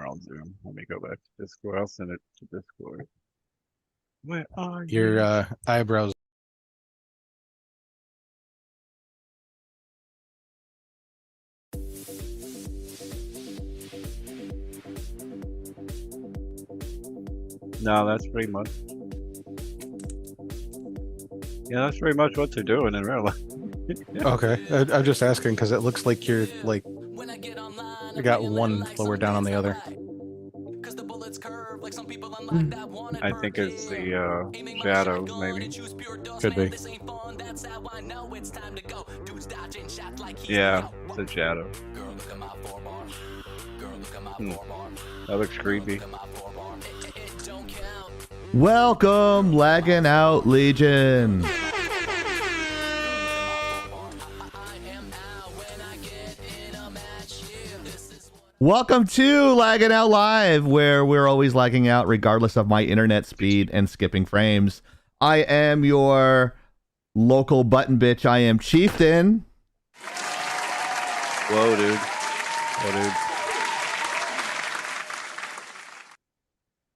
somewhere on Zoom. Let me go back to Discord. I'll send it to Discord. Where are you? Your eyebrows. No, that's pretty much. Yeah, that's pretty much what they're doing in real life. Okay, I'm just asking because it looks like you're like you got one lower down on the other. I think it's the shadows, maybe. Could be. Yeah, it's a shadow. That looks creepy. Welcome, Laggin Out Legion. Welcome to Laggin Out Live, where we're always lagging out regardless of my internet speed and skipping frames. I am your local button bitch. I am Chieftain. Whoa, dude. Whoa, dude.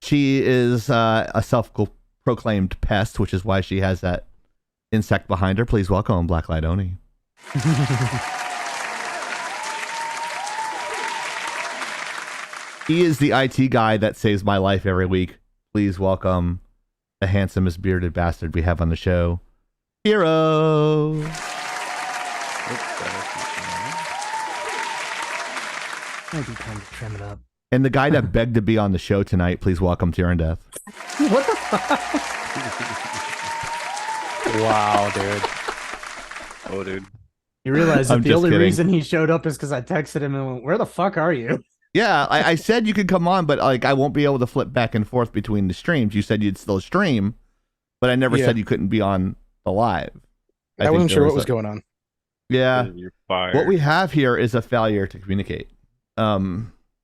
She is a self-proclaimed pest, which is why she has that insect behind her. Please welcome Blacklight Oni. He is the IT guy that saves my life every week. Please welcome the handsomest bearded bastard we have on the show, Hero. Might be time to trim it up. And the guy that begged to be on the show tonight, please welcome Tyrann Death. What the fuck? Wow, dude. Oh, dude. You realize that I'm the just only kidding. reason he showed up is because I texted him and went, "Where the fuck are you?" Yeah, I said you could come on, but like I won't be able to flip back and forth between the streams. You said you'd still stream, but I never said you couldn't be on the live. I wasn't sure what was going on. Yeah. You're fired. What we have here is a failure to communicate.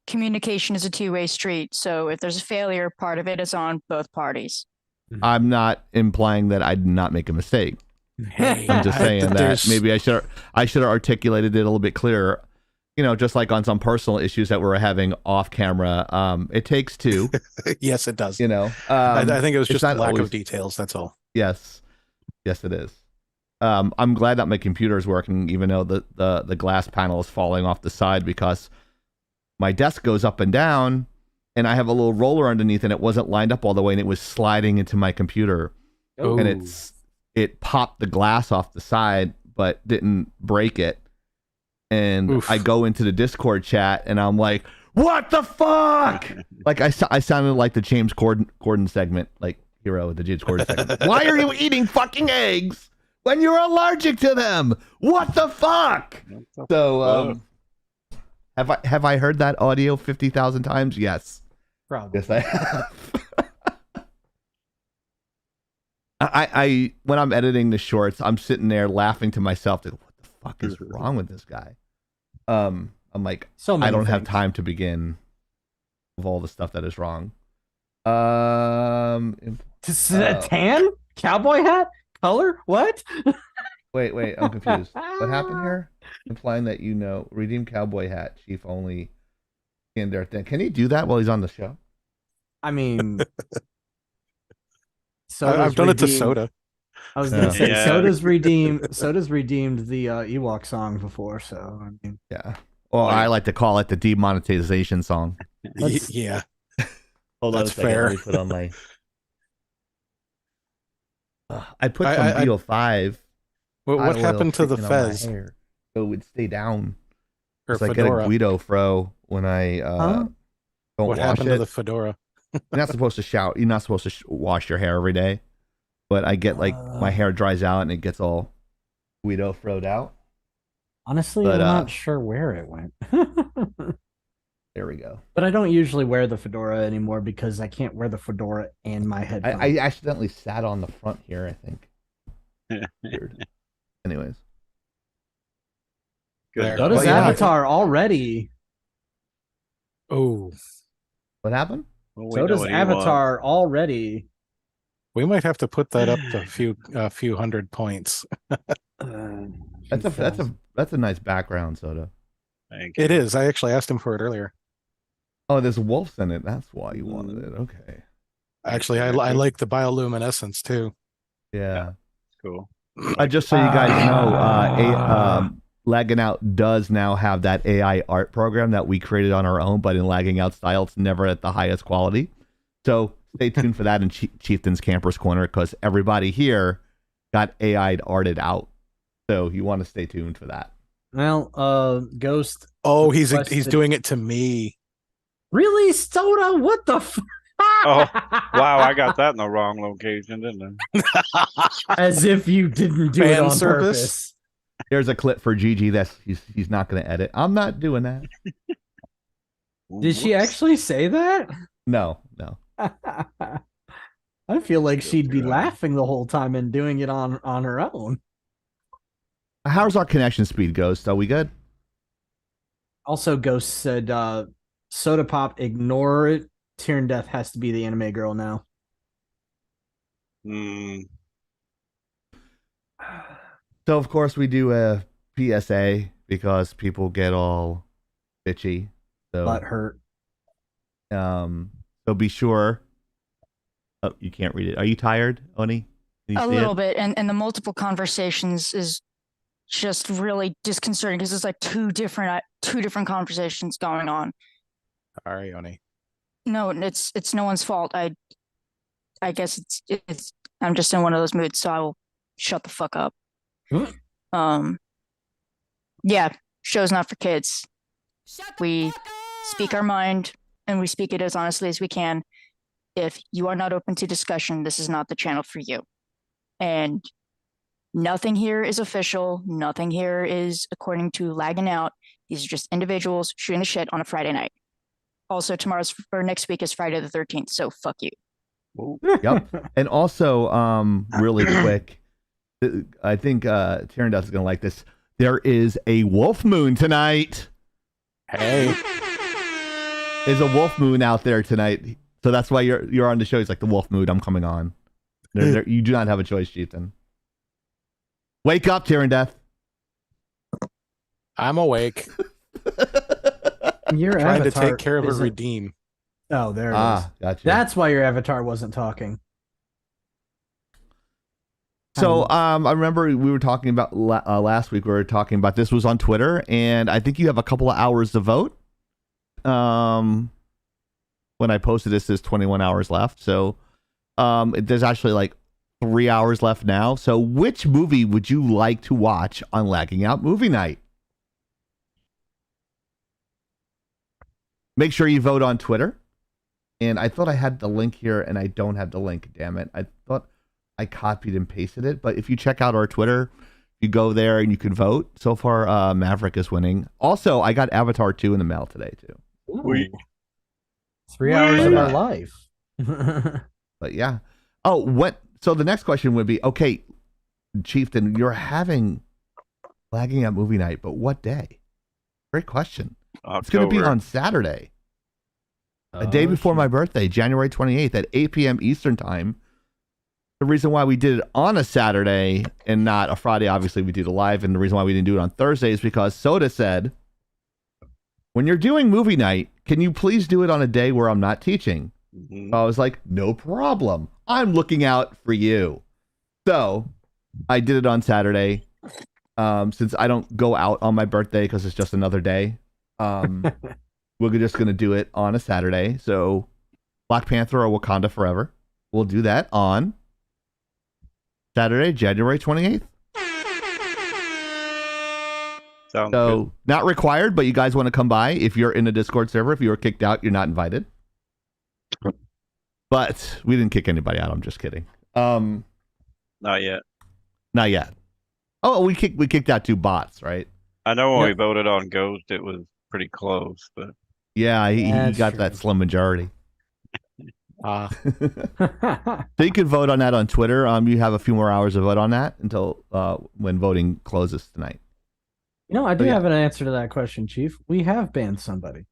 Communication is a two-way street, so if there's a failure, part of it is on both parties. I'm not implying that I did not make a mistake. I'm just saying that maybe I should have articulated it a little bit clearer. You know, just like on some personal issues that we're having off camera. It takes two. Yes, it does. You know, I think it was it's just not lack always- of details. That's all. Yes, it is. I'm glad that my computer is working, even though the glass panel is falling off the side because my desk goes up and down, and I have a little roller underneath, and it wasn't lined up all the way, and it was sliding into my computer, and it popped the glass off the side, but didn't break it. And Oof. I go into the Discord chat, and I'm like, "What the fuck?" Like I sounded like the James Corden segment, like Hero, the James Corden segment. Why are you eating fucking eggs when you're allergic to them? What the fuck? So, have I heard that audio 50,000 times? Yes. Probably. Yes, I have. I when I'm editing the shorts, I'm sitting there laughing to myself. Like, what the fuck is wrong with this guy? I'm like, So many I don't have things. time to begin with all the stuff that is wrong. Tan? Cowboy hat? Color? What? Wait, I'm confused. What happened here? Implying that redeem cowboy hat, chief only in their thing. Can he do that while he's on the show? I mean, I've done it to Soda. I was gonna say Yeah. Soda's redeemed the Ewok song before, so I mean, Yeah. Well, I like to call it the demonetization song. Yeah. Hold on That's a second. fair. Let me put on my. I put I- some I- VO5. What hot oil happened to the sticking on my fez hair, so it would stay down. or 'Cause I get a fedora? Guido fro when I don't What wash happened it. to the fedora? You're not supposed to shower. You're not supposed to wash your hair every day. But I get like my hair dries out and it gets all Guido froed out. honestly, But, I'm not sure where it went. There we go. But I don't usually wear the fedora anymore because I can't wear the fedora and my headphones. I accidentally sat on the front here, I think. Weird. Anyways. Good. So does Well, yeah. Avatar already. Oh, What happened? Well, we So know does what he wants. Avatar already. we might have to put that up to a few hundred points. That's a nice background, Soda. Thank you. It is. I actually asked him for it earlier. Oh, there's wolves in it. That's why you wanted it. Okay. Actually, I like the bioluminescence too. Yeah. Cool. Just so you guys know, Laggin Out does now have that AI art program that we created on our own, but in Lagging Out style, it's never at the highest quality. So stay tuned for that in Chieftain's Campers Corner, because everybody here got AI'd arted out. So you want to stay tuned for that. Well, Ghost. Oh, he's requested- doing it to me. Really, Soda? What the? Oh, wow, I got that in the wrong location, didn't As if you didn't do it Fan on service? purpose. Here's a clip for Gigi. He's not going to edit. I'm not doing that. I? Did she Whoops. actually say that? No. I feel like she'd be laughing the whole time and doing it on her own. How's our connection speed, Ghost? Are we good? Also, Ghost said, Soda Pop, ignore it. Tyrion Death has to be the anime girl now. Hmm. So, of course, we do a PSA because people get all bitchy. So, Butt hurt. so be sure. Oh, you can't read it. Are you tired, Oni? Can you A see little it? bit, and the multiple conversations is just really disconcerting because there's like two different conversations going on. Sorry, Oni. No, it's no one's fault. I guess it's I'm just in one of those moods, so I will shut the fuck up. Yeah, show's not for kids. We speak our mind and we speak it as honestly as we can. If you are not open to discussion, this is not the channel for you. And nothing here is official. Nothing here is according to Laggin Out. These are just individuals shooting the shit on a Friday night. Also, next week is Friday the 13th, so fuck you. Yep. And also, really quick, I think Tyrion Death is going to like this. There is a wolf moon tonight. Hey, There's a wolf moon out there tonight. So that's why you're on the show. He's like, the wolf moon, I'm coming on. You do not have a choice, Chieftain. Wake up, Tyrion Death. I'm awake. Your Trying to avatar take care of a isn't- redeem. Oh, there it is. Gotcha. That's why your avatar wasn't talking. So I remember we were talking about last week. We were talking about this was on Twitter, and I think you have a couple of hours to vote. When I posted this, there's 21 hours left. So there's actually like 3 hours left now. So which movie would you like to watch on Lagging Out Movie Night? Make sure you vote on Twitter. And I thought I had the link here, and I don't have the link. Damn it! I thought I copied and pasted it. But if you check out our Twitter, you go there and you can vote. So far, Maverick is winning. Also, I got Avatar 2 in the mail today too. We 3 hours of Yeah. our life. But yeah. Oh, what? So the next question would be, okay, Chieftain, you're having Lagging Out Movie Night, but what day? Great question. It's going to be on Saturday, a day before my birthday, January 28th at 8 p.m. Eastern Time. The reason why we did it on a Saturday and not a Friday, obviously we do the live, and the reason why we didn't do it on Thursday is because Soda said, when you're doing movie night, can you please do it on a day where I'm not teaching? Mhm. I was like, no problem. I'm looking out for you. So I did it on Saturday. Since I don't go out on my birthday because it's just another day, we're just going to do it on a Saturday. So Black Panther or Wakanda Forever. We'll do that on Saturday, January 28th. Sounds So good. not required, but you guys want to come by. If you're in a Discord server, if you were kicked out, you're not invited. But we didn't kick anybody out. I'm just kidding. Not yet. Not yet. Oh, we kicked out 2 bots, right? I know when Yep. we voted on Ghost, it was pretty close, but Yeah, he That's got true. that slim majority. Ah, So you can vote on that on Twitter. You have a few more hours to vote on that until when voting closes tonight. I do yeah. have an answer to that question, Chief. We have banned somebody.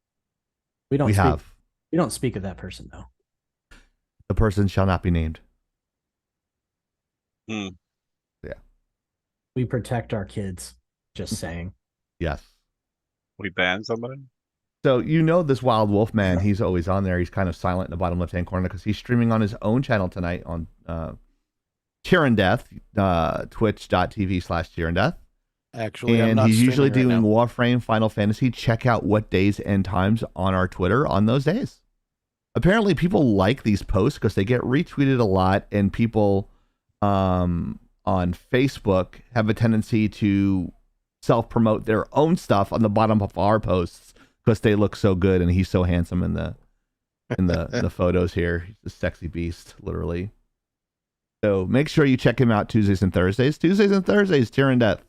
We don't. We speak, have. We don't speak of that person though. The person shall not be named. We protect our kids. Just saying. Yes. we banned somebody. So this Wild Wolf man, he's always on there. He's kind of silent in the bottom left-hand corner because he's streaming on his own channel tonight on Cheer Death, twitch.tv/cheeranddeath. Actually, I'm And not he's usually streaming right doing now. Warframe, Final Fantasy. Check out what days and times on our Twitter on those days. Apparently, people like these posts because they get retweeted a lot, and people on Facebook have a tendency to self-promote their own stuff on the bottom of our posts because they look so good, and he's so handsome in the photos here. He's a sexy beast, literally. So make sure you check him out Tuesdays and Thursdays. Cheer and Death.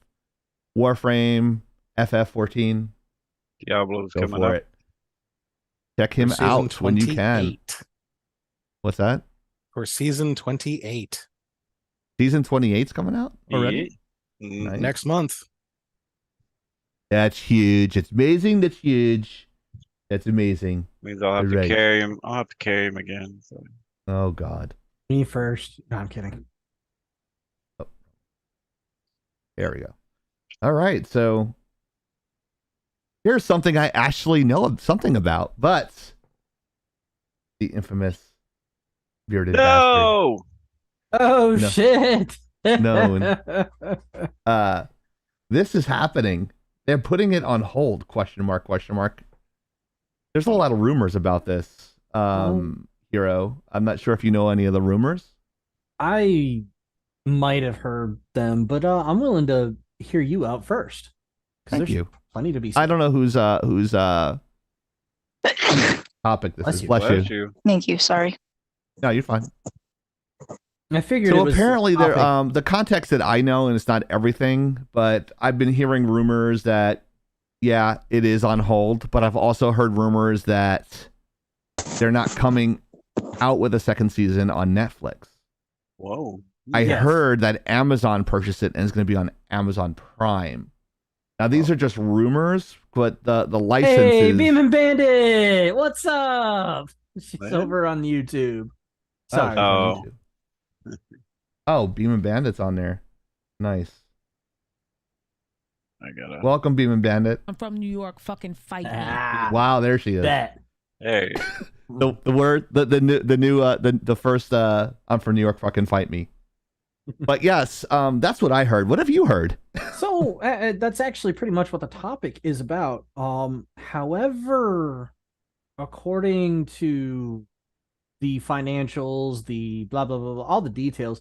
Warframe, FF14. Diablo's Go coming for up. it. Check him For out season when you can. 28. What's that? For season 28. Season 28's coming out already? Yeah. Mm, Nice. Next month. That's huge. It's amazing. That's huge. That's amazing. Means I'll have Right. to carry him. I'll have to carry him again. So. Oh, God. Me first. No, I'm kidding. There we go. All right. So here's something I actually know something about, but the infamous bearded bastard. No. Oh No. shit! No. This is happening. They're putting it on hold, question mark. There's a lot of rumors about this, Hero. I'm not sure if you know any of the rumors. I might have heard them, but I'm willing to hear you out first. 'Cause Thank there's you. plenty to be I said. don't know whose topic this Bless is. you. Bless you. Bless you. Thank you. Sorry. No, you're fine. I figured it So was apparently there topic. the context that I know, and it's not everything, but I've been hearing rumors that yeah, it is on hold, but I've also heard rumors that they're not coming out with a second season on Netflix. Whoa. I Yes. heard that Amazon purchased it and it's going to be on Amazon Prime. Now these are just rumors, but the licenses. Hey, Beam and Bandit, what's up? She's What? over on YouTube. Sorry. Oh. Oh, Beam and Bandit's on there. Nice. I gotta. Welcome, Beam and Bandit. I'm from New York. Fucking fight me. Ah, Wow, there she is. bet. Hey. The first I'm from New York, fucking fight me. But yes, that's what I heard. What have you heard? So that's actually pretty much what the topic is about. However, according to the financials, the blah blah blah, blah, all the details,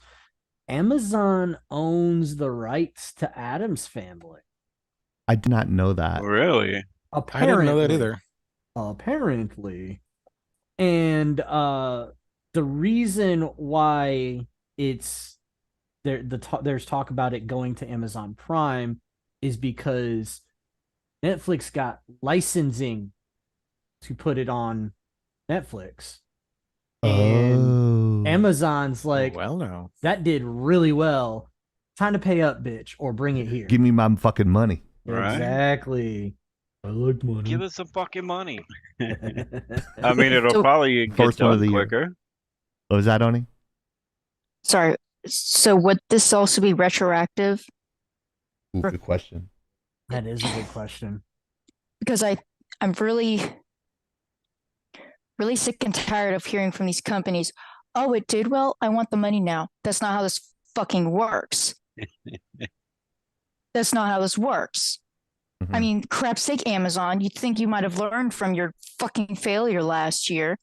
Amazon owns the rights to Addams Family. I did not know that. Really? I didn't know that either. Apparently, and the reason why it's there's talk about it going to Amazon Prime is because Netflix got licensing to put it on Netflix, and Amazon's like, Well, no. that did really well. Time to pay up, bitch, or bring it here. Give me my fucking money. Right. Exactly. I like money. Give us some fucking money. I mean, it'll So- probably get First one of done the year. quicker. What was that, Oni? Sorry. So would this also be retroactive? Ooh, good question. That is a good question. Because I'm really sick and tired of hearing from these companies, oh, it did well, I want the money now. That's not how this fucking works. That's not how this works. I Mhm. mean, crap's sake, Amazon, you'd think you might have learned from your fucking failure last year.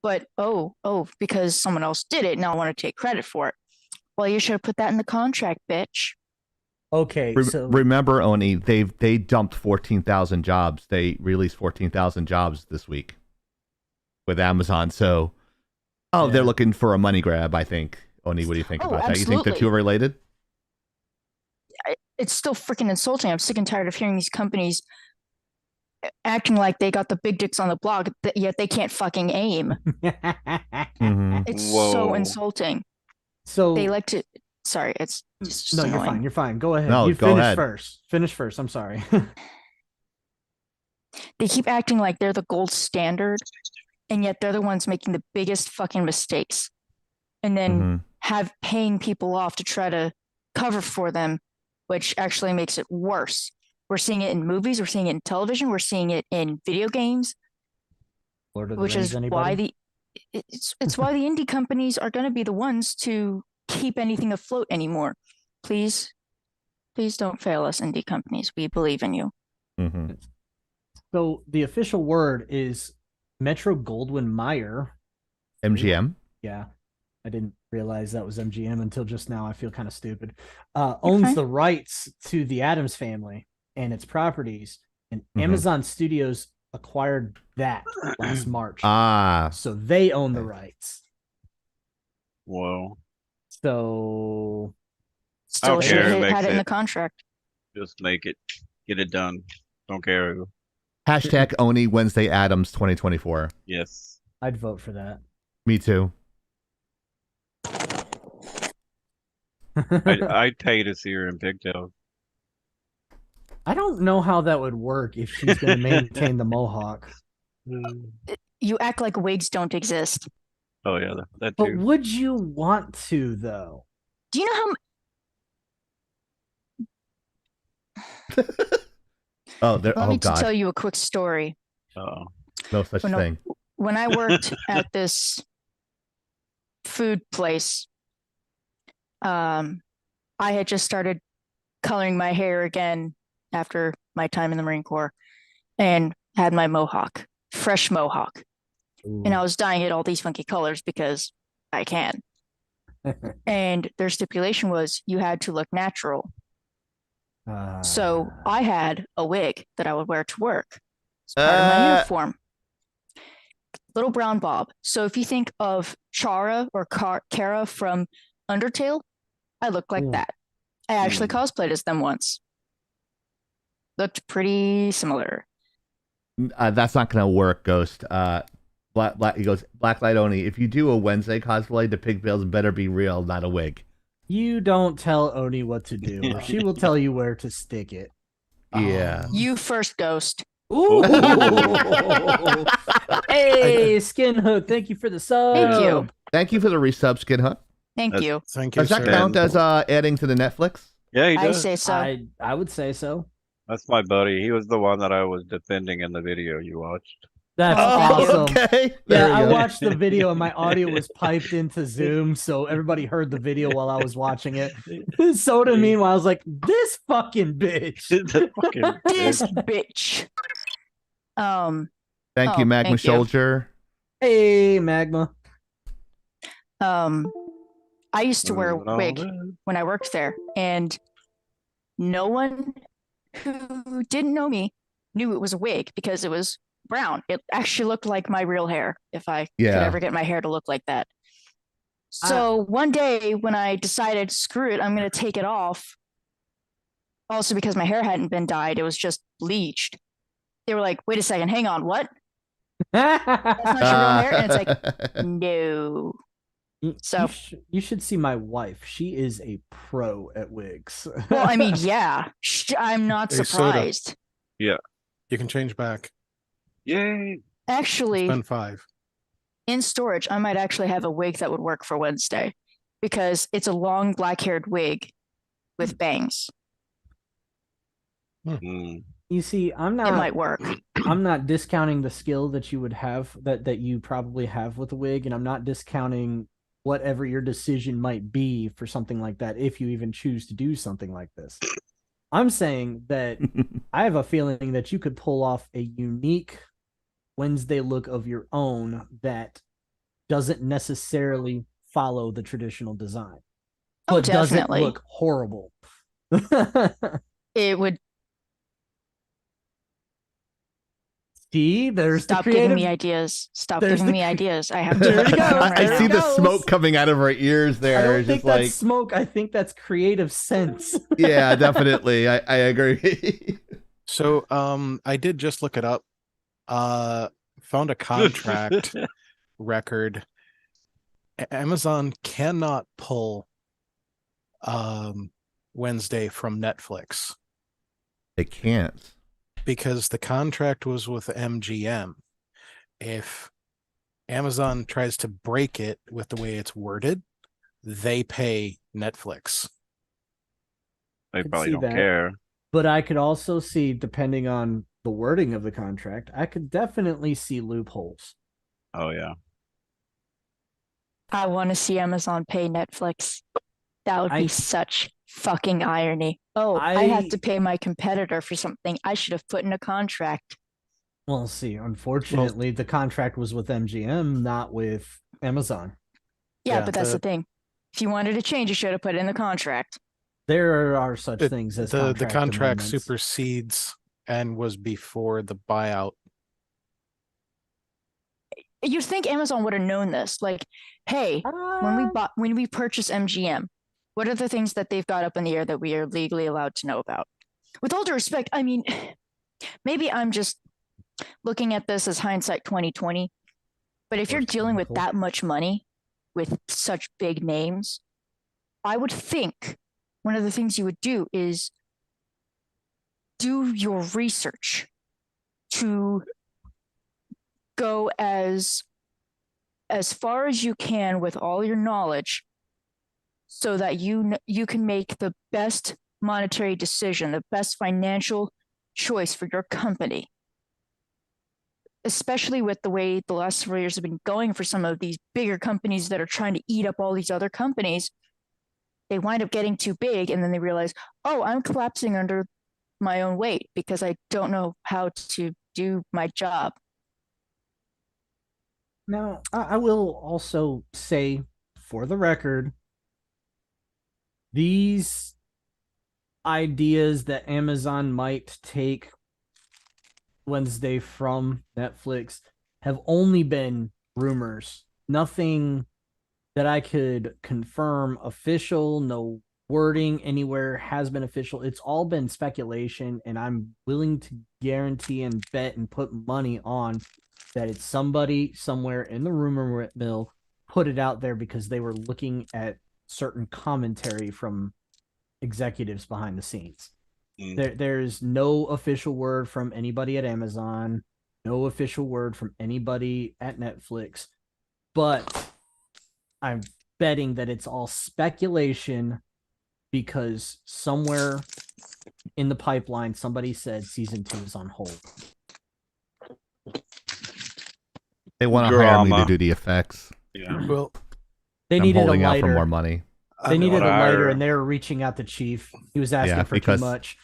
But oh, because someone else did it, now I want to take credit for it. Well, you should have put that in the contract, bitch. Okay, so Remember, Oni, they dumped 14,000 jobs. They released 14,000 jobs this week with Amazon. So, Yeah. they're looking for a money grab, I think. Oni, what do you think Oh, about that? You think the absolutely. two are related? It's still freaking insulting. I'm sick and tired of hearing these companies acting like they got the big dicks on the block, yet they can't fucking aim. Mm-hmm. It's so Whoa. insulting. so They like to. Sorry, it's just no, annoying. you're fine. You're fine. Go ahead. No, you go finish ahead. first. Finish first. I'm sorry. They keep acting like they're the gold standard, and yet they're the ones making the biggest fucking mistakes, and then Mm-hmm. have paying people off to try to cover for them, which actually makes it worse. We're seeing it in movies. We're seeing it in television. We're seeing it in video games. Lord of the Which Rings, is anybody? why it's why the indie companies are going to be the ones to keep anything afloat anymore. Please don't fail us, indie companies. We believe in you. Mm-hmm. So the official word is Metro Goldwyn Mayer. MGM. Yeah. I didn't realize that was MGM until just now. I feel kind of stupid. Owns the rights to the Addams Family and its properties, and Amazon Studios acquired that last March. So they own the rights. Whoa. So Still should care who have makes had it in it. the contract. Just make it. Get it done. Don't care who. Hashtag Oni Wednesday Adams 2024. Yes. I'd vote for that. Me too. I'd pay to see her in pigtails. I don't know how that would work if she's going to maintain the mohawk. You act like wigs don't exist. Oh yeah, that But too. would you want to, though? Do you know how? Let me God. tell you a quick story. Oh. No such thing. When I worked at this food place, I had just started coloring my hair again after my time in the Marine Corps and had my mohawk, fresh mohawk. Ooh. And I was dyeing it all these funky colors because I can. And their stipulation was you had to look natural. So I had a wig that I would wear to work. It's part of my uniform. Little brown bob. So if you think of Chara or Kara from Undertale, I look like that. I actually cosplayed as them once. Looked pretty similar. That's not going to work, Ghost. He goes, Blacklight Oni, if you do a Wednesday cosplay, the pigtails better be real, not a wig. You don't tell Oni what to do. Or she will tell you where to stick it. Yeah. You first, Ghost. Ooh. Hey, Skin Hook, thank you for the sub. Thank you. Thank you for the resub, Skin Hook. Thank you. Thank you, Does that sir. count as adding to the Netflix? Yeah, he I does. say so. I would say so. That's my buddy. He was the one that I was defending in the video you watched. That's awesome. Okay. Yeah, There I we go. watched the video and my audio was piped into Zoom, so everybody heard the video while I was watching it. Soda, meanwhile, I was like, this fucking bitch. This bitch. Thank you, Magma thank you. Soldier. Hey, Magma. I used to wear a wig when I worked there, and no one who didn't know me knew it was a wig because it was brown. It actually looked like my real hair if I could ever get my hair to look like that. So one day when I decided, screw it, I'm going to take it off. Also because my hair hadn't been dyed, it was just bleached. They were like, wait a second, hang on, what? That's not your real hair? And it's like, no. So you should see my wife. She is a pro at wigs. Well, I mean, yeah. I'm not Hey, surprised. Yeah. You can change back. Yay. Actually, Spend 5. in storage, I might actually have a wig that would work for Wednesday because it's a long black-haired wig with bangs. You see, It might work. I'm not discounting the skill that you would have that you probably have with a wig, and I'm not discounting whatever your decision might be for something like that if you even choose to do something like this. I'm saying that I have a feeling that you could pull off a unique Wednesday look of your own that doesn't necessarily follow the traditional design. Oh, But doesn't definitely. look horrible. It would. See, there's Stop the creative. giving me ideas. Stop There's giving the me cre- ideas. I have There to. you go. I see the goes. smoke coming out of her ears I there. don't Just think like, that's smoke. I think that's creative sense. yeah, definitely. I agree. So, I did just look it up. Found a contract record. Amazon cannot pull Wednesday from Netflix They can't. because the contract was with MGM. If Amazon tries to break it with the way it's worded, they pay Netflix. They Could probably see don't that. care. But I could also see, depending on the wording of the contract, I could definitely see loopholes. Oh yeah. I want to see Amazon pay Netflix. That would be I- such fucking irony. Oh, I have I- to pay my competitor for something I should have put in a contract. Well, see, unfortunately, the contract was with MGM, not with Amazon. Yeah, Yeah, but that's the thing. If you wanted to change, you should have put it in the contract. There are such things as the contract amendments. supersedes and was before the buyout. You'd think Amazon would have known this. Like, hey, when we purchase MGM, what are the things that they've got up in the air that we are legally allowed to know about? With all due respect, I mean, maybe I'm just looking at this as hindsight 2020. But if you're dealing with that much money with such big names, I would think one of the things you would do is do your research to go as far as you can with all your knowledge so that you can make the best monetary decision, the best financial choice for your company. Especially with the way the last several years have been going for some of these bigger companies that are trying to eat up all these other companies. They wind up getting too big and then they realize, oh, I'm collapsing under my own weight because I don't know how to do my job. Now, I will also say, for the record, these ideas that Amazon might take Wednesday from Netflix have only been rumors. Nothing that I could confirm official, no wording anywhere has been official. It's all been speculation, and I'm willing to guarantee and bet and put money on that it's somebody somewhere in the rumor mill put it out there because they were looking at certain commentary from executives behind the scenes. There's no official word from anybody at Amazon, no official word from anybody at Netflix, but I'm betting that it's all speculation because somewhere in the pipeline somebody said season 2 is on hold. They want to hire me to Drama. do the effects. Yeah. Well, They I'm needed a holding out for lighter. more money. They needed a wanna lighter, hire- and they were reaching out to Chief. He was asking Yeah, for because- too much.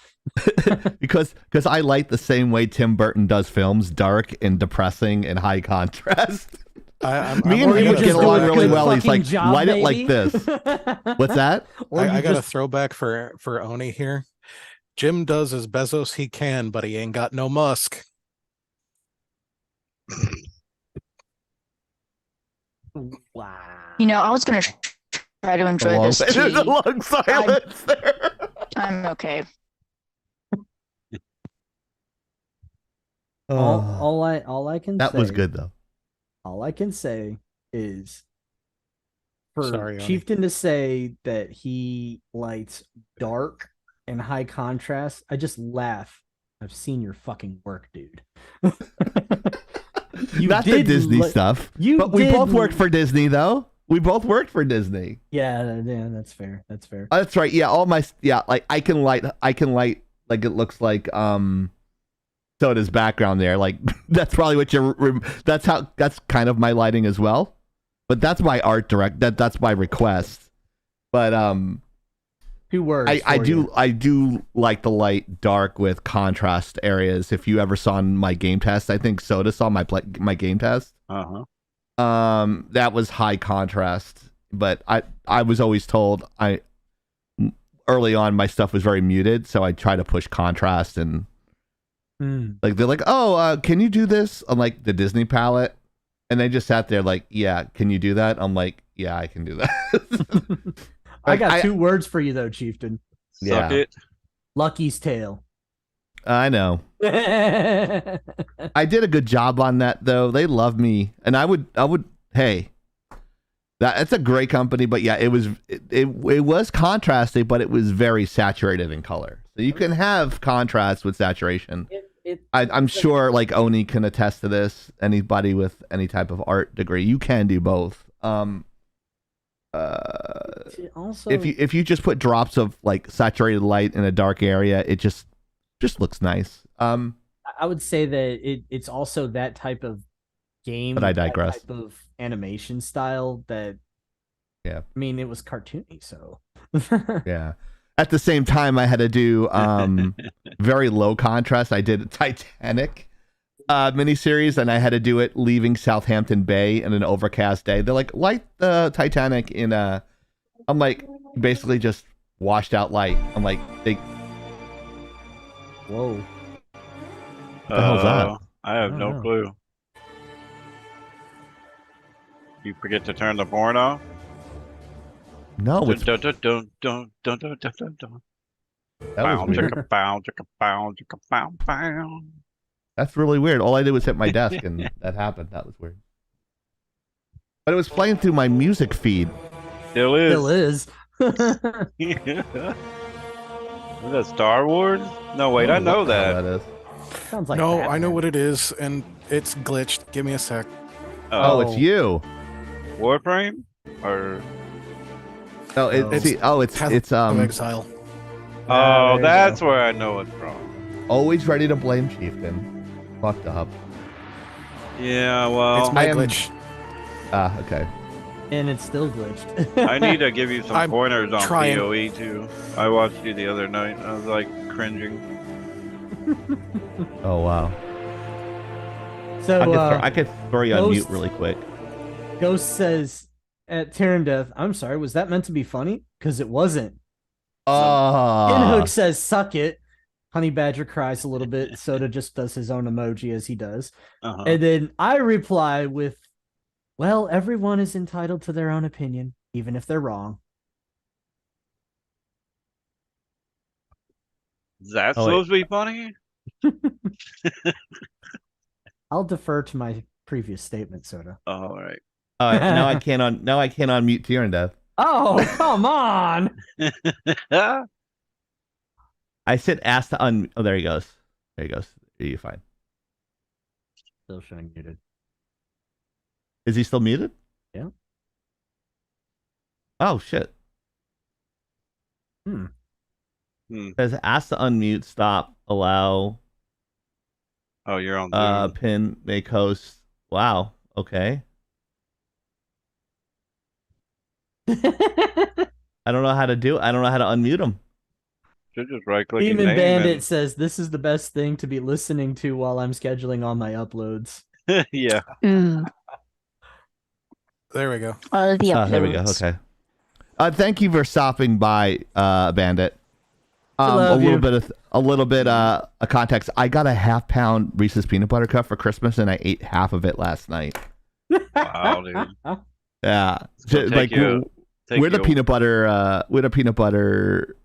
because I like the same way Tim Burton does films, dark and depressing and high contrast. I'm Me and already he would gonna get throw along back really to- well. He's like, job, light it like baby. this. What's that? Or I you got a just- throwback for Oni here. Jim does as Bezos he can, but he ain't got no Musk. Wow. You know, I was going to try to enjoy this There's a tea. long silence there. I'm okay. All I can That say, was good though. all I can say is for Sorry, Oni. Chieftain to say that he likes dark and high contrast, I just laugh. I've seen your fucking work, dude. You Not the did Disney li- stuff. you But we did both worked li- for Disney though. We both worked for Disney. Yeah, that's fair. That's fair. Oh, that's right. Yeah, like I can light like it looks like Soda's background there. Like that's probably what that's kind of my lighting as well. But that's my art that's my request. But 2 words. I for do you. I do like the light dark with contrast areas. If you ever saw my game test, I think Soda saw my game test. Uh-huh. That was high contrast, but I was always told early on my stuff was very muted, so I try to push contrast and like they're like, oh, can you do this on like the Disney palette? And they just sat there like, yeah, can you do that? I'm like, yeah, I can do that. I got I- 2 words for you though, Chieftain. Suck Yeah. it. Lucky's Tale. I know. I did a good job on that though. They love me, and I would. Hey, that's a great company, but yeah, it was contrasting, but it was very saturated in color. So you can have contrast with saturation. I'm sure like Oni can attest to this. Anybody with any type of art degree, you can do both. Also, If you just put drops of like saturated light in a dark area, it just just looks nice. I would say that it's also that type of game, But I with that digress. type of animation style that. Yeah. I mean, it was cartoony, so. Yeah. At the same time, I had to do very low contrast. I did Titanic miniseries, and I had to do it leaving Southampton Bay in an overcast day. They're like, light the Titanic in a. I'm like, basically just washed out light. I'm like, they. Whoa. What the hell's that? I have I don't no know. clue. You forget to turn the porn off? No, it's Dun, dun, dun, dun, dun, dun, dun, dun, dun. that was Bow, weird. chicka, bow, chicka, bow, chicka, bow, bow. That's really weird. All I did was hit my desk, and that happened. That was weird. But it was playing through my music feed. Still is. Still is. Is that Star Wars? No, wait, I know What the hell that. that is. Sounds like no, I Batman. know what it is, and it's glitched. Give me a sec. Oh, it's you. Warframe? Or Oh, Path it's of Exile. oh, there you that's go. where I know it from. always ready to blame Chieftain. Fucked up. Yeah, well, It's my I am- glitch. Okay. And it's still glitched. I need to give you some I'm pointers on trying. PoE too. I watched you the other night. I was like cringing. Oh wow. So I could throw you on mute Ghost- really quick. Ghost says at Terran Death, I'm sorry, was that meant to be funny? Because it wasn't. Inhook says, suck it. Honey Badger cries a little bit. Soda just does his own emoji as he does. Uh-huh. And then I reply with, well, everyone is entitled to their own opinion, even if they're wrong. Is that Oh, wait. supposed to be funny? I'll defer to my previous statement, Soda. Oh, all right. Now I can't unmute Tyrion Death. Oh, come on. I said ask to un. Oh, there he goes. There he goes. You're fine. Still showing muted. Is he still muted? Yeah. Oh shit. Hmm. Says ask to unmute. Stop. Allow. Oh, you're on Zoom. Pin. Make host. Wow. Okay. I don't know how to do. I don't know how to unmute him. Should just right click his Demon name Bandit says, this is the best thing to be listening to while I'm scheduling all my uploads. and... yeah. Ooh, There we go. all the uploads. There we go. Okay. Thank you for stopping by, Bandit. A love little you. bit of context. I got a half-pound Reese's peanut butter cup for Christmas, and I ate half of it last night. Wow, dude. Yeah, So like we're the peanut butter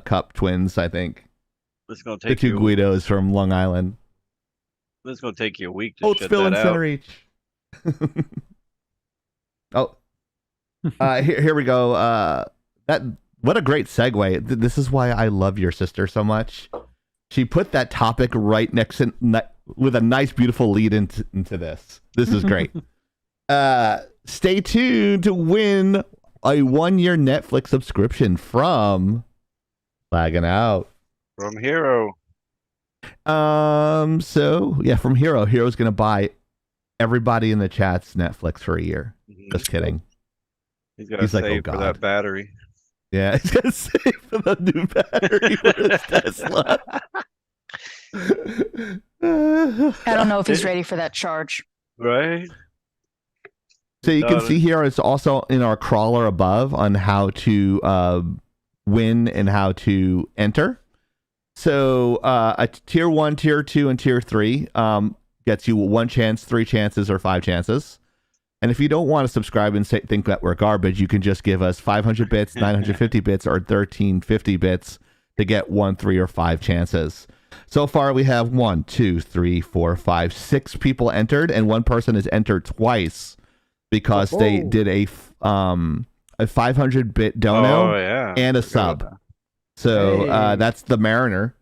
cup twins. I think It's gonna the take two you. Guidos from Long Island. It's gonna take you a week to Oats, shit Phil, that and out. center each. Oh, here we go. What a great segue. This is why I love your sister so much. She put that topic right next to, with a nice, beautiful lead into this. This is great. Stay tuned to win a 1-year Netflix subscription from Laggin Out. From Hero. So yeah, from Hero. Hero's gonna buy everybody in the chat's Netflix for a year. Just kidding. He's gotta He's like, save oh, for God. that battery. Yeah, he's gonna save for the new battery for his Tesla. I don't know if he's ready for that charge. Right? So you can see here it's also in our crawler above on how to win and how to enter. So a tier 1, tier 2, and tier 3 gets you 1 chance, 3 chances, or 5 chances. And if you don't want to subscribe and think that we're garbage, you can just give us 500 bits, 950 bits, or 1350 bits to get 1, 3, or 5 chances. So far, we have 1, 2, 3, 4, 5, 6 people entered, and 1 person has entered twice because they did a 500-bit dono yeah. and a Forgot sub. about So Hey. that's the Mariner.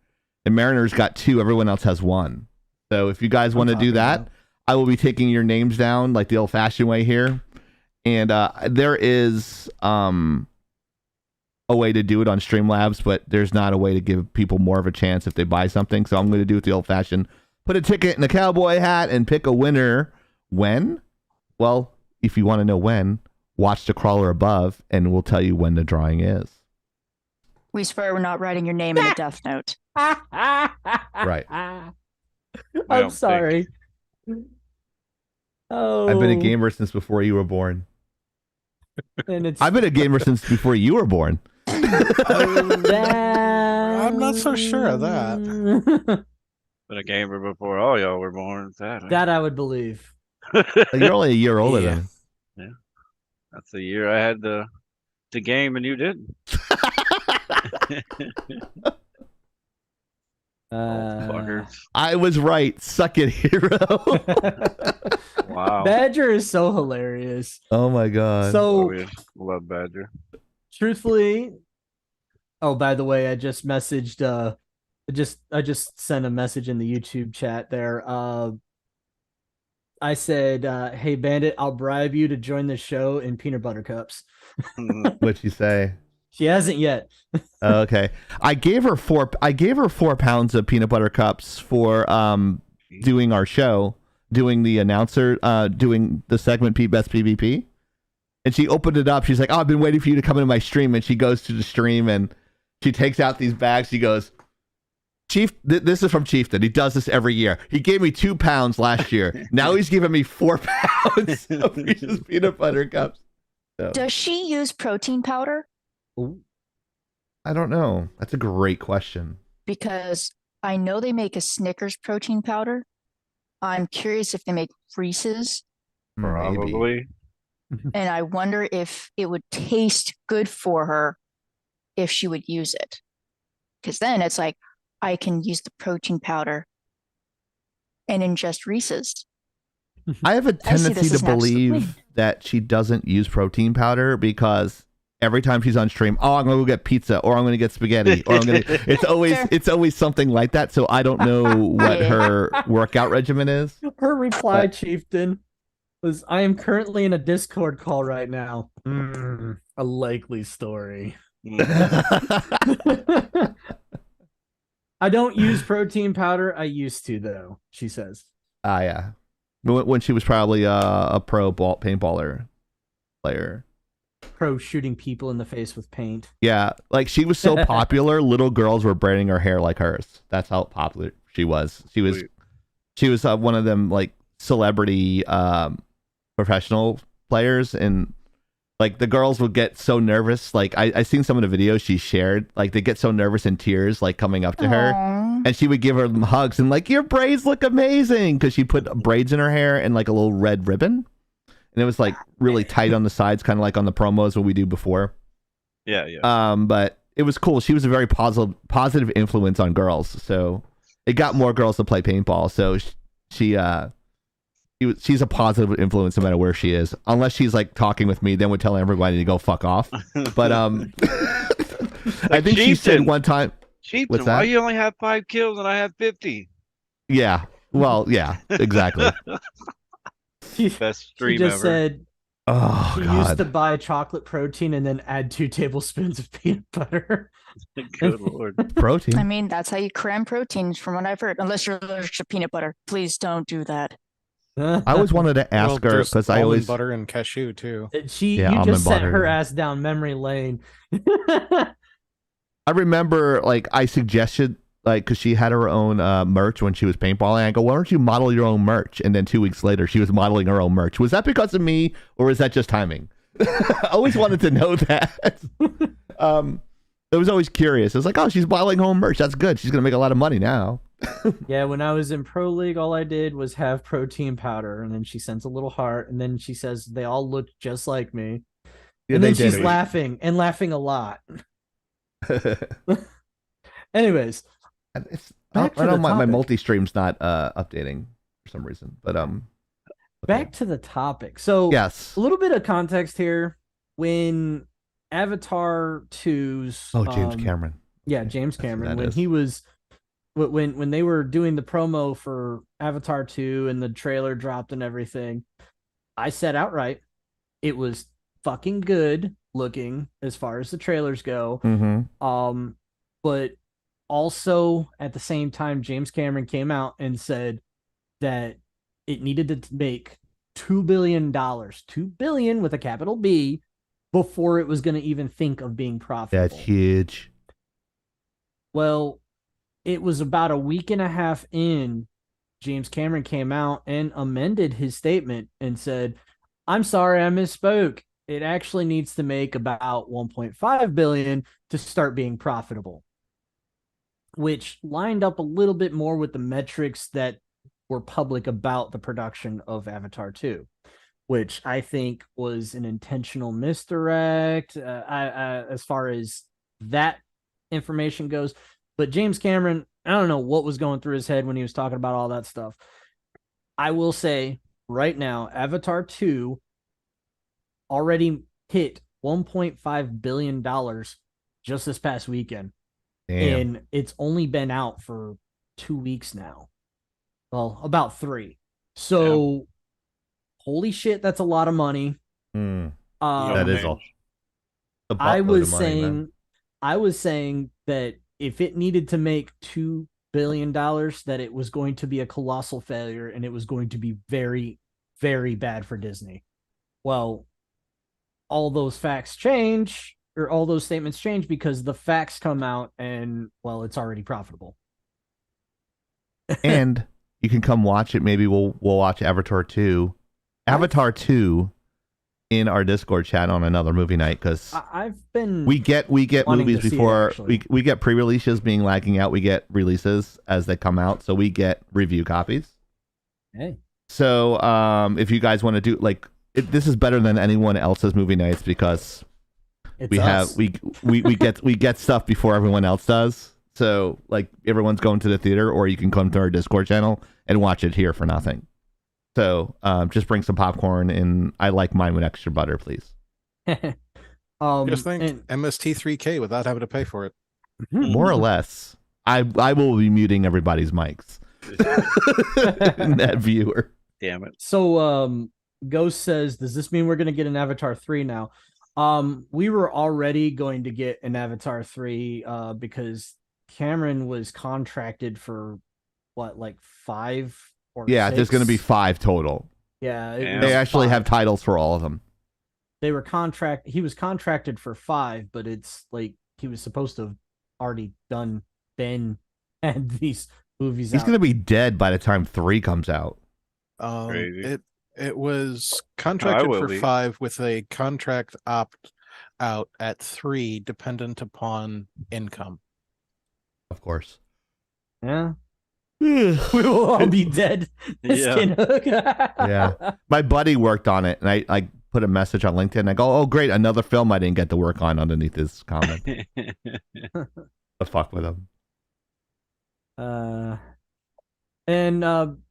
And Mariner's got 2. Everyone else has 1. So if you guys want to do that, I will be taking your names down like the old-fashioned way here. And there is a way to do it on Streamlabs, but there's not a way to give people more of a chance if they buy something. So I'm going to do it the old-fashioned, put a ticket in a cowboy hat and pick a winner. When? Well, if you want to know when, watch the crawler above, and we'll tell you when the drawing is. We swear we're not writing your name in the death note. Right. I'm don't sorry. Oh, I've been a gamer since before you were born. and it's I've been a gamer since before you were born. I'm not so sure of that. Been a gamer before all y'all were born. Sadly. That I would believe. You're only a year older Yeah. than Yeah. That's the year I had the game and you didn't. Fuckers. I was right. Suck it, hero. Wow. Badger is so hilarious. Oh my god. So, We love Badger. truthfully, oh, by the way, I just messaged. I just sent a message in the YouTube chat there. I said, "Hey, Bandit, I'll bribe you to join the show in peanut butter cups." What'd you say? She hasn't yet. Oh, okay. I gave her 4 pounds of peanut butter cups for doing our show, doing the announcer, doing the segment Best PvP. And she opened it up. She's like, "Oh, I've been waiting for you to come into my stream." And she goes to the stream and she takes out these bags. She goes, "Chief, this is from Chieftain. He does this every year. He gave me 2 pounds last year. Now he's giving me 4 pounds of Reese's peanut butter cups." So, Does she use protein powder? Ooh. I don't know. That's a great question. Because I know they make a Snickers protein powder. I'm curious if they make Reese's, Maybe. Probably. and I wonder if it would taste good for her if she would use it. Because then it's like, I can use the protein powder and ingest Reese's. I have a I see tendency this to as an absolute believe win. that she doesn't use protein powder because every time she's on stream, "Oh, I'm gonna go get pizza, or I'm gonna get spaghetti, or I'm gonna." It's always something like that. So I don't know what her workout regimen is. Her reply, Chieftain, was, "I am currently in a Discord call right now." A likely story. I don't use protein powder. I used to, though, she says. Ah, yeah. When she was probably a pro paintballer player. Pro shooting people in the face with paint. Yeah, like she was so popular, little girls were braiding her hair like hers. That's how popular she was. She was one of them like celebrity professional players, and like the girls would get so nervous. Like I seen some of the videos she shared. Like they get so nervous and tears like coming up to her, Aww. and she would give her hugs and like, "Your braids look amazing," because she put braids in her hair and like a little red ribbon. And it was like really tight on the sides, kind of like on the promos what we do before. Yeah, yeah. But it was cool. She was a very positive influence on girls, so it got more girls to play paintball. So she's a positive influence no matter where she is, unless she's like talking with me. Then we're telling everybody to go fuck off. But I think she said one time, Chieftain, what's that? why you only have 5 kills and I have 50? yeah, well, yeah, exactly. Best She stream just ever. said Oh she used to buy chocolate protein and then add 2 tablespoons of peanut butter. Good lord. I protein. mean, that's how you cram proteins from what I've heard. Unless you're allergic to peanut butter. Please don't do that. I always wanted to ask her there's because I almond always butter and cashew too. Yeah, You almond just sent butter. her ass down memory lane. I remember like I suggested like because she had her own merch when she was paintballing. I go, "Why don't you model your own merch?" And then 2 weeks later, she was modeling her own merch. Was that because of me, or was that just timing? I always wanted to know that. I was always curious. I was like, "Oh, she's modeling her own merch. That's good. She's gonna make a lot of money now." Yeah, when I was in Pro League, all I did was have protein powder, and then she sends a little heart, and then she says they all look just like me. Yeah, And they then she's did. laughing a lot. Anyways, It's Back to I the don't my topic. multi-stream's not updating for some reason, but okay. back to the topic. So Yes. a little bit of context here. When Avatar 2's Oh, James Cameron. Yeah, James That's who Cameron. that When is. he was when they were doing the promo for Avatar 2 and the trailer dropped and everything, I said outright, it was fucking good. looking as far as the trailers go. Mm-hmm. But also at the same time, James Cameron came out and said that it needed to make $2 billion, $2 billion with a capital B, before it was going to even think of being profitable. That's huge. Well, it was about a week and a half in, James Cameron came out and amended his statement and said, I'm sorry, I misspoke. It actually needs to make about 1.5 billion to start being profitable, which lined up a little bit more with the metrics that were public about the production of Avatar 2, which I think was an intentional misdirect as far as that information goes. But James Cameron, I don't know what was going through his head when he was talking about all that stuff. I will say right now, Avatar 2 already hit $1.5 billion just this past weekend. Damn. And it's only been out for 2 weeks now. Well, about 3. So, holy shit, that's a lot of money. That is all. I was saying that if it needed to make $2 billion, that it was going to be a colossal failure and it was going to be very, very bad for Disney. Well, all those facts change, or all those statements change, because the facts come out and, well, it's already profitable. And you can come watch it. Maybe we'll watch Avatar 2. Avatar 2 in our Discord chat on another movie night, because we get movies before we get pre-releases being Lagging Out. We get releases as they come out, so we get review copies. Hey. So if you guys want to do this is better than anyone else's movie nights, because we get stuff before everyone else does. So like everyone's going to the theater, or you can come to our Discord channel and watch it here for nothing. So just bring some popcorn, and I like mine with extra butter, please. Just think MST3K without having to pay for it. More or less. I will be muting everybody's mics. That viewer. Damn it. So Ghost says, does this mean we're going to get an Avatar 3 now? We were already going to get an Avatar 3 because Cameron was contracted for what, like 5 or 6? There's going to be 5 total. Yeah, they actually have titles for all of them. He was contracted for 5, but it's like he was supposed to have already been had these movies. He's going to be dead by the time 3 comes out. Crazy. It was contracted for 5 with a contract opt out at 3, dependent upon income. Of course. Yeah. We will all be dead. Yeah. My buddy worked on it, and I put a message on LinkedIn, and I go, oh, great, another film I didn't get to work on underneath his comment. The fuck with him. And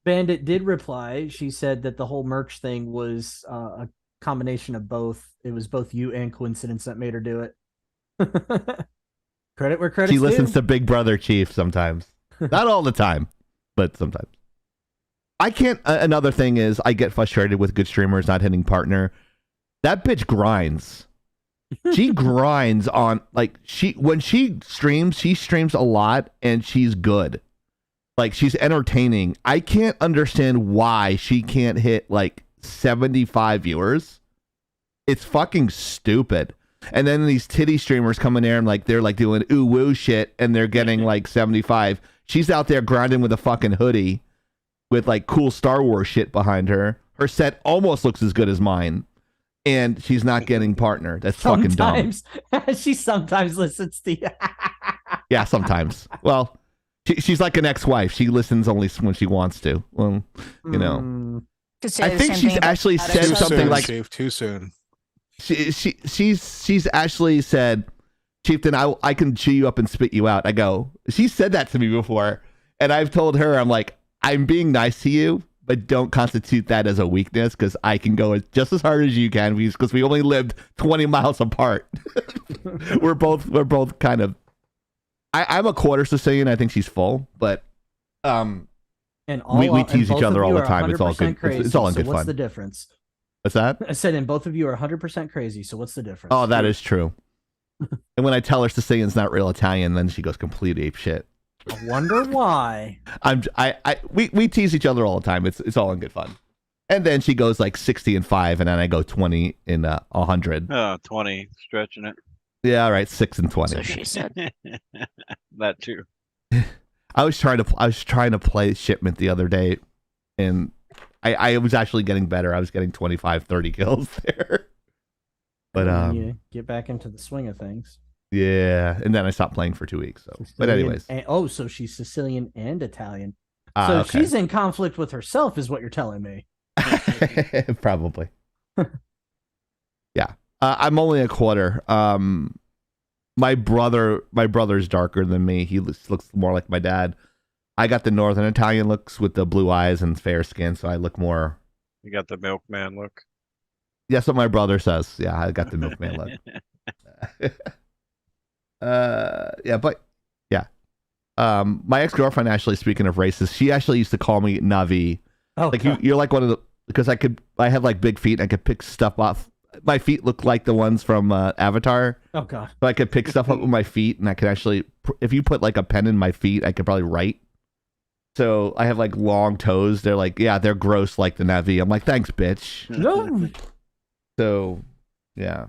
Bandit did reply. She said that the whole merch thing was a combination of both. It was both you and coincidence that made her do it. Credit where credit's due. She listens due. to Big Brother Chief sometimes. Not all the time, but sometimes. I can't. Another thing is I get frustrated with good streamers not hitting partner. That bitch grinds. She grinds on, when she streams a lot, and she's good. Like, she's entertaining. I can't understand why she can't hit 75 viewers. It's fucking stupid. And then these titty streamers come in there and they're doing ooh woo shit, and they're getting 75. She's out there grinding with a fucking hoodie with cool Star Wars shit behind her. Her set almost looks as good as mine, and she's not getting partner. That's fucking dumb. She sometimes listens to you. Yeah, sometimes. Well, she's like an ex-wife. She listens only when she wants to. Well, you know. I think she's actually said something too soon. She's actually said, Chieftain, I can chew you up and spit you out. I go, she said that to me before, and I've told her, I'm like, I'm being nice to you, but don't constitute that as a weakness, because I can go just as hard as you can, because we only lived 20 miles apart. we're both kind of. I'm a quarter Sicilian. I think she's full, but and we tease each other all the time. It's all good. It's all in good fun. What's the difference? What's that? I said, and both of you are 100% crazy. So what's the difference? Oh, that is true. And when I tell her Sicilian's not real Italian, then she goes complete ape shit. I wonder why. We tease each other all the time. It's all in good fun. And then she goes like 60 and 5, and then I go 20 and 100. 20, stretching it. Yeah, all right, 6 and 20. So she said. That too. I was trying to play shipment the other day, and I was actually getting better. I was getting 25, 30 kills there. But you get back into the swing of things. yeah, and then I stopped playing for 2 weeks. So, but anyways, so she's Sicilian and Italian. okay. She's in conflict with herself, is what you're telling me. Probably. Yeah, I'm only a quarter. My brother's darker than me. He looks more like my dad. I got the Northern Italian looks with the blue eyes and fair skin, so I look more. You got the milkman look. That's what my brother says. Yeah, I got the milkman look. Yeah, but yeah. My ex-girlfriend, actually, speaking of races, she actually used to call me Navi. Oh, Like you're like one of the, because I have like big feet and I could pick stuff off. My feet look like the ones from Avatar. Oh god. So I could pick stuff up with my feet, and I could actually, if you put like a pen in my feet, I could probably write. So I have like long toes. They're like, yeah, they're gross like the Navi. I'm like, thanks, bitch. No. So, yeah.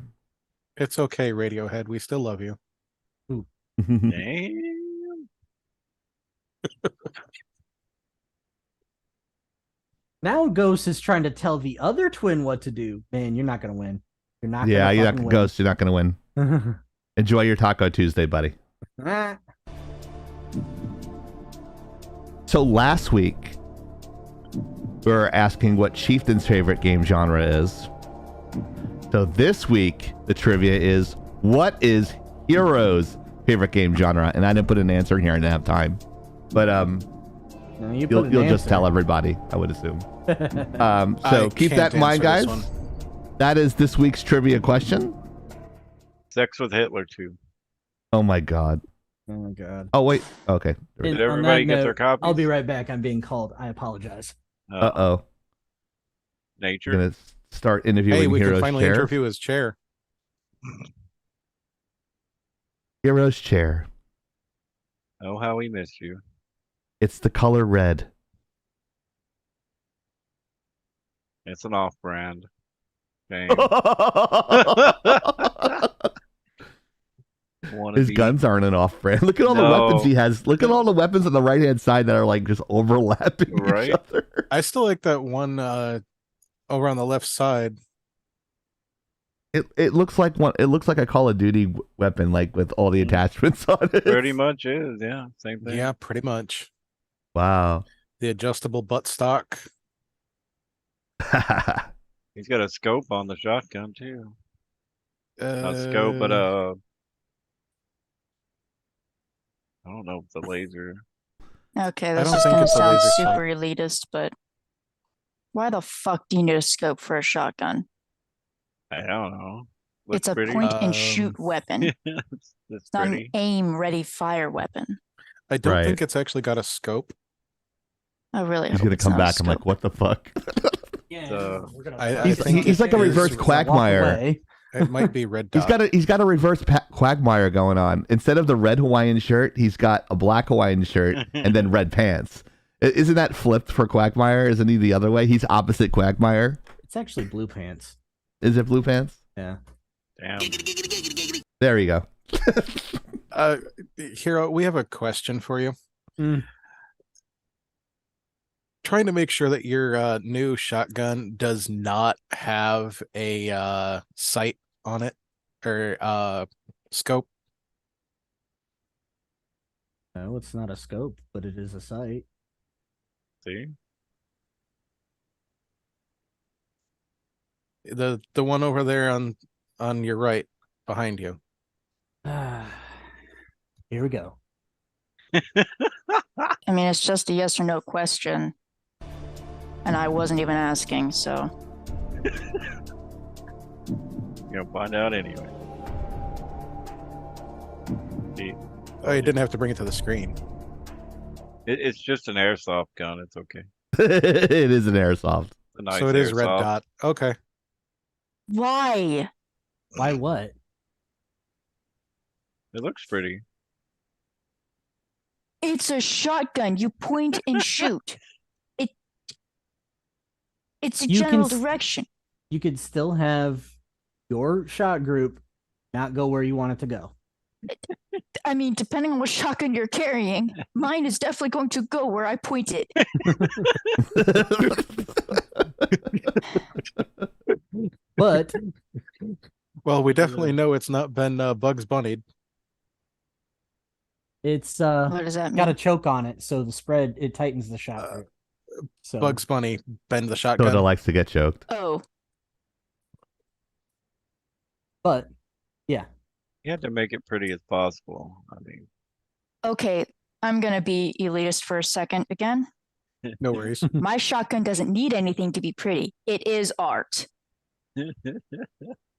It's okay, Radiohead. We still love you. Damn. Now Ghost is trying to tell the other twin what to do. Man, you're not gonna win. You're not. Yeah, you're not fucking Ghost. You're not gonna win. win. Enjoy your Taco Tuesday, buddy. So last week, we were asking what Chieftain's favorite game genre is. So this week, the trivia is, what is Hero's favorite game genre? And I didn't put an answer here. I didn't have time. But No, you you'll just tell everybody, I would assume. So keep that in mind, guys. That is this week's trivia question. Sex with Hitler too. Oh my god. Oh my god. Oh wait. Okay. Did On everybody that get their note, copies? I'll be right back. I'm being called. I apologize. Uh-oh. Nature. We're gonna start interviewing Hey, we Hero's can finally chair. interview his chair. Hero's chair. Oh, how we miss you. It's the color red. It's an off-brand. Shame. His guns aren't an off-brand. Look at all the weapons he has. Look at all the weapons on the right-hand side that are like just overlapping Right. each other. I still like that one over on the left side. It looks like one. It looks like a Call of Duty weapon, like with all the attachments on it. Pretty much is, yeah. Same thing. Yeah, pretty much. Wow. The adjustable buttstock. He's got a scope on the shotgun too. Not Uh, scope, but I don't know if the laser. Okay, I this don't is think gonna it's a sound laser sight. super elitist, but why the fuck do you need a scope for a shotgun? I don't know. Looks It's a pretty. point and shoot weapon. it's It's not an pretty. aim ready fire weapon. I don't Right. think it's actually got a scope. I really He's hope gonna it's come not a back. I'm like, scope. what the fuck? Yeah, we're gonna. I He's, think he's it like a is- reverse Walk Quagmire. It might be red dot. He's got a reverse Quagmire going on. Instead of the red Hawaiian shirt, he's got a black Hawaiian shirt and then red pants. Isn't that flipped for Quagmire? Isn't he the other way? He's opposite Quagmire. It's actually blue pants. Is it blue pants? Yeah. Damn. There you go. Hero, we have a question for you. Mm. Trying to make sure that your new shotgun does not have a sight on it or scope. No, it's not a scope, but it is a sight. See? The one over there on your right behind you. Here we go. I mean, it's just a yes or no question. And I wasn't even asking, so. You're gonna find out anyway. See? Oh, you didn't have to bring it to the screen. It's just an airsoft gun. It's okay. It is an airsoft. It's a nice So it is red airsoft. dot. Okay. Why? Why what? It looks pretty. It's a shotgun. You point and shoot. It's a You can general s- direction. You could still have your shot group not go where you want it to go. I mean, depending on what shotgun you're carrying, mine is definitely going to go where I point it. But Well, we definitely know it's not been Bugs Bunny. it's What does that mean? got a choke on it, so the spread it tightens the shot group. So Bugs Bunny bend the shotgun. Soda likes to get choked. Oh, but yeah. You had to make it pretty as possible. I mean, okay. I'm going to be elitist for a second again. No worries. My shotgun doesn't need anything to be pretty. It is art. It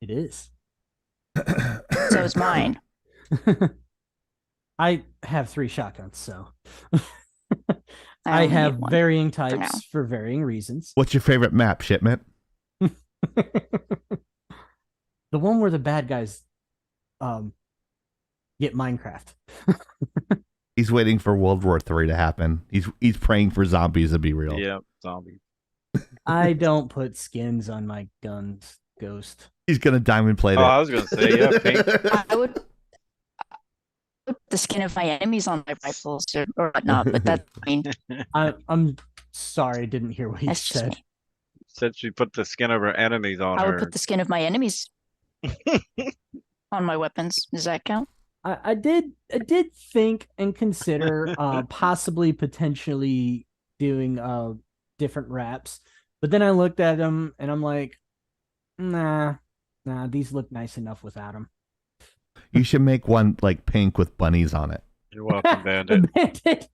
is. So is mine. I have 3 shotguns, so I I only have need one. varying now. types for varying reasons. What's your favorite map, Shipment? The one where the bad guys get Minecraft. He's waiting for World War III to happen. He's praying for zombies to be real. yeah, zombies. I don't put skins on my guns, Ghost. He's gonna diamond plate Oh, it. I was gonna say, yeah, pink. I would put the skin of my enemies on my rifles or whatnot, but that's, I mean, I'm sorry, didn't hear what you that's just said. me. Said she put the skin of her enemies on I would her. put the skin of my enemies on my weapons. Does that count? I did think and consider possibly potentially doing different wraps, but then I looked at them and I'm like, nah, these look nice enough without them. You should make one like pink with bunnies on it. You're welcome, Bandit. Bandit.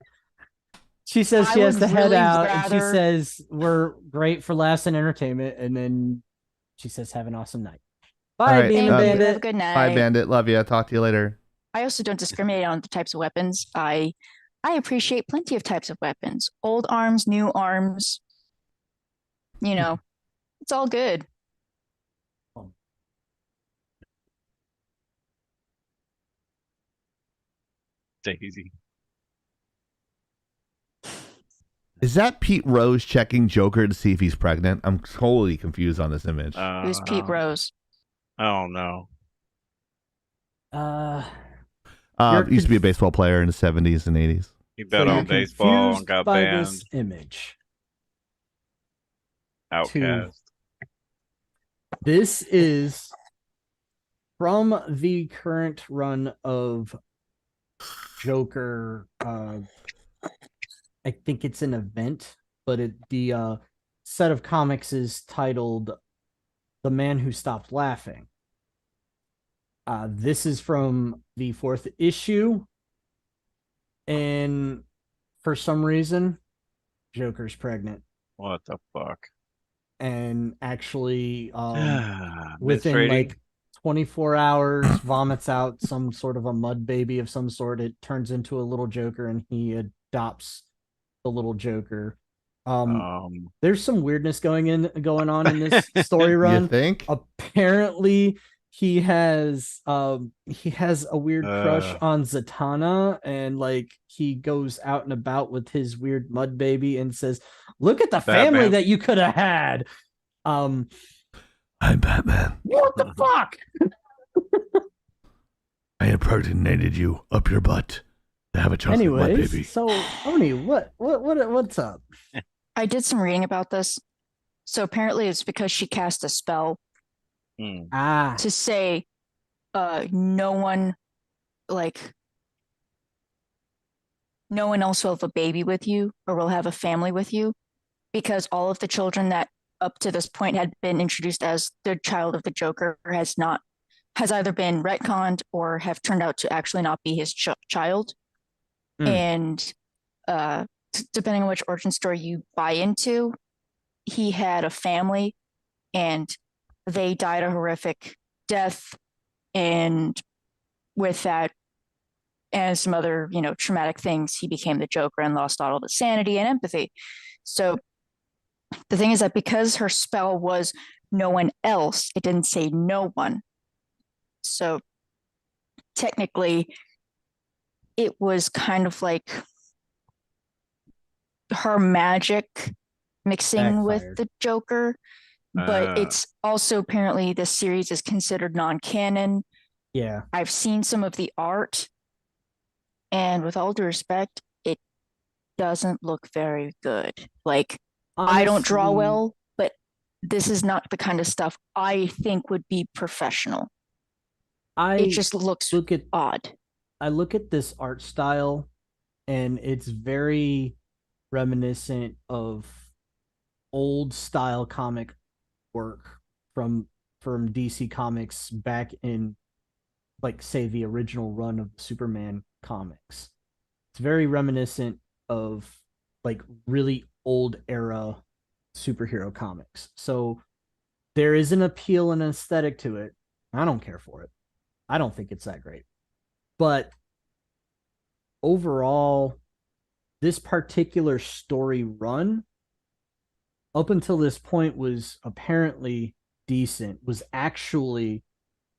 She says I she has would to head really out, and she rather- says we're great for Laggin Entertainment, and then she says have an awesome night. Bye, All right, Bean Thank you. Have a Bandit. good night. Bye, Bandit. Love you. Talk to you later. I also don't discriminate on the types of weapons. I appreciate plenty of types of weapons. Old arms, new arms. You know, it's all good. Daisy. Is that Pete Rose checking Joker to see if he's pregnant? I'm totally confused on this image. Who's Pete Rose? I don't know. You're Used to be a baseball player in the 70s and 80s. He bet you're on baseball confused and got by banned. this image. Outcast. This is from the current run of Joker. I think it's an event, but the set of comics is titled "The Man Who Stopped Laughing." This is from the 4th issue, and for some reason, Joker's pregnant, What the fuck? and actually, Within within like 24 hours, vomits out some sort of a mud baby of some sort. It turns into a little Joker, and he adopts the little Joker. There's some weirdness going on in this story You run. think? Apparently, he has a weird crush Uh. on Zatanna, and like he goes out and about with his weird mud baby and says, "Look at the family Batman. that you could have had." I'm Batman. What the fuck? I impregnated you up your butt to have a chocolate butt Anyways, baby. so Oni, what's up? I did some reading about this. So apparently it's because she cast a spell Hmm. Ah, to say no one else will have a baby with you or will have a family with you, because all of the children that up to this point had been introduced as the child of the Joker has either been retconned or have turned out to actually not be his child. Hmm. And depending on which origin story you buy into, he had a family and they died a horrific death, and with that and some other, traumatic things, he became the Joker and lost all of his sanity and empathy. So the thing is that because her spell was no one else. It didn't say no one. So technically, it was kind of like her magic mixing with Backfired. the Joker, but Ah. it's also apparently this series is considered non-canon. Yeah. I've seen some of the art, and with all due respect, it doesn't look very good. Like, I don't draw Honestly, well, but this is not the kind of stuff I think would be professional. It just looks look at odd. I look at this art style, and it's very reminiscent of old style comic work from DC Comics back in, like, say, the original run of Superman comics. It's very reminiscent of, like, really old era superhero comics. So there is an appeal and aesthetic to it. I don't care for it. I don't think it's that great. But overall, this particular story run, up until this point, was apparently decent, was actually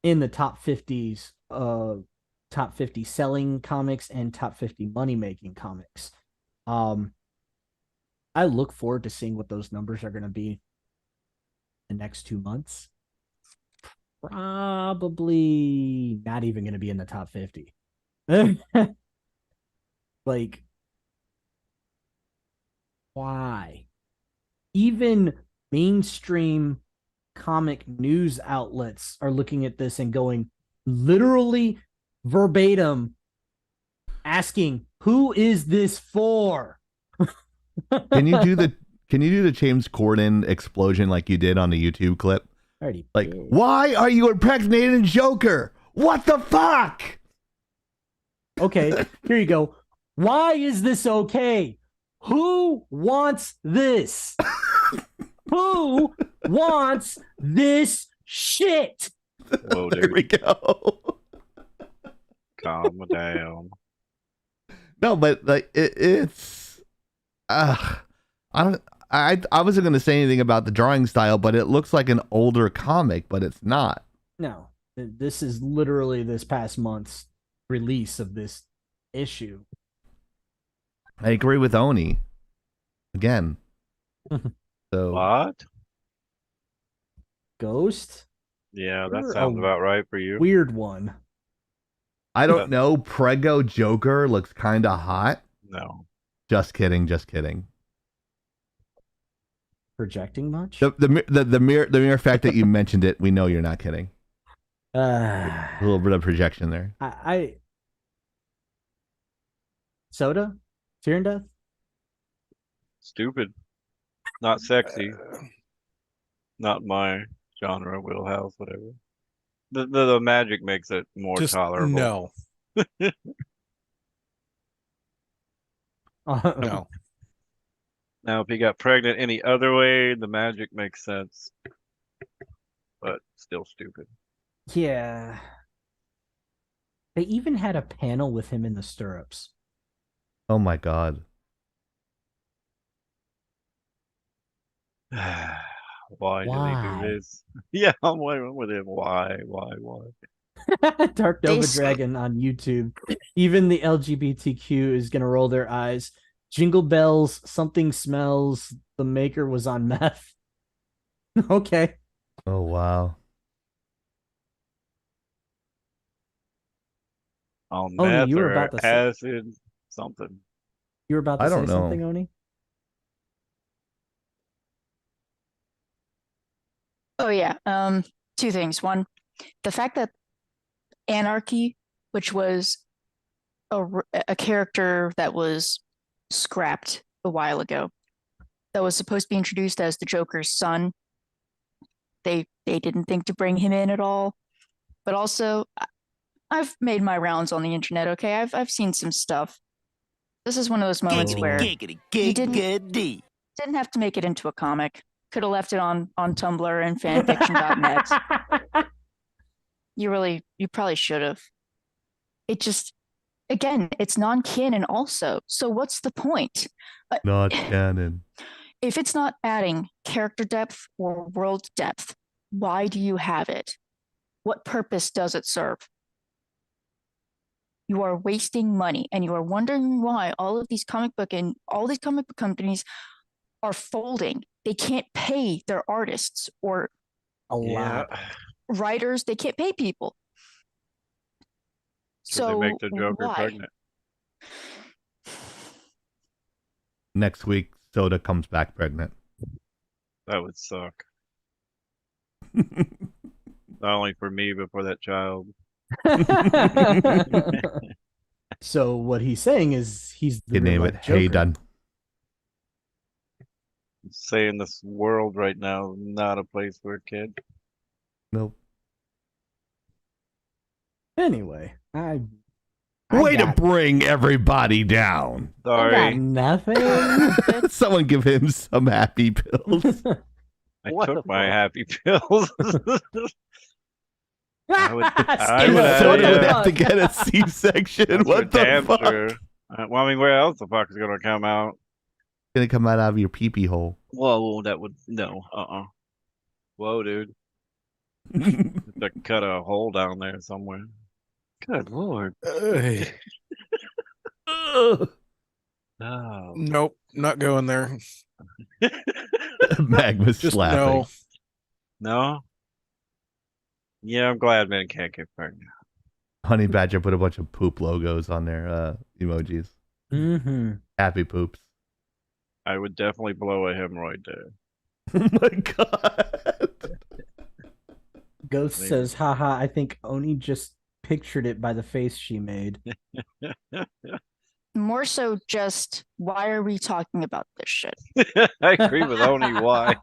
in the top 50s, top 50 selling comics and top 50 money making comics. I look forward to seeing what those numbers are going to be the next 2 months. Probably not even going to be in the top 50. Like, why? Even mainstream comic news outlets are looking at this and going literally verbatim, asking, who is this for? Can you do the James Corden explosion like you did on the YouTube clip? Already Like, did. why are you impregnating Joker? What the fuck? Okay, here you go. Why is this okay? Who wants this? Who wants this shit? Whoa, There we dude, go. calm down. No, but like it's I wasn't gonna say anything about the drawing style, but it looks like an older comic, but it's not. No, this is literally this past month's release of this issue. I agree with Oni. Again. So What? Ghost? Yeah, that You're sounds a about right for you. Weird one. I don't know. Prego Joker looks kinda hot. No. Just kidding, just kidding. Projecting much? The mere fact that you mentioned it, we know you're not kidding. A I little bit of projection there. Soda? Fear and Death? Stupid. Not sexy. Not my genre, wheelhouse, whatever. The magic makes it more Just tolerable. no. No. No. Now, if he got pregnant any other way, the magic makes sense. But still stupid. Yeah. They even had a panel with him in the stirrups. Oh my god. Why did Why? they do this? Yeah, I'm waiting with him. Why? Dark Nova s- Dragon on YouTube. Even the LGBTQ is gonna roll their eyes. Jingle bells, something smells. The maker was on meth. Okay. Oh wow. On Oni, meth you were or about to say- acid, something. You were about to I say don't know. something, Oni? Oh yeah. Two things. One, the fact that Anarchy, which was a character that was scrapped a while ago, that was supposed to be introduced as the Joker's son. They didn't think to bring him in at all. But also, I've made my rounds on the internet. Okay, I've seen some stuff. This is one of those moments where you didn't have to make it into a comic. Could have left it on Tumblr and fanfiction.net. You probably should have. It just, again, it's non-canon also. So what's the point? Not canon. If it's not adding character depth or world depth, Why do you have it? What purpose does it serve? You are wasting money, and you are wondering why all these comic book companies are folding. They can't pay their artists or A lot. writers. They can't pay people. So they make the Joker why? pregnant. Next week, Soda comes back pregnant. That would suck. Not only for me, but for that child. So what he's saying is he's the You name real-life it. Hey, Joker. done. Saying this world right now is not a place for a kid. Nope. Anyway, I Way to got- bring everybody down. I got Sorry, nothing. Someone give him some happy pills. I What took the my fuck? happy pills. I would You have- Soda yeah. would have to get a C-section. That's What for the damn fuck? sure. Well, I mean, where else the fuck is gonna come out? Gonna come out of your pee-pee hole. Whoa, that would no. Whoa, dude. Have to cut a hole down there somewhere. Good lord. No. Nope, not going there. Magma's Just laughing. no. No? Yeah, I'm glad men can't get pregnant. Honey Badger put a bunch of poop logos on their emojis. Mm-hmm. Happy poops. I would definitely blow a hemorrhoid there. Oh my god. Ghost Maybe. says, haha, I think Oni just pictured it by the face she made. More so just, why are we talking about this shit? I agree with Oni. Why?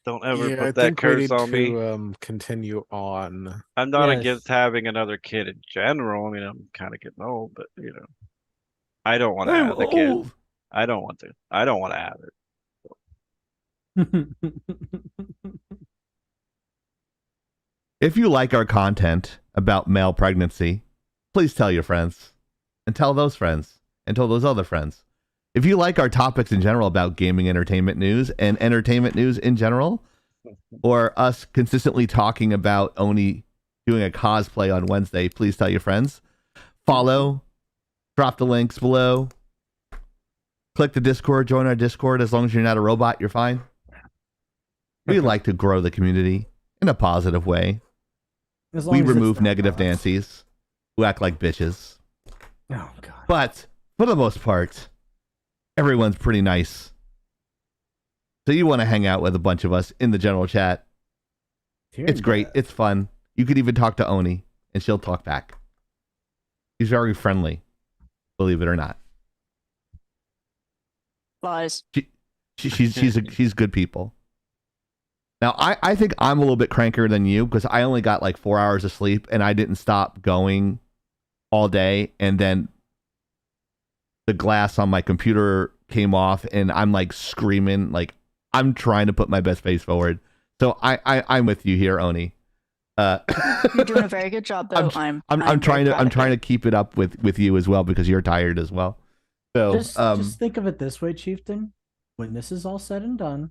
Don't ever Yeah, I put that think we curse need on me. to continue on. I'm not Yes. against having another kid in general. I mean, I'm kind of getting old, but I don't want to I'm have the kid. old. I don't want to. I don't want to have it. If you like our content about male pregnancy, please tell your friends. And tell those friends. And tell those other friends. If you like our topics in general about gaming entertainment news and entertainment news in general, or us consistently talking about Oni doing a cosplay on Wednesday, please tell your friends. Follow. Drop the links below. Click the Discord. Join our Discord. As long as you're not a robot, you're fine. We like to grow the community in a positive way. As long We as it's remove not negative bots. Nancy's who act like bitches. Oh, God. But for the most part, everyone's pretty nice. So you want to hang out with a bunch of us in the general chat. It's great. It's fun. You could even talk to Oni, and she'll talk back. She's very friendly, believe it or not. Lies. She's good people. Now, I think I'm a little bit crankier than you because I only got like 4 hours of sleep and I didn't stop going all day. And then the glass on my computer came off and I'm like screaming, like I'm trying to put my best face forward. So I'm with you here, Oni. You're doing a very good job, though. I'm very trying proud of to it. keep it up with you as well because you're tired as well. So Just think of it this way, Chieftain. When this is all said and done,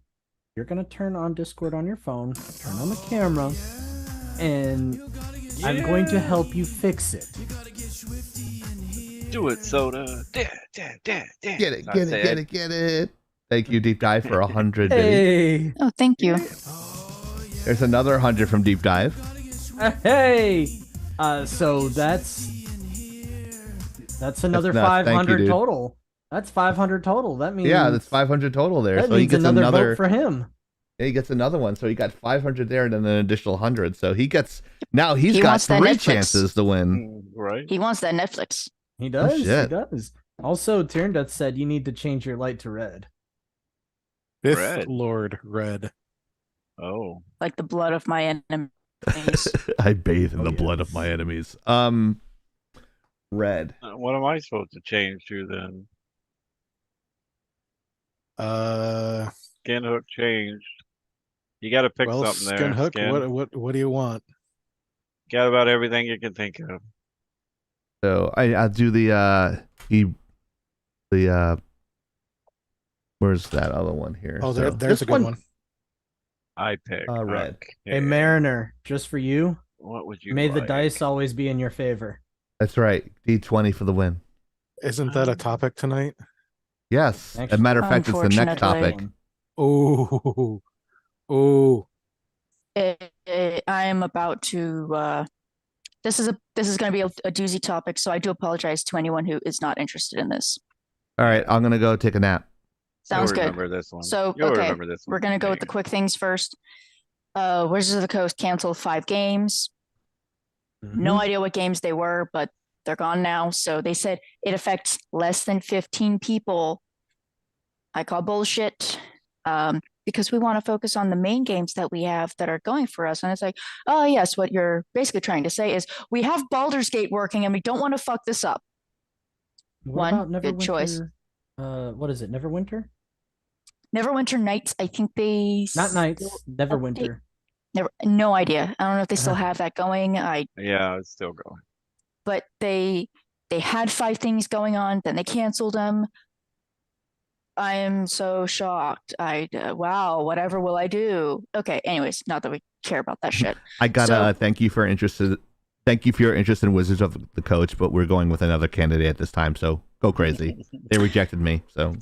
you're going to turn on Discord on your phone, turn on the camera, and I'm going to help you fix it. Do it, Soda. get it. Thank you, Deep Dive, for 100 biddies. Hey, Oh, thank you. There's another 100 from Deep Dive. hey. So that's another nuts. Thank you, 500 dude. total. That's 500 total. That means Yeah, that's 500 total there. That So he means gets another vote for him. Yeah, he gets another one. So he got 500 there and then an additional 100. So he's He got wants that 3 Netflix. chances to win. Right? He wants that Netflix. He does. He shit. does. Also, Tyrndut said you need to change your light to red. Fifth Red. Lord Red. Oh. Like the blood of my enemies. I bathe in Oh, the blood of yes. my enemies. Red. What am I supposed to change to then? Skin hook changed. You got to pick Well, something there. Skin Hook. Skin. What do you want? Got about everything you can think of. So I'll do the where's that other one here? Oh, So there's this a good one. I pick Red. okay. A Mariner, just for you. What would you May the like? dice always be in your favor. That's right. D20 for the win. Isn't that a topic tonight? Yes. As a Actually- matter of fact, it's the next Unfortunately. topic. Oh, oh. I am about to. This is going to be a doozy topic, so I do apologize to anyone who is not interested in this. All right, I'm gonna go take a nap. Sounds You'll good. remember this one. So, You'll okay, remember this one. We're gonna go with the quick things first. Wizards of the Coast canceled 5 games. No Mhm. idea what games they were, but they're gone now. So they said it affects less than 15 people. I call bullshit. Because we want to focus on the main games that we have that are going for us. And it's like, oh yes, what you're basically trying to say is we have Baldur's Gate working and we don't want to fuck this up. What One, about good choice. Neverwinter? What is it? Neverwinter? Neverwinter Nights, I think they Not Nights. still- Neverwinter. no idea. I don't know if they still Uh-huh. have that going. Yeah, it's still going. But they had 5 things going on, then they canceled them. I am so shocked. Wow, whatever will I do? Okay, anyways, not that we care about that shit. I gotta So- thank you for your interest in Wizards of the Coast, but we're going with another candidate at this time, so go crazy. They rejected me, so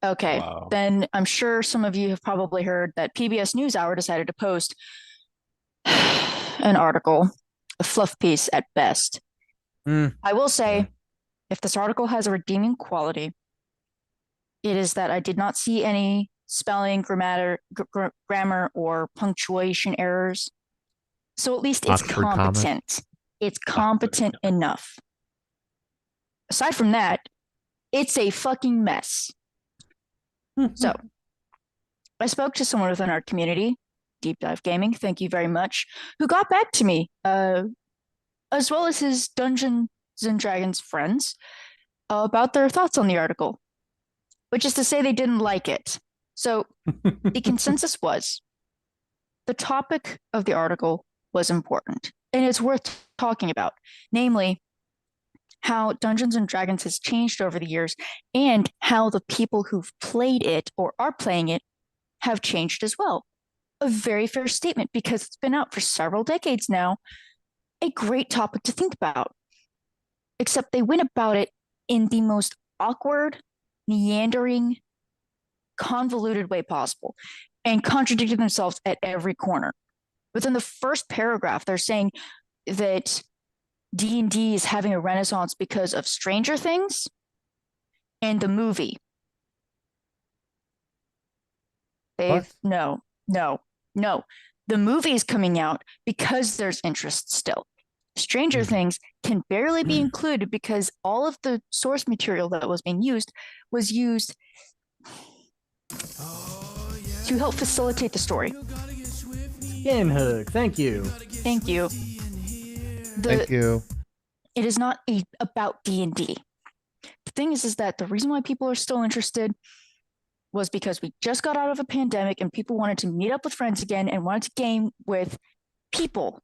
Okay, Wow. then I'm sure some of you have probably heard that PBS NewsHour decided to post an article, a fluff piece at best. I will say, Yeah. if this article has a redeeming quality, it is that I did not see any spelling, grammar, or punctuation errors. So at least it's Oxford commas. competent. It's competent enough. Aside from that, it's a fucking mess. So, I spoke to someone within our community, Deep Dive Gaming, thank you very much, who got back to me, as well as his Dungeons and Dragons friends, about their thoughts on the article, which is to say they didn't like it. So, the consensus was the topic of the article was important, and it's worth talking about, namely, how Dungeons and Dragons has changed over the years and how the people who've played it or are playing it have changed as well. A very fair statement because it's been out for several decades now. A great topic to think about. Except they went about it in the most awkward, meandering, convoluted way possible and contradicted themselves at every corner. Within the first paragraph, they're saying that D&D is having a renaissance because of Stranger Things and the movie. No. The movie is coming out because there's interest still. Stranger Things can barely be included because all of the source material that was being used was used to help facilitate the story. Skin hug. Thank you. Thank you. thank you. It is not about D&D. The thing is that the reason why people are still interested was because we just got out of a pandemic and people wanted to meet up with friends again and wanted to game with people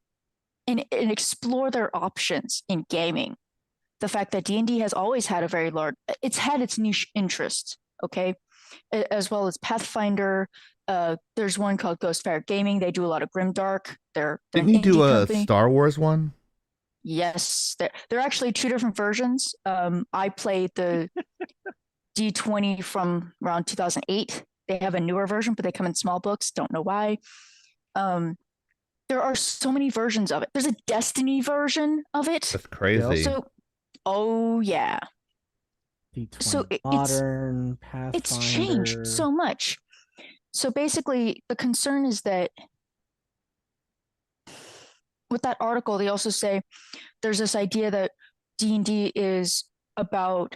and explore their options in gaming. The fact that D&D has always had it's had its niche interests, okay? As well as Pathfinder. There's one called Ghostfire Gaming. They do a lot of Grimdark. They're Didn't an you do indie a company. Star Wars one? Yes, they're actually 2 different versions. I played the D20 from around 2008. They have a newer version, but they come in small books. Don't know why. There are so many versions of it. There's a Destiny version of it. That's crazy. So, oh yeah, D20 So modern Pathfinder. it's changed so much. So basically, the concern is that with that article, they also say there's this idea that D&D is about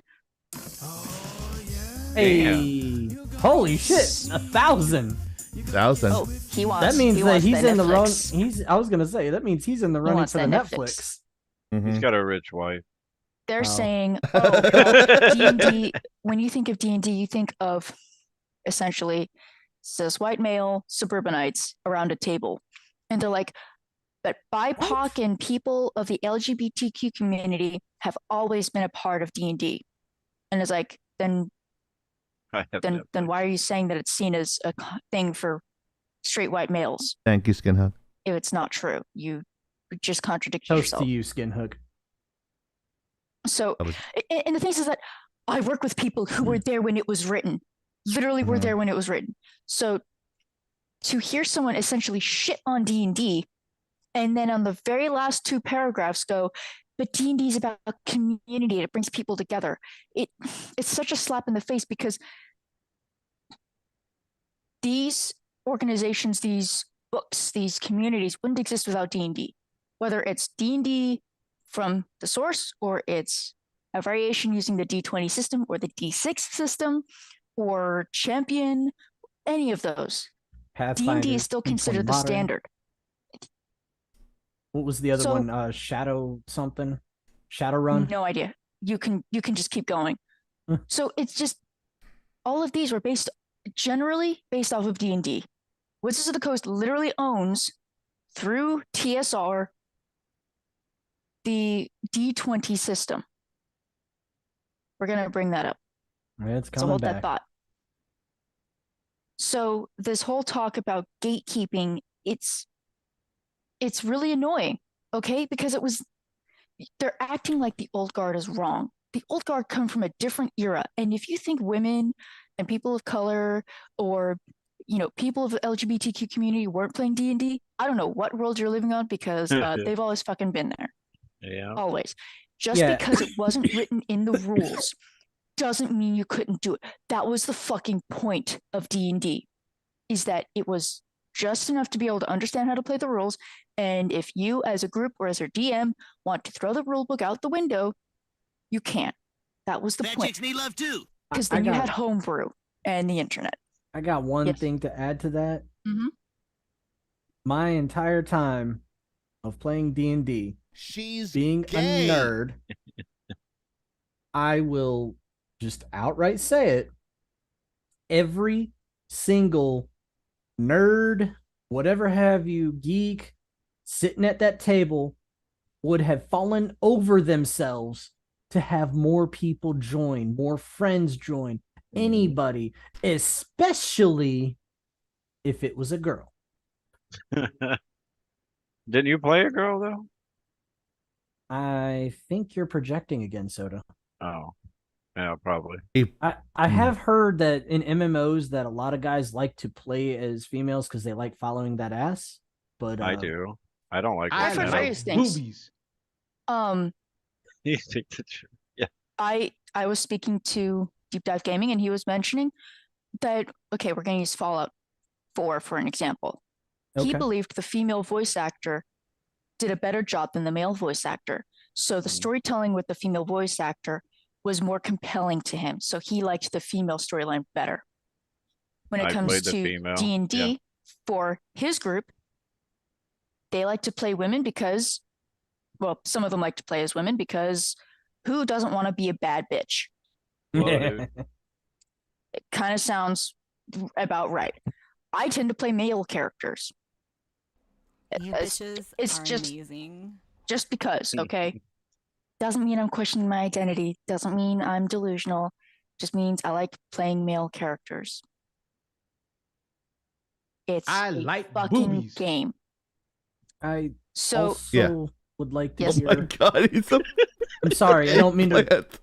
Hey, holy shit, 1,000. 1,000. oh he wants That means he that wants he's the in the run. Netflix. I was gonna say that means he's in the running wants for the that Netflix. Netflix. He's Mhm. got a rich wife. They're Oh. saying, oh, well, D&D, when you think of D&D, you think of essentially cis white male suburbanites around a table. And they're like, but BIPOC and people of the LGBTQ community have always been a part of D&D. And it's like, then I have then why are you saying that it's seen as a thing for straight white males. Thank you, Skinhead. If it's not true, you just contradict Toast yourself. to you, Skinhook. So, That was- and the thing is that I work with people who were there when it was written, literally were Mhm. there when it was written. So to hear someone essentially shit on D&D, and then on the very last 2 paragraphs go, but D&D is about community, it brings people together. It's such a slap in the face, because these organizations, these books, these communities wouldn't exist without D&D. Whether it's D&D from the source, or it's a variation using the D20 system or the D6 system or Champion, any of those. Pathfinder. D&D is still D20 considered the Modern. standard. What was the other So- one? Shadow something? Shadowrun? No idea. You can just keep going. Hmm. So it's just, all of these were generally based off of D&D. Wizards of the Coast literally owns, through TSR, the D20 system. We're gonna bring that up. It's So coming hold back. that thought. So this whole talk about gatekeeping, it's really annoying, okay? Because they're acting like the old guard is wrong. The old guard come from a different era, and if you think women and people of color, or people of the LGBTQ community weren't playing D&D, I don't know what world you're living on, because they've always fucking been there. Yeah. Always. Just Yeah. because it wasn't written in the rules doesn't mean you couldn't do it. That was the fucking point of D&D, is that it was just enough to be able to understand how to play the rules. And if you as a group or as a DM want to throw the rule book out the window, you can. That was the Fat point. chicks need love too. Because I then you got- had homebrew and the internet. I got one Yes. thing to add to that. Mhm. My entire time of playing D&D, She's being gay. a nerd, I will just outright say it. Every single nerd, whatever have you, geek, sitting at that table would have fallen over themselves to have more people join, more friends join, anybody, especially if it was a girl. Didn't you play a girl though? I think you're projecting again, Soda. Oh, yeah, probably. I have heard that in MMOs that a lot of guys like to play as females because they like following that ass. But I do. I don't like. I've heard that. various things. boobies. You think the truth? Yeah. I was speaking to Deep Dive Gaming, and he was mentioning that, okay, we're going to use Fallout 4 for an example. He Okay. believed the female voice actor did a better job than the male voice actor. So the Mm. storytelling with the female voice actor was more compelling to him. So he liked the female storyline better. When it I comes played the to female, D&D, yeah. for his group, they like to play women because, well, some of them like to play as women because who doesn't want to be a bad bitch? Well, dude. It kind of sounds about right. I tend to play male characters. You It's- bitches it's are just- amazing. just because, okay? Doesn't mean I'm questioning my identity. Doesn't mean I'm delusional. Just means I like playing male characters. It's I a like fucking boobies. game. I So also Yeah. would like to Yes. Oh my hear. god, he's a I'm sorry, I don't mean to. plant.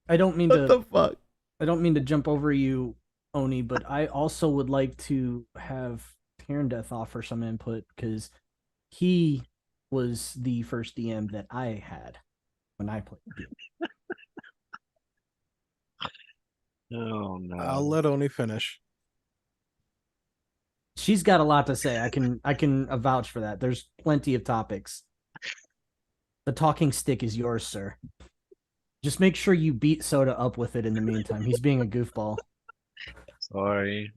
I don't mean What to. the fuck? I don't mean to jump over you, Oni, but I also would like to have Taryn Death offer some input because he was the first DM that I had when I played the game. Oh no. I'll let Oni finish. She's got a lot to say. I can vouch for that. There's plenty of topics. The talking stick is yours, sir. Just make sure you beat Soda up with it in the meantime. He's being a goofball. Sorry.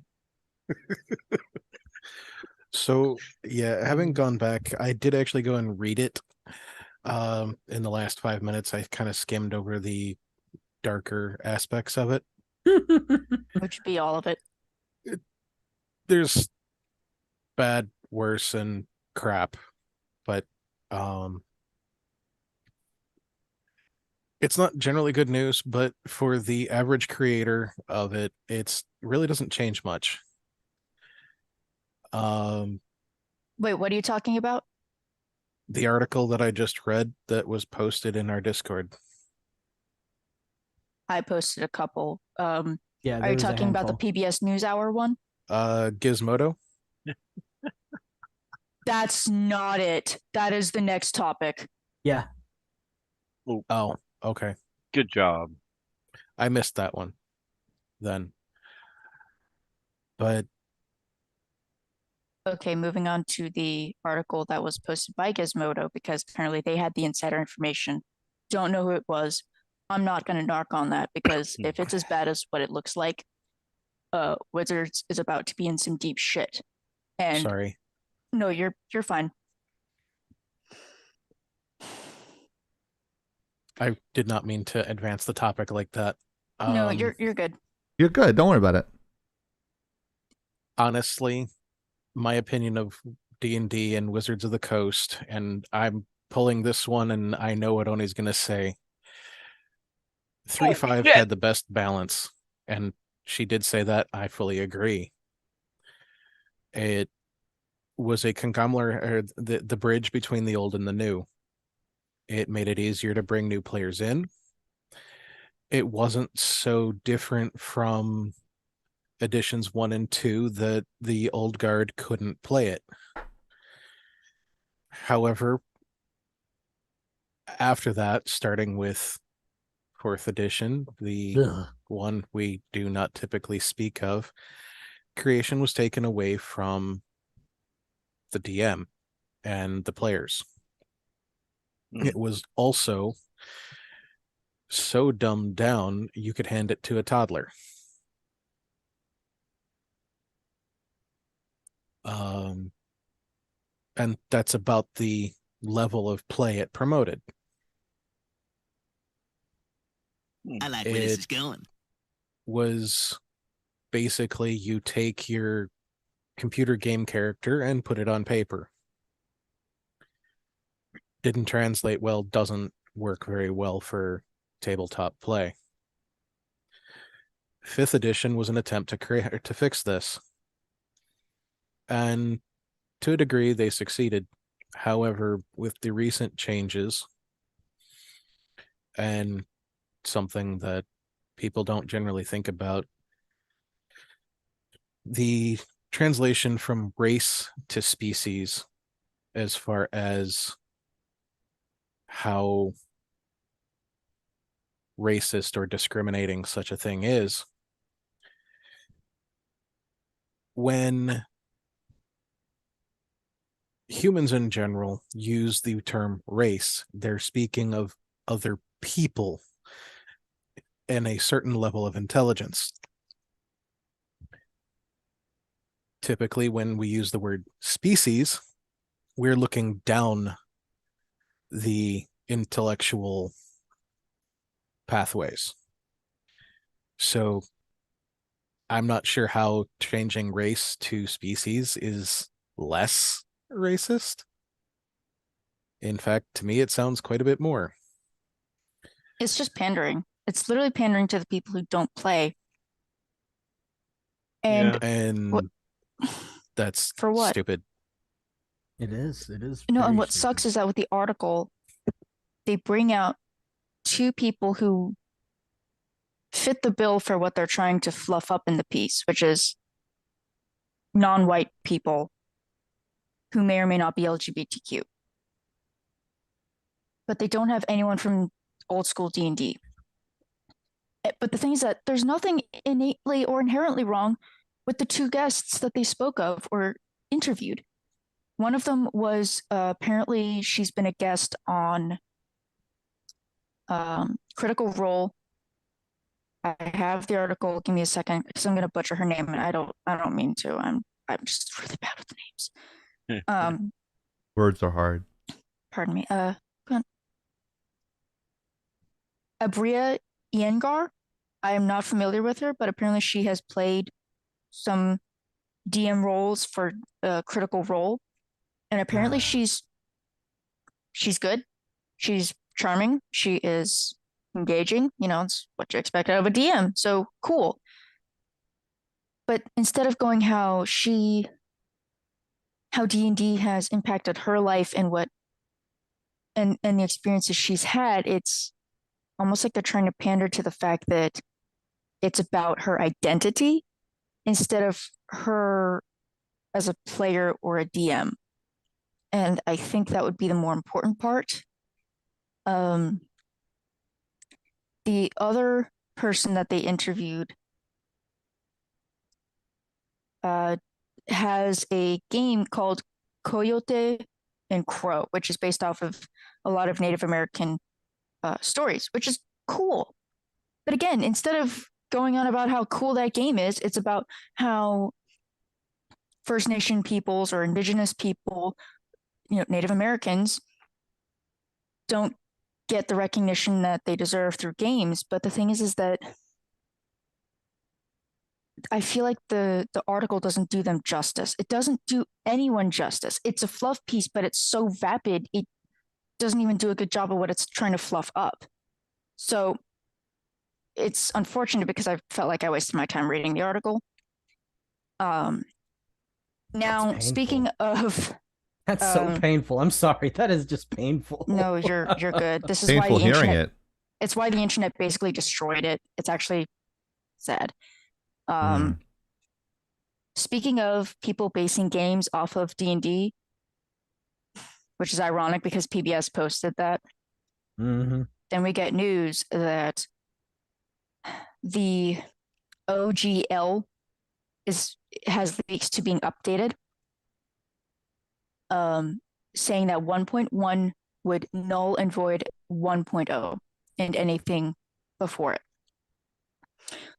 So yeah, having gone back, I did actually go and read it. In the last 5 minutes, I kind of skimmed over the darker aspects of it. which would be all of it. There's bad, worse, and crap, but it's not generally good news. But for the average creator of it, it's really doesn't change much. Wait, what are you talking about? The article that I just read that was posted in our Discord. I posted a couple. Yeah, Are there you was a talking about the handful. PBS NewsHour one? Gizmodo. That's not it. That is the next topic. Yeah. Oh, okay. Good job. I missed that one then. But Okay, moving on to the article that was posted by Gizmodo because apparently they had the insider information. Don't know who it was. I'm not going to narc on that because if it's as bad as what it looks like, Wizards is about to be in some deep shit. And sorry. no, you're fine. I did not mean to advance the topic like that. No, you're good. You're good. Don't worry about it. Honestly, my opinion of D&D and Wizards of the Coast, and I'm pulling this one, and I know what Oni's going to say. 3.5 shit. had the best balance, and she did say that. I fully agree. It was a conglomerate, or the bridge between the old and the new. It made it easier to bring new players in. It wasn't so different from editions 1 and 2 that the old guard couldn't play it. However, after that, starting with 4th edition, the one we do not typically speak of, creation was taken away from the DM and the players. It was also so dumbed down you could hand it to a toddler. And that's about the level of play it promoted. I like where this is going. Was basically you take your computer game character and put it on paper. Didn't translate well, doesn't work very well for tabletop play. 5th edition was an attempt to fix this. And to a degree, they succeeded. However, with the recent changes and something that people don't generally think about, the translation from race to species, as far as how racist or discriminating such a thing is, when humans in general use the term race, they're speaking of other people and a certain level of intelligence. Typically, when we use the word species, we're looking down the intellectual pathways. So I'm not sure how changing race to species is less racist. In fact, to me, it sounds quite a bit more. It's just pandering. It's literally pandering to the people who don't play. And And that's for what? stupid. It is. It is. No, and very what stupid. sucks is that with the article, they bring out 2 people who fit the bill for what they're trying to fluff up in the piece, which is non-white people who may or may not be LGBTQ. But they don't have anyone from old school D&D. But the thing is that there's nothing innately or inherently wrong with the 2 guests that they spoke of or interviewed. One of them was apparently she's been a guest on Critical Role. I have the article. Give me a second because I'm going to butcher her name, and I don't mean to. I'm just really bad with the names. Words are hard. Pardon me. Go on. Abria Iyengar. I am not familiar with her, but apparently she has played some DM roles for Critical Role, and apparently she's good. She's charming. She is engaging. You know, it's what you expect out of a DM. So cool. But instead of going how she how D&D has impacted her life and the experiences she's had, it's almost like they're trying to pander to the fact that it's about her identity instead of her as a player or a DM. And I think that would be the more important part. The other person that they interviewed has a game called Coyote and Crow, which is based off of a lot of Native American stories, which is cool. But again, instead of going on about how cool that game is, it's about how First Nation peoples or indigenous people, Native Americans, don't get the recognition that they deserve through games. But the thing is that I feel like the article doesn't do them justice. It doesn't do anyone justice. It's a fluff piece, but it's so vapid, it doesn't even do a good job of what it's trying to fluff up. So it's unfortunate because I felt like I wasted my time reading the article. Now, speaking of... That's so painful. I'm sorry. That is just painful. No, you're good. This is Painful why the hearing internet, it. It's why the internet basically destroyed it. It's actually sad. Speaking of people basing games off of D&D, which is ironic because PBS posted that, then we get news that the OGL has leaks to being updated, saying that 1.1 would null and void 1.0 and anything before it.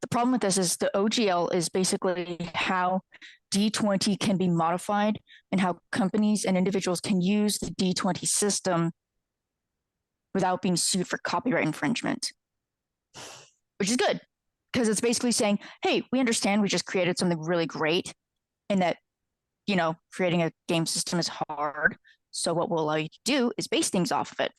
The problem with this is the OGL is basically how D20 can be modified and how companies and individuals can use the D20 system without being sued for copyright infringement, which is good because it's basically saying, hey, we understand we just created something really great and that, creating a game system is hard. So what we'll allow you to do is base things off of it.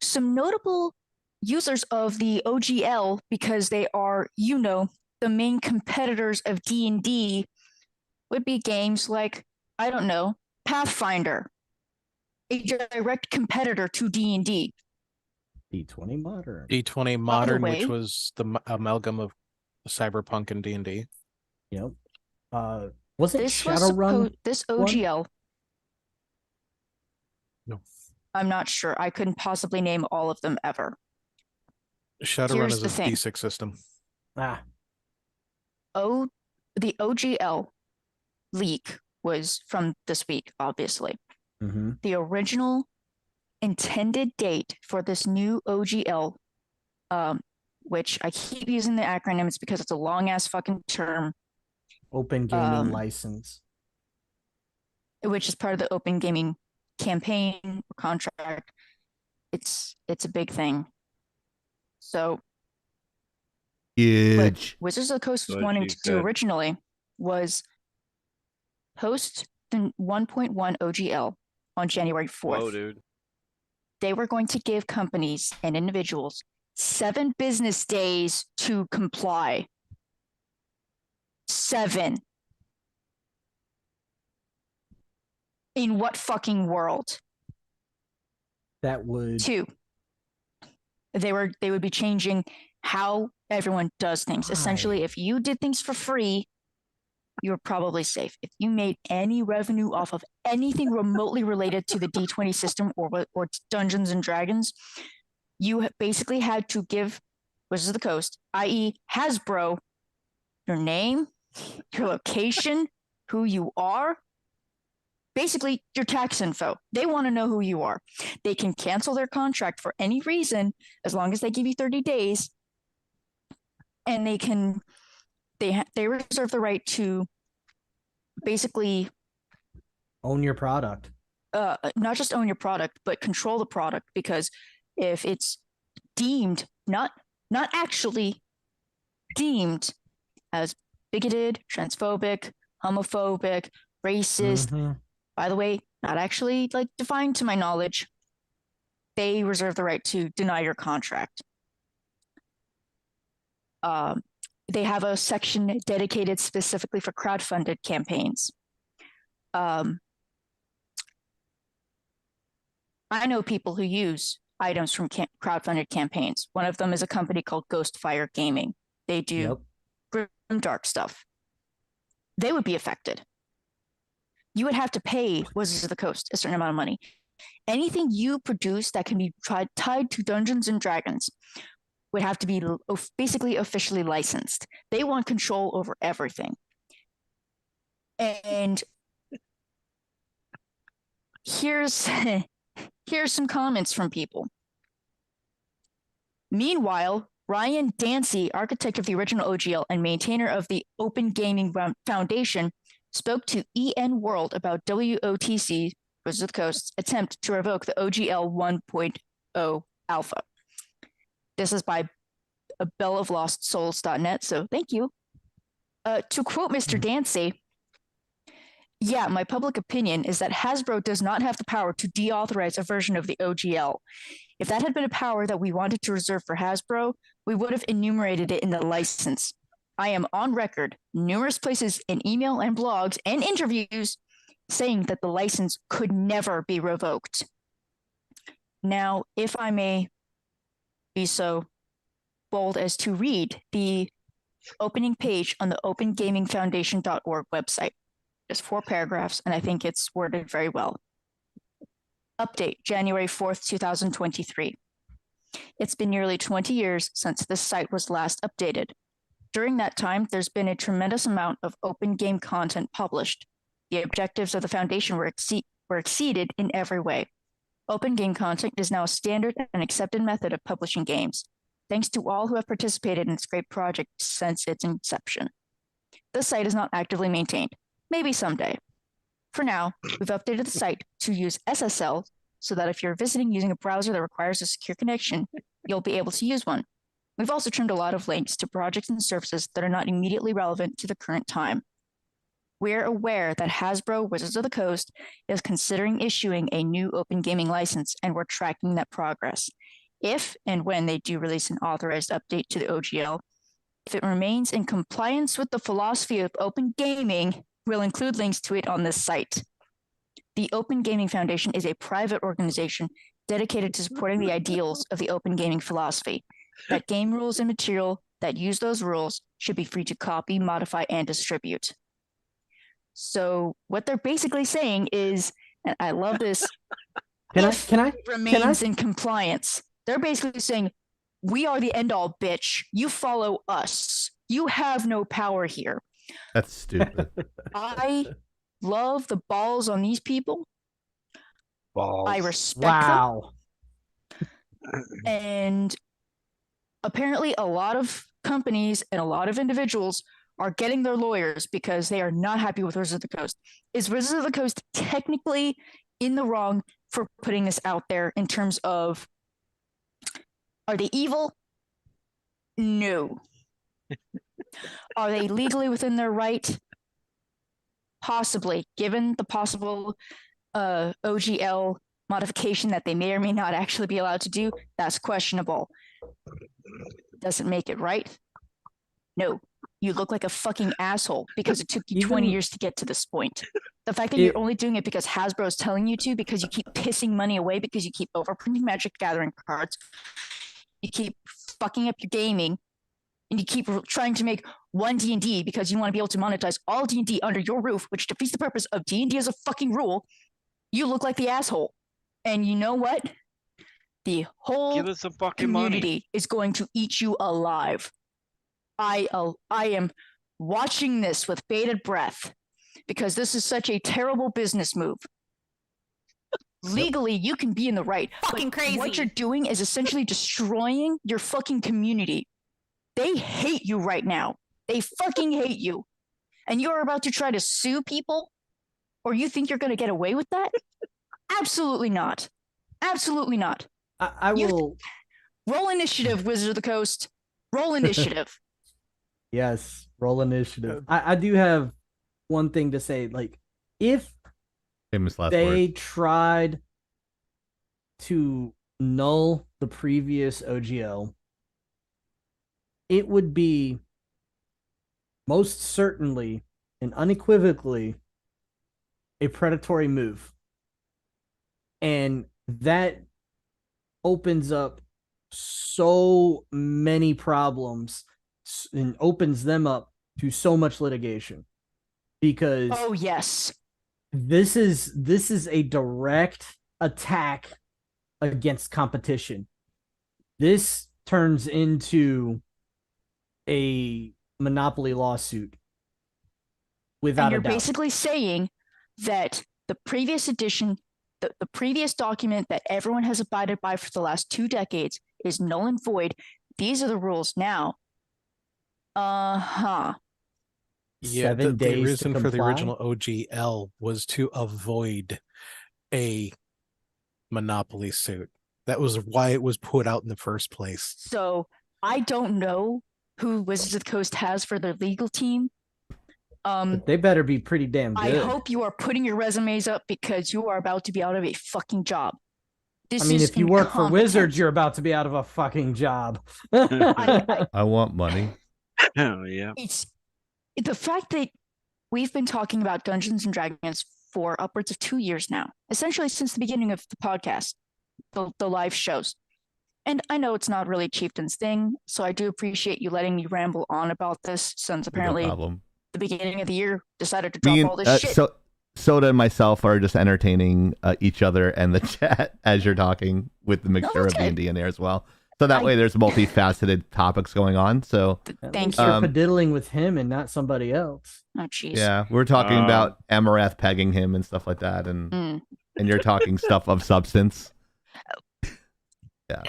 Some notable users of the OGL, because they are, the main competitors of D&D, would be games like, I don't know, Pathfinder, a direct competitor to D&D. D20 Modern. D20 Modern, way, which was the amalgam of Cyberpunk and D&D. Yep. Wasn't Shadowrun this OGL? No. I'm not sure. I couldn't possibly name all of them ever. Shadowrun Here's is the a thing. D6 system. Ah. The OGL leak was from this week, obviously. The original intended date for this new OGL, which I keep using the acronyms because it's a long ass fucking term. Open Gaming License. Which is part of the Open Gaming campaign contract. It's a big thing. So Huge. what Wizards of the Coast was What wanting she to do said. originally was host the 1.1 OGL on January 4th. Whoa, dude. They were going to give companies and individuals 7 business days to comply. 7. In what fucking world? That would 2. They would be changing how everyone does things. Essentially, if you did things for free, you were probably safe. If you made any revenue off of anything remotely related to the D20 system or Dungeons and Dragons, you basically had to give Wizards of the Coast, i.e. Hasbro, your name, your location, who you are, basically your tax info. They want to know who you are. They can cancel their contract for any reason as long as they give you 30 days. And they reserve the right to basically own your product. Not just own your product, but control the product, because if it's deemed not actually deemed as bigoted, transphobic, homophobic, racist, by the way, not actually defined to my knowledge, they reserve the right to deny your contract. They have a section dedicated specifically for crowdfunded campaigns. I know people who use items from crowdfunded campaigns. One of them is a company called Ghostfire Gaming. They do grim dark stuff. They would be affected. You would have to pay Wizards of the Coast a certain amount of money. Anything you produce that can be tied to Dungeons and Dragons would have to be basically officially licensed. They want control over everything. And here's some comments from people. Meanwhile, Ryan Dancy, architect of the original OGL and maintainer of the Open Gaming Foundation, spoke to EN World about WOTC, Wizards of the Coast's attempt to revoke the OGL 1.0 alpha. This is by a belloflostsouls.net, so thank you. To quote Mr. Dancy, yeah, my public opinion is that Hasbro does not have the power to deauthorize a version of the OGL. If that had been a power that we wanted to reserve for Hasbro, we would have enumerated it in the license. I am on record, numerous places in email and blogs and interviews, saying that the license could never be revoked. Now, if I may be so bold as to read the opening page on the opengamingfoundation.org website. Just 4 paragraphs, and I think it's worded very well. Update, January 4th, 2023. It's been nearly 20 years since this site was last updated. During that time, there's been a tremendous amount of open game content published. The objectives of the Foundation were exceeded in every way. Open game content is now a standard and accepted method of publishing games. Thanks to all who have participated in this great project since its inception. The site is not actively maintained. Maybe someday. For now, we've updated the site to use SSL so that if you're visiting using a browser that requires a secure connection, you'll be able to use one. We've also trimmed a lot of links to projects and services that are not immediately relevant to the current time. We're aware that Hasbro Wizards of the Coast is considering issuing a new open gaming license, and we're tracking that progress. If and when they do release an authorized update to the OGL, if it remains in compliance with the philosophy of open gaming, we'll include links to it on this site. The Open Gaming Foundation is a private organization dedicated to supporting the ideals of the open gaming philosophy, that game rules and material that use those rules should be free to copy, modify, and distribute. So what they're basically saying is, and I love this, remains in compliance. They're basically saying, we are the end all, bitch. You follow us. You have no power here. That's stupid. I love the balls on these people. Balls. I respect them. Wow. And apparently a lot of companies and a lot of individuals are getting their lawyers because they are not happy with Wizards of the Coast. Is Wizards of the Coast technically in the wrong for putting this out there in terms of, are they evil? No. Are they legally within their right? Possibly, given the possible OGL modification that they may or may not actually be allowed to do, that's questionable. Doesn't make it right? No. You look like a fucking asshole because it took you 20 years to get to this point. The fact that you're only doing it because Hasbro is telling you to, because you keep pissing money away, because you keep overprinting Magic Gathering cards, you keep fucking up your gaming, and you keep trying to make one D&D because you want to be able to monetize all D&D under your roof, which defeats the purpose of D&D as a fucking rule. You look like the asshole. And you know what? The whole Give us some fucking community money. is going to eat you alive. I am watching this with bated breath because this is such a terrible business move. Legally, you can be in the right. Fucking crazy. What you're doing is essentially destroying your fucking community. They hate you right now. They fucking hate you. And you're about to try to sue people? Or you think you're going to get away with that? Absolutely not. Absolutely not. I will. Roll initiative, Wizard of the Coast. Roll initiative. Yes, roll initiative. I do have one thing to say. Like, if Famous last they words. tried to null the previous OGL, it would be most certainly and unequivocally a predatory move. And that opens up so many problems and opens them up to so much litigation, because Oh yes. this is a direct attack against competition. This turns into a monopoly lawsuit without And you're a doubt. basically saying that the previous edition, the previous document that everyone has abided by for the last 2 decades is null and void. These are the rules now. Yeah, 7 the days to reason for the comply? original OGL was to avoid a monopoly suit. That was why it was put out in the first place. So I don't know who Wizards of the Coast has for their legal team. But they better be pretty damn I good. hope you are putting your resumes up because you are about to be out of a fucking job. This I mean, is if you work for incompetent. Wizards, you're about to be out of a fucking job. I want money. Oh, yeah. It's the fact that we've been talking about Dungeons and Dragons for upwards of 2 years now, essentially since the beginning of the podcast, the live shows. And I know it's not really Chieftain's thing, so I do appreciate you letting me ramble on about this, since apparently No problem. the beginning of the year decided to drop Me all this and shit. Soda and myself are just entertaining each other and the chat as you're talking, with the mixture of that's good. D&D in there as well. So that way there's multifaceted topics going on. So Thank You're you. pediddling with him and not somebody else. Oh, jeez. yeah, we're talking about Amarath pegging him and stuff like that, and Mm. and you're talking stuff of substance. Yeah.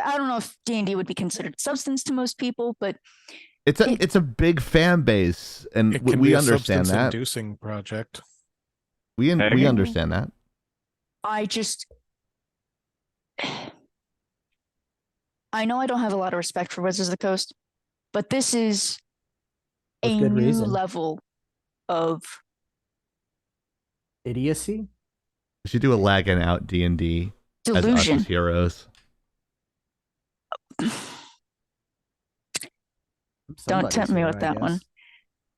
I don't know if D&D would be considered substance to most people, but It's a big fan base, and It can we be a understand that. substance-inducing project. We Hey. understand that. I just... I know I don't have a lot of respect for Wizards of the Coast, but this is With a good new reason. level of... Idiocy? We should do a Laggin Out D&D as us delusion. as heroes. Don't Somebody's tempt me hero, with I that one.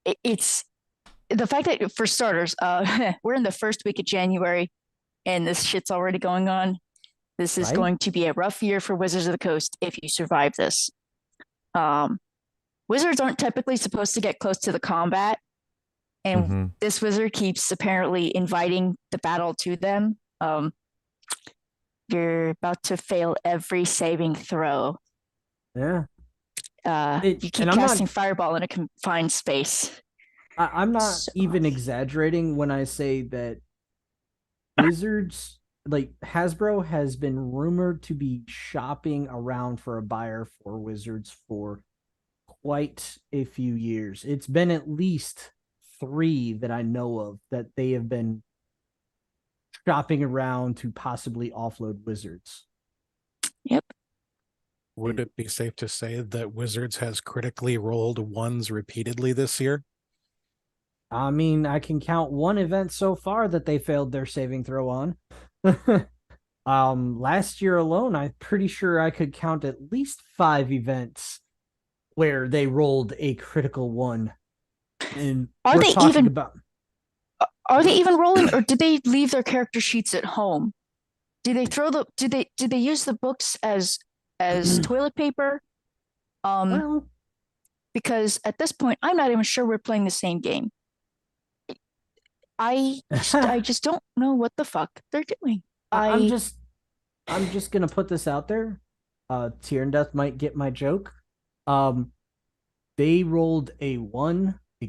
guess. It's the fact that, for starters, we're in the first week of January, and this shit's already going on. This is Right? going to be a rough year for Wizards of the Coast if you survive this. Wizards aren't typically supposed to get close to the combat, and Mhm. this wizard keeps apparently inviting the battle to them. You're about to fail every saving throw. Yeah. You keep and I'm not- casting fireball in a confined space. I'm not So- even exaggerating when I say that Wizards, like Hasbro, has been rumored to be shopping around for a buyer for Wizards for quite a few years. It's been at least 3 that I know of that they have been shopping around to possibly offload Wizards. Yep. Would it be safe to say that Wizards has critically rolled ones repeatedly this year? I mean, I can count one event so far that they failed their saving throw on. Last year alone, I'm pretty sure I could count at least 5 events where they rolled a critical 1. And Are we're they talking even- about Are they even rolling, or did they leave their character sheets at home? Did they throw the? Did they use the books as toilet paper? well, Because at this point, I'm not even sure we're playing the same game. I just don't know what the fuck they're doing. I'm just gonna put this out there. Tear and Death might get my joke. They rolled a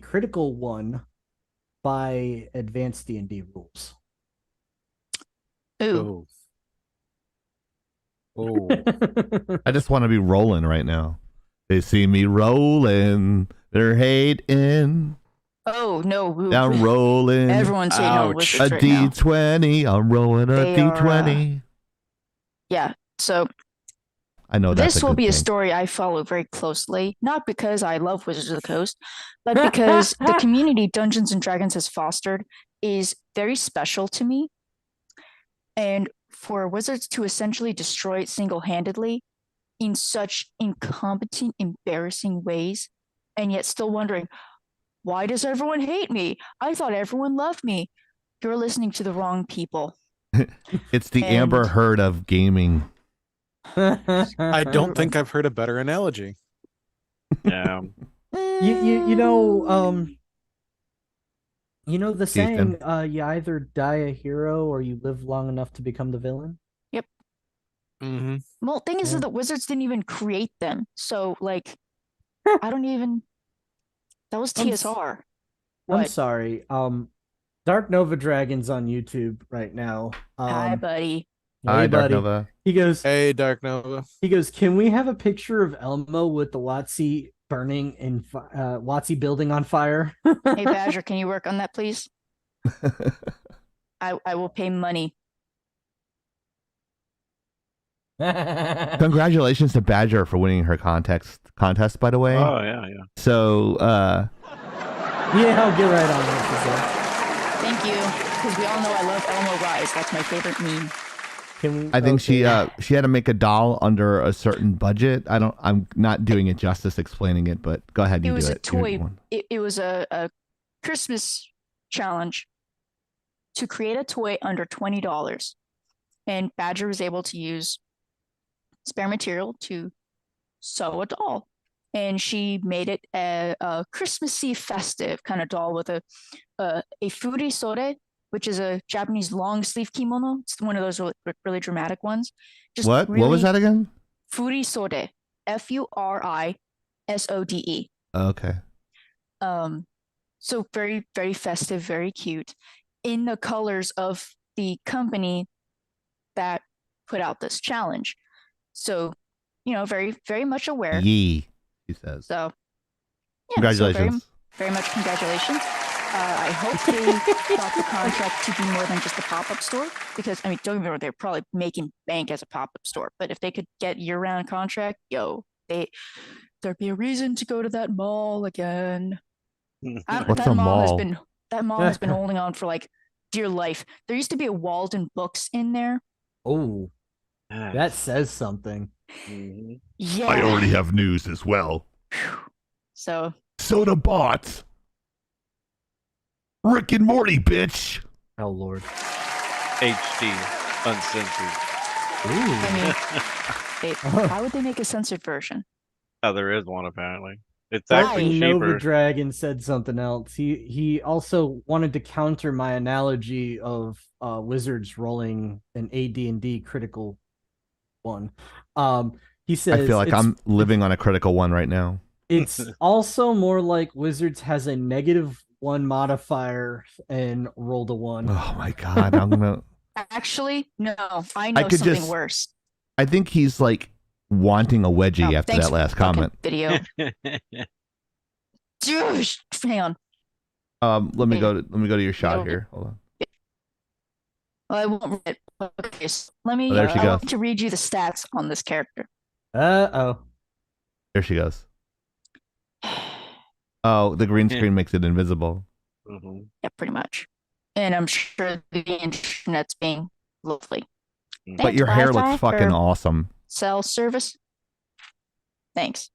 critical 1 by advanced D&D rules. Ooh. Oh. I just want to be rolling right now. They see me rolling. They're hating. Oh no! I'm rolling. Everyone's hating on Ouch. Wizards a right now. D20. I'm rolling a They are, D20. Yeah. So I know that's this a will good be a thing. story I follow very closely, not because I love Wizards of the Coast, but because the community Dungeons and Dragons has fostered is very special to me. And for Wizards to essentially destroy it single-handedly in such incompetent, embarrassing ways, and yet still wondering, why does everyone hate me? I thought everyone loved me. You're listening to the wrong people. It's the And- Amber Heard of gaming. I don't think I've heard a better analogy. Yeah. You know the Houston. saying, you either die a hero or you live long enough to become the villain. Mm-hmm. Well, thing is Yeah. that the Wizards didn't even create them. So, like, I don't even. That was I'm s- TSR. I'm What? sorry. Dark Nova Dragon's on YouTube right now. Hi, buddy. Hi, Hey, Dark buddy. Nova. He goes. Hey, Dark Nova. He goes. Can we have a picture of Elmo with the WOTC burning and WOTC building on fire? Hey, Badger, can you work on that, please? I will pay money. Congratulations to Badger for winning her contest, by the way. Oh yeah, yeah. So, Yeah, I'll get right on it. Thank you, because we all know I love Elmo Rise. That's my favorite meme. Can we, I think okay. she had to make a doll under a certain budget. I'm not doing it justice explaining it, but go ahead. It You was do a it. You're toy. one. It was a Christmas challenge to create a toy under $20, and Badger was able to use spare material to sew a doll, and she made it a Christmassy festive kind of doll with a furisore, which is a Japanese long sleeve kimono. It's one of those really dramatic ones. Just What was really- that again? Furisode, FURISODE. Okay. So very, very festive, very cute, in the colors of the company that put out this challenge. So, very, very much aware. Yee, he says. So, yeah, Congratulations. So very much congratulations. I hope they got the contract to be more than just a pop-up store, because don't get me wrong, they're probably making bank as a pop-up store. But if they could get year-round contract, there'd be a reason to go to that mall again. What's that a mall mall? has been holding on for like dear life. There used to be a Walden Books in there. Oh, that says something. Mhm. Yeah. I already have news as well. So Soda bots. Rick and Morty, bitch. Oh Lord. HD, uncensored. why would they make a censored version? Oh, there is one apparently. It's Why? actually Nova cheaper. Dragon said something else. He also wanted to counter my analogy of wizards rolling an AD&D critical one. He says I feel like I'm living on a critical one right now. It's also more like wizards has a -1 modifier and rolled a 1. Oh my god, I'm gonna. Actually, no. I know could something just- worse. I think he's like wanting a wedgie after Thanks, that last fucking comment. video. Dude, hang on. Let me go to your shot here. Hold on. Well, I won't read it. Okay, so let me. Oh, there she I goes. want to read you the stats on this character. Uh-oh. There she goes. Oh, the green screen makes it invisible. Mhm. Yeah, pretty much. And I'm sure the internet's being lovely. But Thanks, your hair Wi-Fi, looks fucking for awesome. cell service. Thanks.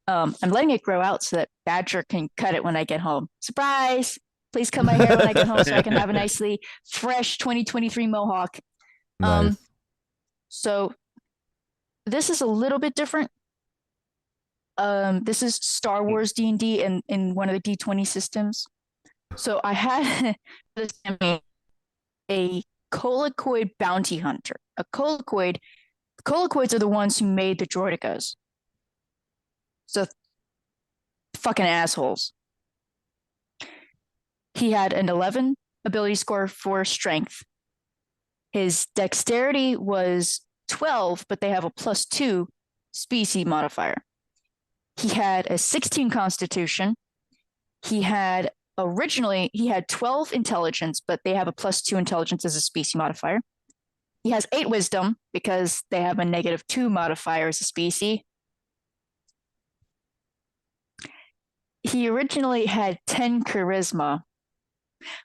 I'm letting it grow out so that Badger can cut it when I get home. Surprise! Please cut my hair when I get home so I can have a nicely fresh 2023 mohawk. Nice. So this is a little bit different. This is Star Wars D&D in one of the D20 systems. So I had this a colicoid bounty hunter. Colicoids are the ones who made the droidicas. So fucking assholes. He had an 11 ability score for strength. His dexterity was 12, but they have a +2 species modifier. He had a 16 constitution. Originally, he had 12 intelligence, but they have a +2 intelligence as a species modifier. He has 8 wisdom because they have a -2 modifier as a species. He originally had 10 charisma,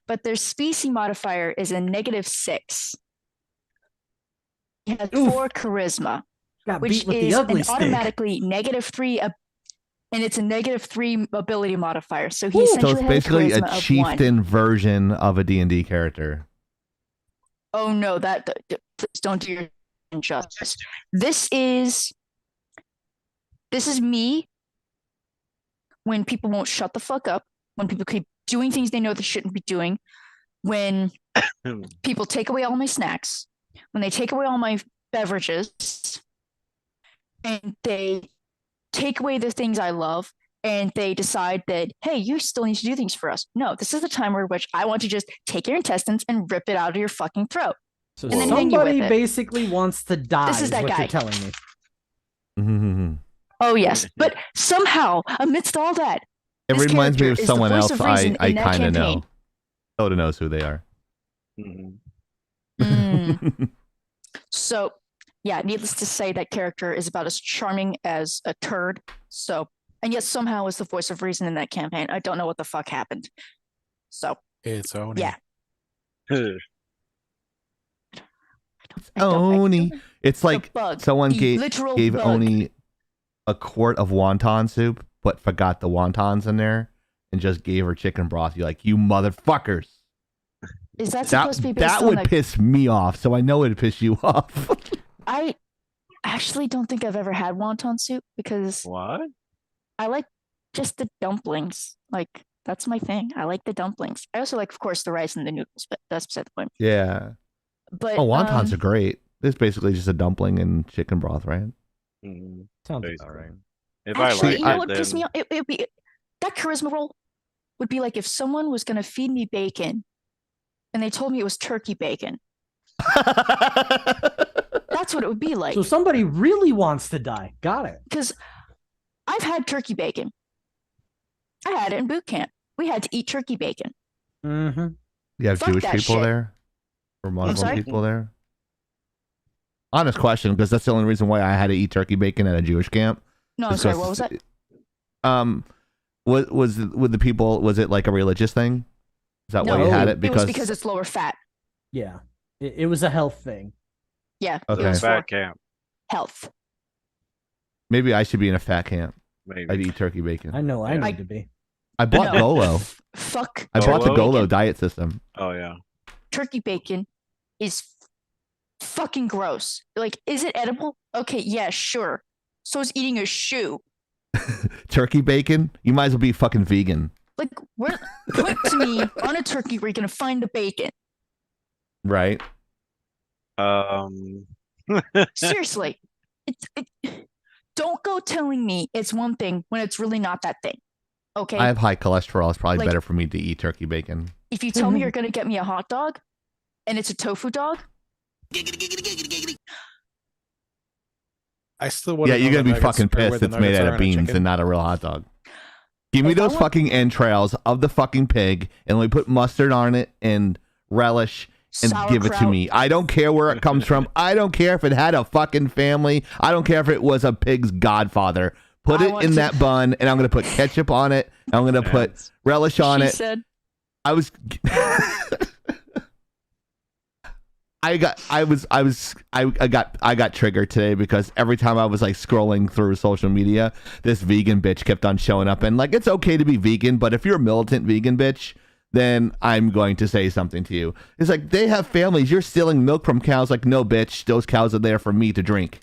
but their species modifier is a -6. He has 4 charisma, Got which beat with is the ugly an stick. automatically -3, and it's a -3 ability modifier. So he So essentially it's had basically charisma a of 1. chieftain version of a D&D character. Oh no, please don't do your injustice. This is me when people won't shut the fuck up, when people keep doing things they know they shouldn't be doing, when people take away all my snacks, when they take away all my beverages, and they take away the things I love, and they decide that, hey, you still need to do things for us. No, this is the time where which I want to just take your intestines and rip it out of your fucking throat. So And then hang you somebody with it. basically wants to die. This is that what guy. you're telling me. Oh yes, but somehow amidst all that, It this reminds me character of is the someone voice else of reason I in that kind of know. campaign. Soda knows who they are. So, yeah, needless to say, that character is about as charming as a turd. So, and yet somehow is the voice of reason in that campaign. I don't know what the fuck happened. So, It's Oni. yeah. Oni. It's like bug, someone the literal gave bug. Oni a quart of wonton soup, but forgot the wontons in there and just gave her chicken broth. You're like, you motherfuckers. Is that supposed to be based That on would like, piss me off, so I know it'd piss you off. I actually don't think I've ever had wonton soup because What? I like just the dumplings. Like, that's my thing. I like the dumplings. I also like, of course, the rice and the noodles, but that's beside the point. Yeah. But Wontons are great. It's basically just a dumpling and chicken broth, right? Sounds Basically. all right. If actually, I like you know it, what pissed then me off? It would be that charisma roll would be like if someone was going to feed me bacon and they told me it was turkey bacon. That's what it would be like. So somebody really wants to die. Got it. Because I've had turkey bacon. I had it in boot camp. We had to eat turkey bacon. Mm-hmm. You have Fuck Jewish that people shit. there? Or Muslim sorry? people there? Honest question, because that's the only reason why I had to eat turkey bacon at a Jewish camp. No, I'm sorry. What was that? Was with the people? Was it like a religious thing? Is that why No, you had it? it was because it's lower fat. Yeah. It was a health thing. Yeah. Okay. It was for fat camp, health. maybe I should be in a fat camp. maybe. I'd eat turkey bacon. I know I Yeah. need to be. I bought No. Golo. Fuck. I bought the Golo? Golo diet system. Oh yeah. Turkey bacon is fucking gross. Like, is it edible? Okay, yeah, sure. So is eating a shoe. Turkey bacon? You might as well be fucking vegan. Like, where point to me on a turkey where you're gonna find the bacon. Right? Seriously. Don't go telling me it's one thing when it's really not that thing. Okay? I have high cholesterol. It's probably Like- better for me to eat turkey bacon. If you tell me you're gonna get me a hot dog and it's a tofu dog, Giggity, giggity, giggity, giggity. I still want Yeah, you're gonna be fucking pissed. It's made out of beans and not a real hot dog. Give me If I those want- fucking entrails of the fucking pig, and let me put mustard on it and relish and give it to sauerkraut. me. I don't care where it comes from. I don't care if it had a fucking family. I don't care if it was a pig's godfather. Put I it want in to- that bun, and I'm gonna put ketchup on it. And I'm gonna put relish on she it. said, I was I got triggered today because every time I was like scrolling through social media, this vegan bitch kept on showing up, and like, it's okay to be vegan, but if you're a militant vegan bitch, then I'm going to say something to you. It's like, they have families. You're stealing milk from cows. Like, no, bitch, those cows are there for me to drink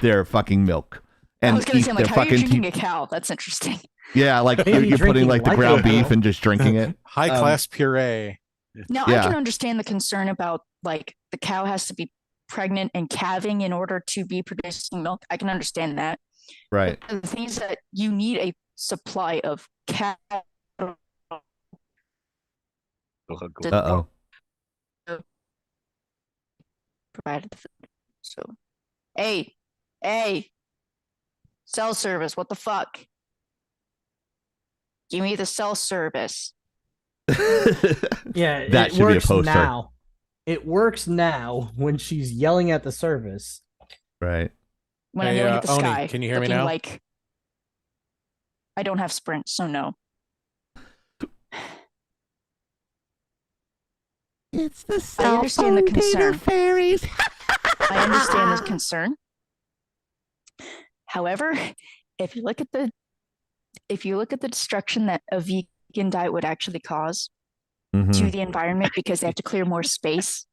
their fucking milk. I And was gonna eat say, I'm like, their how are you fucking drinking a cow? That's interesting. yeah, like Maybe you're putting drinking like the like ground a cow. beef and just drinking it. High class puree. Now Yeah. I can understand the concern about like the cow has to be pregnant and calving in order to be producing milk. I can understand that. Right. But the thing is that you need a supply of cow. Uh-oh. Provided the food. So, hey, cell service. What the fuck? Give me the cell service. Yeah, That it should be a works poster. now. It works now when she's yelling at the service. Right. When Hey, I'm looking at the Oni, sky, can you hear me looking now? like I don't have Sprint, so no. It's the I understand the concern. fairies. I understand this concern. However, if you look at the destruction that a vegan diet would actually cause Mhm. to the environment because they have to clear more space,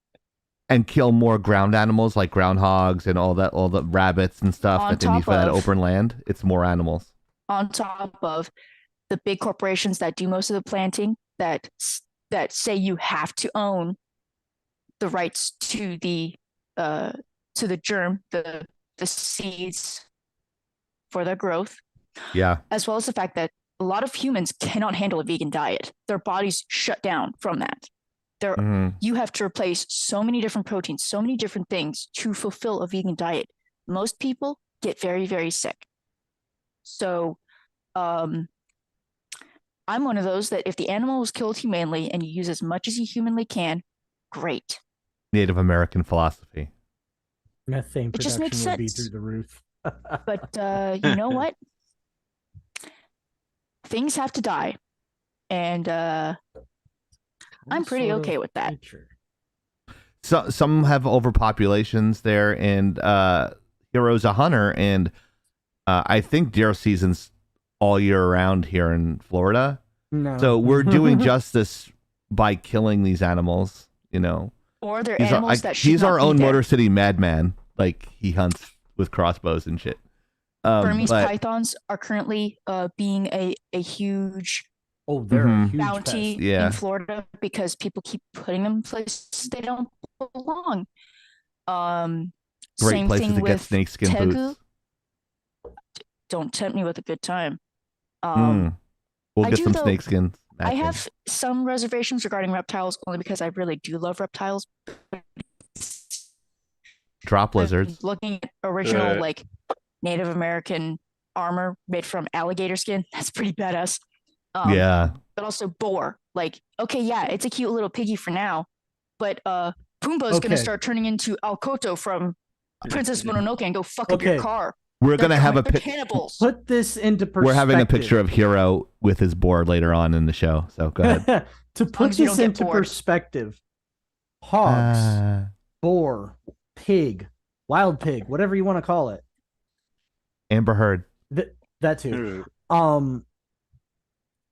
and kill more ground animals like groundhogs and all the rabbits and stuff On that they need top for that of- open land. It's more animals. On top of the big corporations that do most of the planting, that say you have to own the rights to the germ, the seeds for their growth, Yeah. as well as the fact that a lot of humans cannot handle a vegan diet. Their bodies shut down from that. You have to replace so many different proteins, so many different things to fulfill a vegan diet. Most people get very, very sick. So I'm one of those that if the animal was killed humanely and you use as much as you humanly can, great. Native American philosophy. Methane It just production makes would be sense. through the roof. But you know what? Things have to die. And I'm pretty Sort of okay with that. nature. So some have overpopulations there, and Hero's a hunter, and I think deer season's all year round here in Florida. No. So we're doing justice by killing these animals, you know. Or they're He's animals that should he's not our be own there. Motor City madman. Like, he hunts with crossbows and shit. Burmese but- pythons are currently being a huge Oh, they're a Mhm. huge bounty pest. Yeah. in Florida because people keep putting them places they don't belong. Great Same places thing to get with snakeskin tegu. boots. Don't tempt me with a good time. We'll I get do, some though. snakeskin. I have some reservations regarding reptiles only because I really do love reptiles. Drop lizards. Looking at original Right. like Native American armor made from alligator skin, that's pretty badass. Yeah. But also boar. Like, okay, yeah, it's a cute little piggy for now, but Pumbaa's Okay. gonna start turning into Alkoto from Princess Mononoke and go fuck up your Okay. car. We're They're gonna have a they're pic. cannibals. Put this into perspective. We're having a picture of Hero with his board later on in the show. So go ahead. To long put as you this don't get into bored. perspective, hogs, Uh, boar, pig, wild pig, whatever you want to call it. Amber Heard. That too.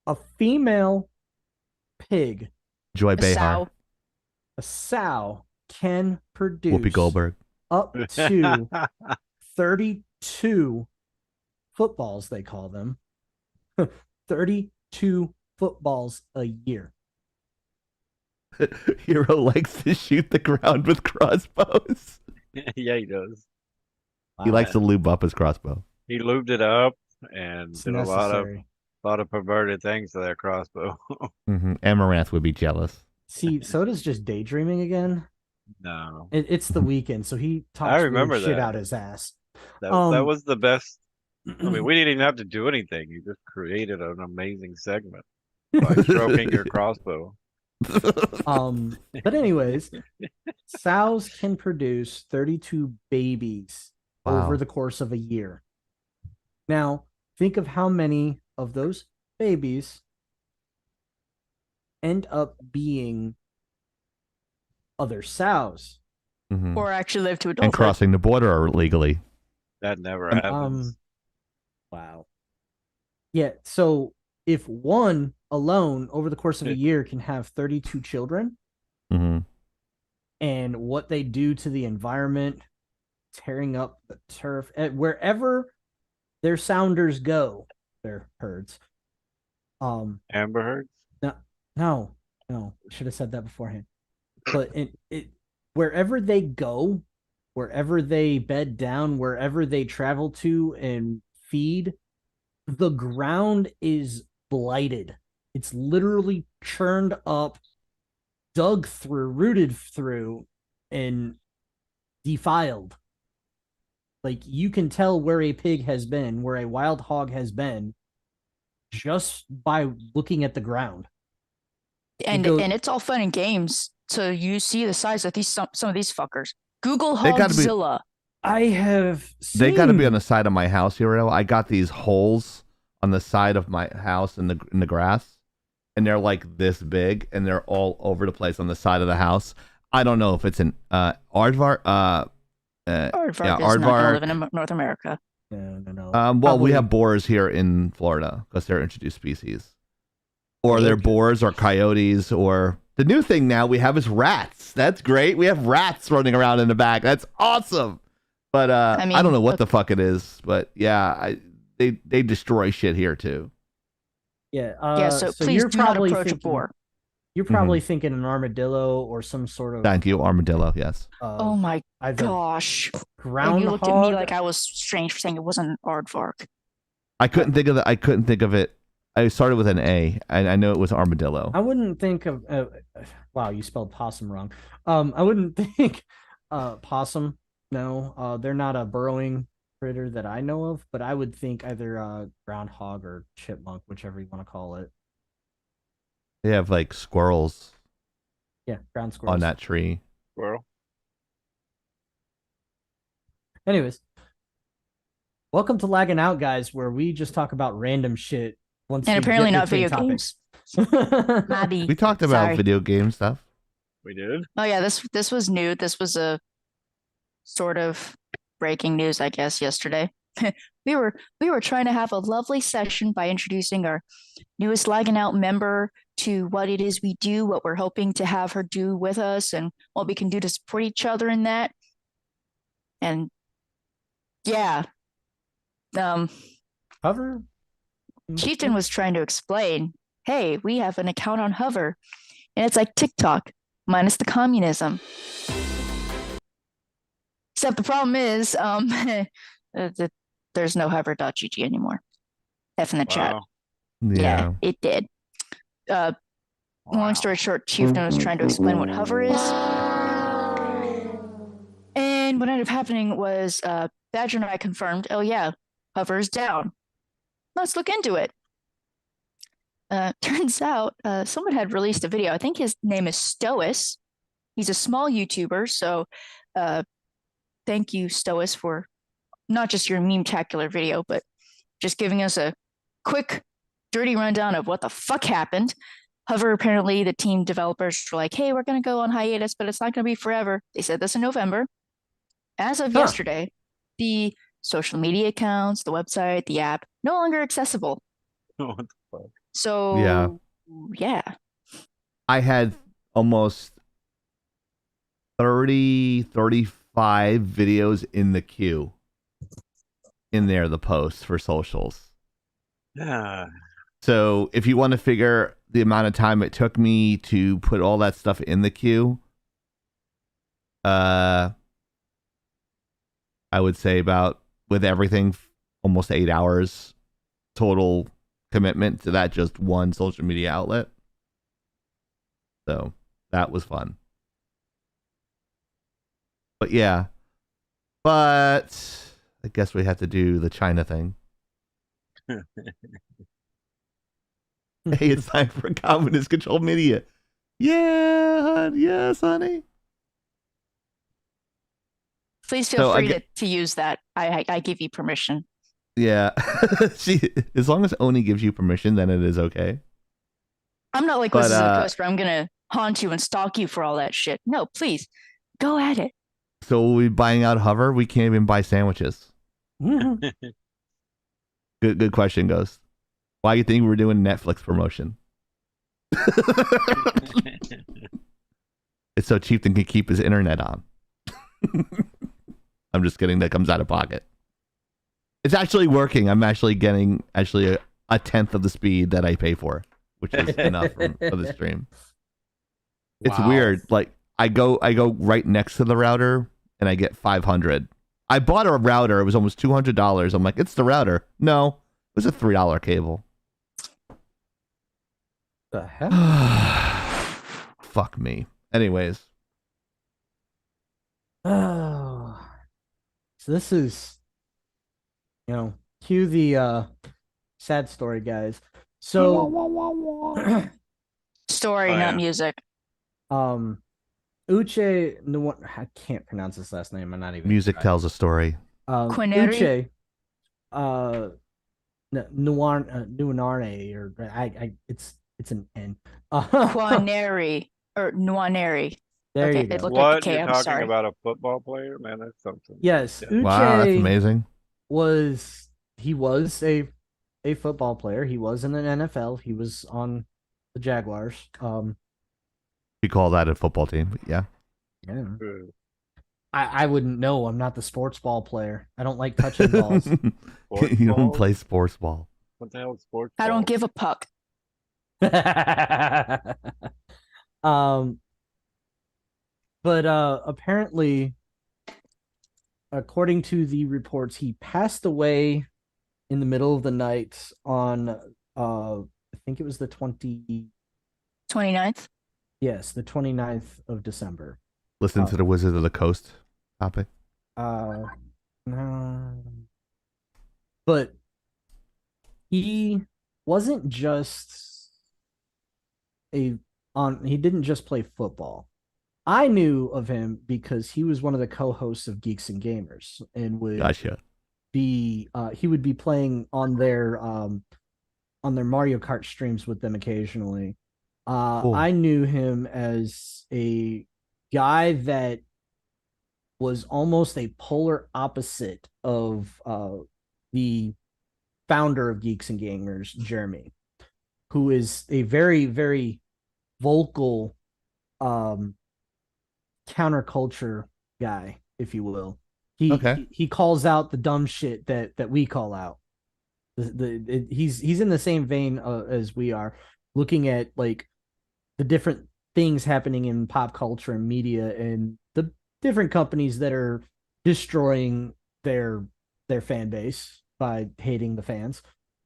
A female pig, Joy A Behar. sow. a sow, can produce Whoopi Goldberg. up to 32 footballs, they call them. 32 footballs a year. Hero likes to shoot the ground with crossbows. Yeah, he does. He Wow. likes to lube up his crossbow. He lubed it up and It's did a necessary. lot of perverted things to that crossbow. Amaranth would be jealous. See, Soda's just daydreaming again. No, It's the weekend, so he talks remember weird shit that. out his ass. that Um, was the best. I mean, we didn't even have to do anything. You just created an amazing segment by stroking your crossbow. But anyways, sows can produce 32 babies Wow. over the course of a year. Now, think of how many of those babies end up being other sows. Mhm. Or actually live to And adulthood. crossing the border illegally. That never happens. Wow. Yeah, so if one alone over the course of a year can have 32 children, hmm and what they do to the environment, tearing up the turf, wherever their sounders go, their herds. Amber Heard. No, should have said that beforehand. But wherever they go, wherever they bed down, wherever they travel to and feed, the ground is blighted. It's literally churned up, dug through, rooted through, and defiled. Like, you can tell where a pig has been, where a wild hog has been, just by looking at the ground. and go- and it's all fun and games. So you see the size of these some of these fuckers. Google They gotta be- Hogzilla. I have They got to be seen- on the side of my house, Hero. I got these holes on the side of my house in the grass, and they're like this big, and they're all over the place on the side of the house. I don't know if it's an aardvark. Aardvark is not aardvark. gonna live in North America. No. Well, we Probably- have boars here in Florida because they're introduced species, or Okay. they're boars or coyotes, or The new thing now we have is rats. That's great. We have rats running around in the back. That's awesome. But I mean, don't know what the fuck it is. But yeah, they destroy shit here too. Yeah. Yeah, so please you're do not probably approach a thinking, boar. You're probably thinking an armadillo or some sort of. Thank you, armadillo. Yes. Oh my either gosh. And groundhog. you looked at me like I was strange for saying it wasn't an aardvark. I couldn't think of it. I couldn't think of it. I started with an A, and I know it was armadillo. I wouldn't think of. Wow, you spelled possum wrong. I wouldn't think possum. No, they're not a burrowing critter that I know of, but I would think either groundhog or chipmunk, whichever you want to call it. They have like squirrels Yeah, ground squirrels on that tree. Squirrel. Anyways, welcome to Laggin Out, guys, where we just talk about random shit. Once And we apparently get not video between games. topics. Hobby. We talked about Sorry. video game stuff. We did. Oh yeah, this was new. This was a sort of breaking news, I guess, yesterday. we were trying to have a lovely session by introducing our newest Laggin Out member to what it is we do, what we're hoping to have her do with us, and what we can do to support each other in that. And yeah, Hover. Chieftain was trying to explain, hey, we have an account on Hover, and it's like TikTok minus the communism. Except the problem is, there's no hover.gg anymore. F in the chat. Wow. Yeah. It did. Long story short, Chieftain was trying to explain what Hover is. And what ended up happening was Badger and I confirmed, oh yeah, Hover is down. Let's look into it. Turns out someone had released a video. I think his name is Stois. He's a small YouTuber, so thank you, Stois, for not just your meme-tacular video, but just giving us a quick, dirty rundown of what the fuck happened. Hover, apparently, the team developers were like, hey, we're going to go on hiatus, but it's not going to be forever. They said this in November. As of yesterday, the social media accounts, the website, the app, no longer accessible. What the fuck? So, yeah. I had almost 35 videos in the queue. In there, the posts for socials. Yeah. So if you want to figure the amount of time it took me to put all that stuff in the queue, I would say about, with everything, almost 8 hours total commitment to that just one social media outlet. So that was fun. But yeah. But I guess we have to do the China thing. Hey, it's time for communist controlled media. Yeah, yes, honey. Please feel So, free to use that. I give you permission. Yeah. As long as Oni gives you permission, then it is okay. I'm not like Wizards of the Coast where I'm going to haunt you and stalk you for all that shit. No, please, go at it. So we'll be buying out Hover? We can't even buy sandwiches. Good question, Ghost. Why do you think we're doing Netflix promotion? It's so Chieftain can keep his internet on. I'm just kidding. That comes out of pocket. It's actually working. I'm actually getting a tenth of the speed that I pay for, which is enough for the stream. It's Wow. weird. Like I go right next to the router and I get 500. I bought a router. It was almost $200. I'm like, it's the router. No, it was a $3 cable. The heck? Fuck me. Anyways. Oh, so this is, cue the sad story, guys. So, Story, Oh, not yeah. music. UCHE, I can't pronounce his last name. I'm not even. Music tells a story. NWANERI? UCHE, NWANERI, or it's an N. NWANERI or NWANERI. There Okay, you go. it looked like What? the K, You're I'm talking sorry. about a football player? Man, that's something. Yes, Yeah. Wow, that's UCHE amazing. was a football player. He was in the NFL. He was on the Jaguars. You call that a football team, but yeah. Yeah. Uh, I wouldn't know. I'm not the sports ball player. I don't like touching balls. sports You don't balls? play sports ball. What the hell is sports I don't balls? give a puck. um, but apparently, according to the reports, he passed away in the middle of the night on I think it was the 29th. yes, the 29th of December. Listen to the Wizard of the Coast topic. No. But he wasn't just he didn't just play football. I knew of him because he was one of the co-hosts of Geeks and Gamers and would Gotcha. be he would be playing on their Mario Kart streams with them occasionally. Cool. I knew him as a guy that was almost a polar opposite of the founder of Geeks and Gamers, Jeremy, who is a very, very vocal counterculture guy, if you will. He calls out the dumb shit that we call out. He's in the same vein as we are, looking at like the different things happening in pop culture and media and the different companies that are destroying their fan base by hating the fans,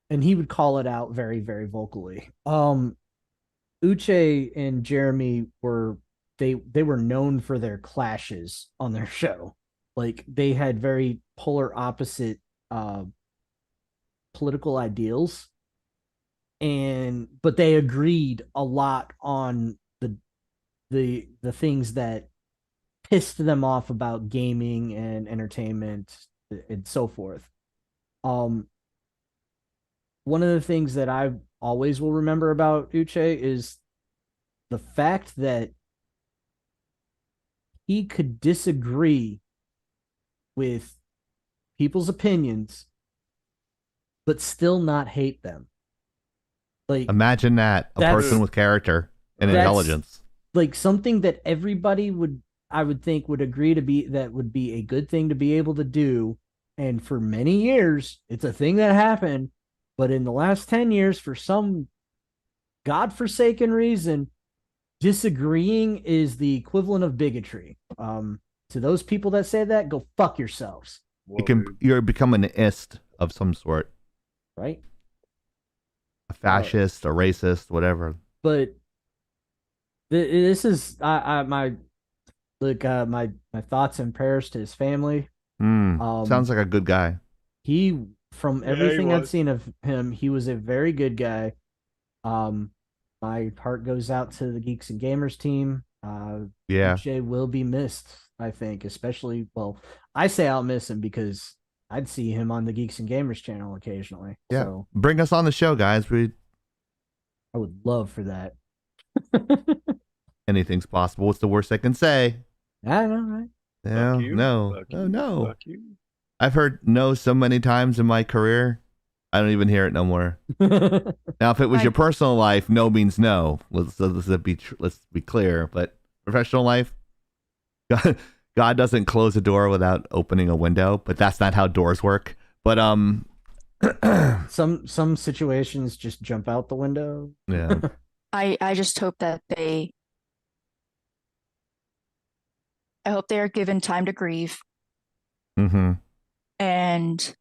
and he would call it out very, very vocally. Uche and Jeremy were known for their clashes on their show. Like they had very polar opposite political ideals, but they agreed a lot on the things that pissed them off about gaming and entertainment and so forth. One of the things that I always will remember about Uche is the fact that he could disagree with people's opinions, but still not hate them. Like, imagine that, a person with character and intelligence. Like something that everybody I would think would agree that would be a good thing to be able to do. And for many years, it's a thing that happened. But in the last 10 years, for some godforsaken reason, disagreeing is the equivalent of bigotry. To those people that say that, go fuck yourselves. You're becoming an ist of some sort. Right? A fascist, a racist, whatever. But this is my thoughts and prayers to his family. Sounds like a good guy. From everything I've seen of him, he was a very good guy. My heart goes out to the Geeks and Gamers team. Jay will be missed, I think, especially, well, I say I'll miss him because I'd see him on the Geeks and Gamers channel occasionally. Yeah. So bring us on the show, guys. I would love for that. Anything's possible. What's the worst I can say? I know, right? Yeah, no. Fuck Oh, you. no. Fuck you. I've heard no so many times in my career. I don't even hear it no more. Now, if it was your personal life, no means no. Let's be clear. But professional life, God doesn't close a door without opening a window. But that's not how doors work. But some situations just jump out the window. Yeah. I just hope that I hope they are given time to grieve. Mm-hmm. And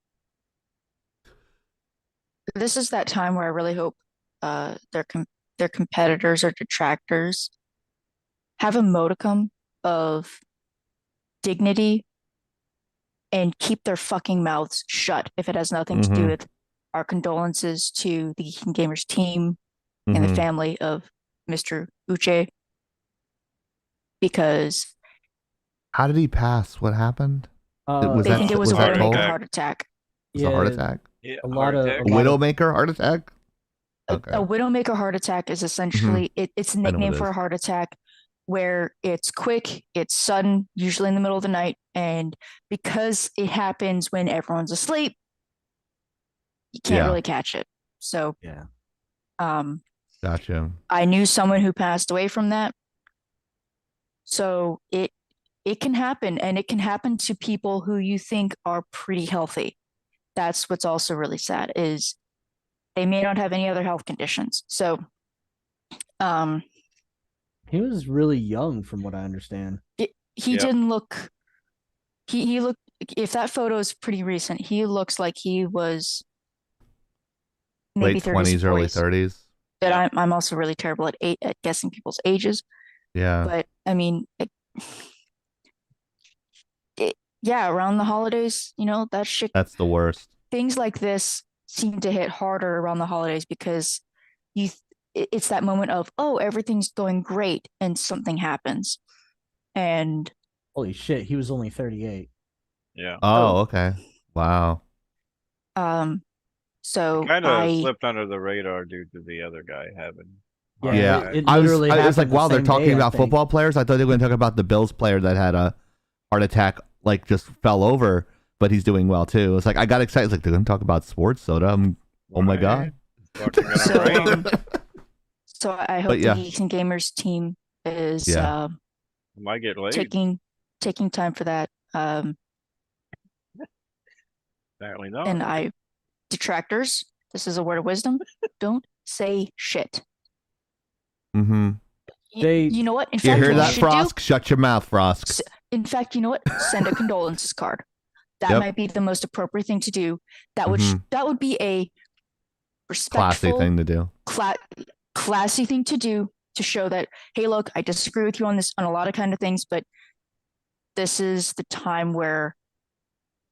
this is that time where I really hope their competitors or detractors have a modicum of dignity and keep their fucking mouths shut if it has nothing to do with our condolences to the Geek and Gamers team and the family of Mr. Uche. Because how did he pass? What happened? They think it was a heart attack. It was a heart attack? Yeah, a Widowmaker heart attack? Okay. A Widowmaker heart attack is essentially it's a nickname for a heart attack where it's quick, it's sudden, usually in the middle of the night, and because it happens when everyone's asleep, you can't really catch it. So Gotcha. I knew someone who passed away from that. So it can happen, and it can happen to people who you think are pretty healthy. That's what's also really sad, is they may not have any other health conditions. So He was really young, from what I understand. he Yep. didn't look. He looked. If that photo is pretty recent, he looks like he was maybe Late 30s, 20s, early 40s. 30s. But I'm also really terrible at guessing people's ages. Yeah. But I mean, yeah, around the holidays, that shit. That's the worst. Things like this seem to hit harder around the holidays because it's that moment of, oh, everything's going great, and something happens, and Holy shit, he was only 38. Yeah. Oh, okay. Wow. so Kind of I slipped under the radar due to the other guy having. Yeah. It I was literally like, happened the wow, they're same talking day, I about think. football players. I thought they were going to talk about the Bills player that had a heart attack, like just fell over, but he's doing well too. It's like, I got excited. It's like, they're going to talk about sports soda. Oh my God. Fucking gonna so, rain. so I hope yeah. the Geeks and Gamers team is Yeah. Might get laid. taking time for that. Apparently not. And detractors, this is a word of wisdom. Don't say shit. Mm-hmm. You know what? In You fact, hear what that, should do- Frosk? Shut your mouth, Frosk. In fact, you know what? Send a condolences card. That Yep. might be the most appropriate thing to do. That would Mhm. that would be a Classy respectful, thing to do. classy thing to do, to show that, hey, look, I disagree with you on a lot of kind of things, but this is the time where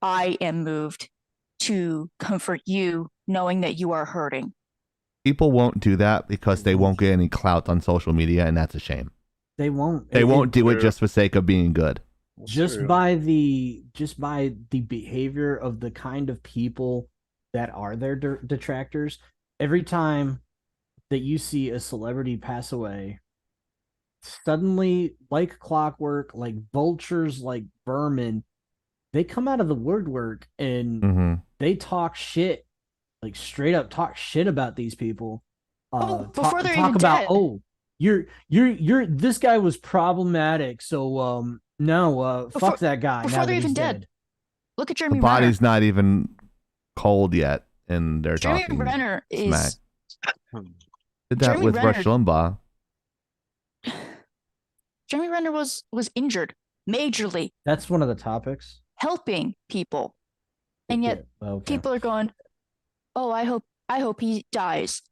I am moved to comfort you, knowing that you are hurting. People won't do that because they won't get any clout on social media, and that's a shame. They won't. They won't do it True. just for sake of being good. Just True. by the behavior of the kind of people that are their detractors. Every time that you see a celebrity pass away, suddenly, like clockwork, like vultures, like vermin, they come out of the woodwork and Mm-hmm. they talk shit, like straight up talk shit about these people. Before they're talk even about, dead. oh, you're this guy was problematic, so no, Before- fuck that guy. before now they're that even he's dead. dead. Look at The Jeremy body's Renner. not even cold yet, and they're Jeremy talking Renner smack. is Did that Jeremy with Renner- Rush Limbaugh. Jeremy Renner was injured majorly, That's one of the topics. helping people, and yet Okay. people are going, "Oh, I hope he dies."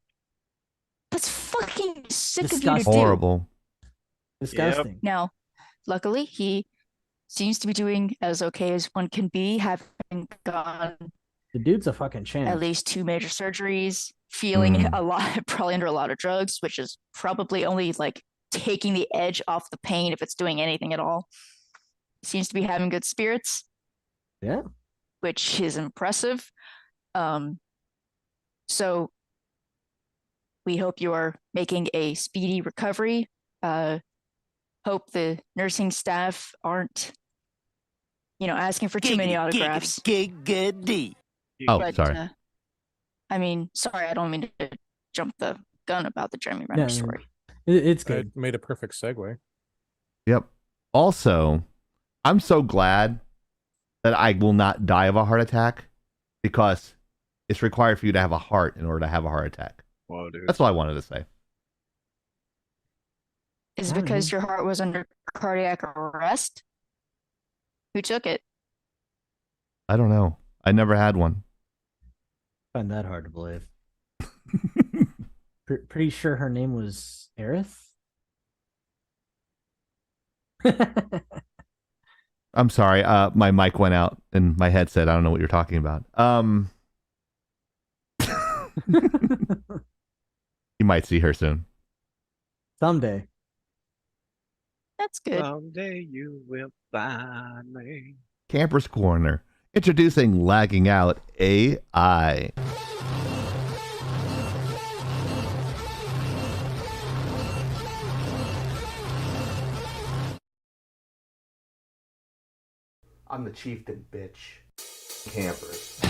That's fucking sick of you to Disgusting. do. Horrible. Disgusting. Now, luckily, he seems to be doing as okay as one can be, having gone The dude's a fucking champ. at least 2 major surgeries, feeling Mm. a lot, probably under a lot of drugs, which is probably only like taking the edge off the pain if it's doing anything at all. Seems to be having good spirits, Yeah. which is impressive. So we hope you are making a speedy recovery. Hope the nursing staff aren't, asking for too many autographs. Oh, But, sorry. I mean, sorry, I don't mean to jump the gun about the Jeremy Renner No, story. It's It good. made a perfect segue. Yep. Also, I'm so glad that I will not die of a heart attack because it's required for you to have a heart in order to have a heart attack. Whoa, dude. That's all I wanted to say. Is it I because mean- your heart was under cardiac arrest? Who took it? I don't know. I never had one. Find that hard to believe. Pretty sure her name was Aerith. I'm sorry. My mic went out and my headset. I don't know what you're talking about. You might see her soon. Someday. That's good. Someday you will find me. Camper's Corner. Introducing Lagging Out AI. I'm the chieftain, bitch. Campers.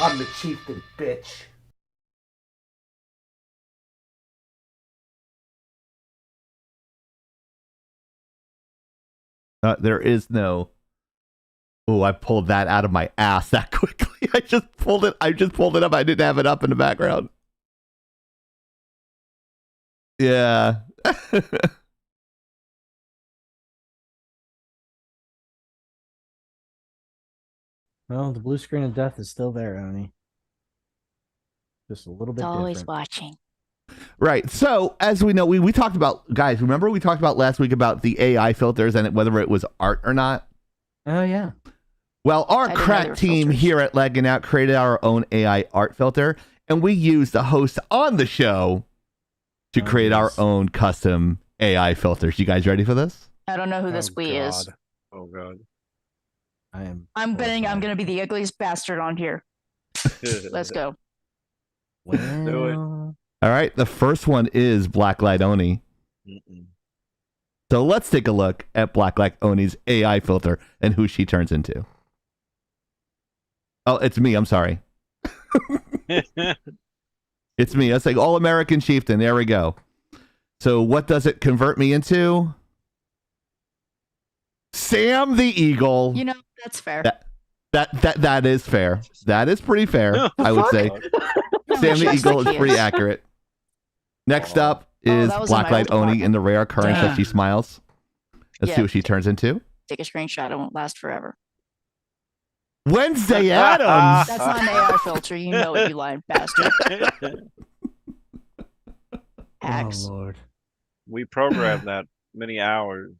I'm the chieftain, bitch. There is no. Oh, I pulled that out of my ass that quickly. I just pulled it up. I didn't have it up in the background. Yeah. Well, the blue screen of death is still there, Oni. Just a little bit It's always different. watching. Right. So, as we know, we talked about, guys, remember we talked about last week about the AI filters and whether it was art or not? Oh, yeah. Well, our I didn't know there crack were team filters. here at Laggin Out created our own AI art filter, and we used the host on the show to Oh, create our yes. own custom AI filters. You guys ready for this? I don't know who this we is. Oh god. I'm betting I'm gonna be the ugliest bastard on here. Let's go. Do it. Well, All right. The first one is Blacklight Oni. Mm-mm. So let's take a look at Blacklight Oni's AI filter and who she turns into. Oh, it's me. I'm sorry. It's me. That's like All American Chieftain. There we go. So what does it convert me into? Sam the Eagle. You know, that's fair. That is fair. That is pretty fair, I would say. Sam the Looks Eagle like is he pretty is. accurate. Next up Oh, is that was in my Blacklight old Oni department. in the rare occurrence that Damn. she smiles. Let's see Yeah. what she turns into. Take a screenshot. It won't last forever. Wednesday Adams. That's not an AI filter. You know it, you lying bastard. Hacks. oh, Lord. We programmed that many hours.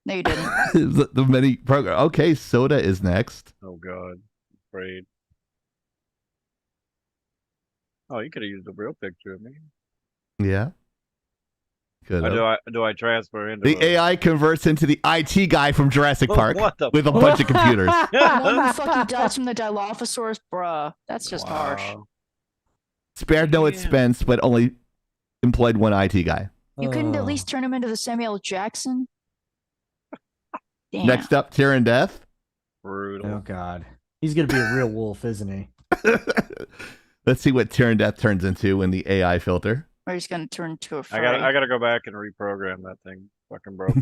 No, you didn't. the many program. Okay, Soda is next. Oh god. Afraid. Oh, you could have used a real picture of me. Yeah. Good. Or do I transfer into The AI converts into the IT guy from Jurassic Park What the with a bunch of computers. The one who fucking dies from the Dilophosaurus, bruh. That's just harsh. Wow. Spared no Damn. expense, but only employed one IT guy. You couldn't Oh. at least turn him into the Samuel L. Jackson? Damn. Next up, Tyrann Death. Brutal. Oh, God. He's going to be a real wolf, isn't he? Let's see what Tyrann Death turns into in the AI filter. Or he's gonna turn into a I furry. gotta go back and reprogram that thing. Fucking broke.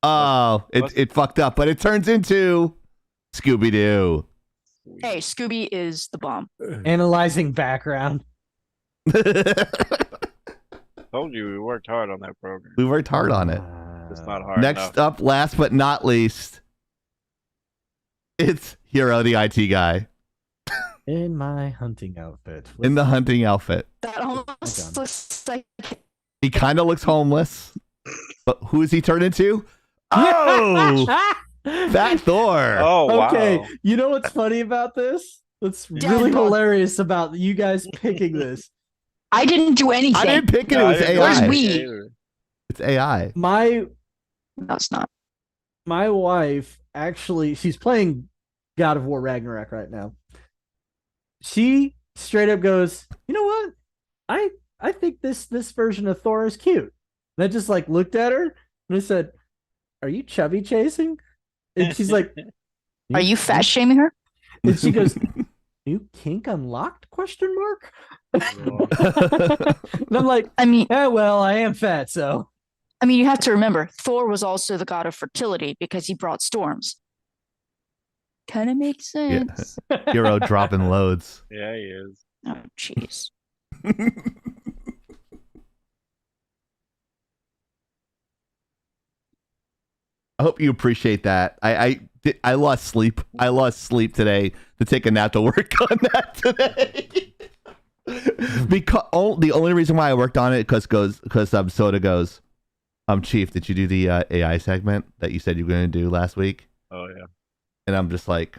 Oh, it fucked up, but it turns into Scooby Doo. Hey, Scooby is the bomb. Analyzing background. Told you we worked hard on that program. We worked hard on it. It's not hard Next enough. up, last but not least, it's Hero the IT guy In my hunting outfit. in the hunting outfit. That almost looks like He kind of looks homeless, but who is he turned into? Oh, Fat Thor. Oh wow. Okay, you know what's funny about this? What's really Deadbolt. hilarious about you guys picking this? I didn't do anything. I didn't pick it. It No, I was didn't Where's AI. like we? it either. It's AI. My No, it's not. my wife actually, she's playing God of War Ragnarok right now. She straight up goes, "You know what? I think this version of Thor is cute." And I just like looked at her and I said, "Are you chubby chasing?" And she's like, Are you fat shaming her? And she goes, "New kink unlocked?" Question mark. And I'm like, I mean, "Yeah, well, I am fat, so." you have to remember, Thor was also the god of fertility because he brought storms. Kind of makes Yeah. sense. Hero dropping loads. Yeah, he is. Oh, jeez. I hope you appreciate that. I lost sleep. I lost sleep today to take a nap to work on that today. Because the only reason why I worked on it because Soda goes, Chief, did you do the AI segment that you said you were going to do last week? Oh yeah. And I'm just like,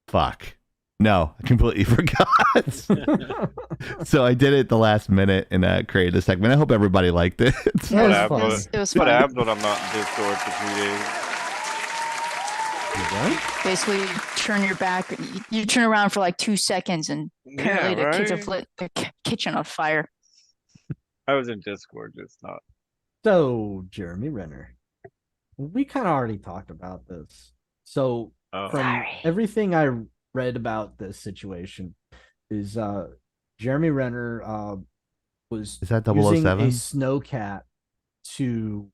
fuck. No, I completely forgot. So I did it the last minute and created a segment. I hope everybody liked it. Yeah, What it happens? was What It was what fun. happens when I'm not in Discord for 2 days? Basically, you turn your back, you turn around for like 2 seconds, and apparently the kids have lit the kitchen on fire. I was in Discord, just not. So, Jeremy Renner, we kind of already talked about this. So, Oh, from Sorry. everything I read about this situation is Jeremy Renner was Is that using a 007? snowcat to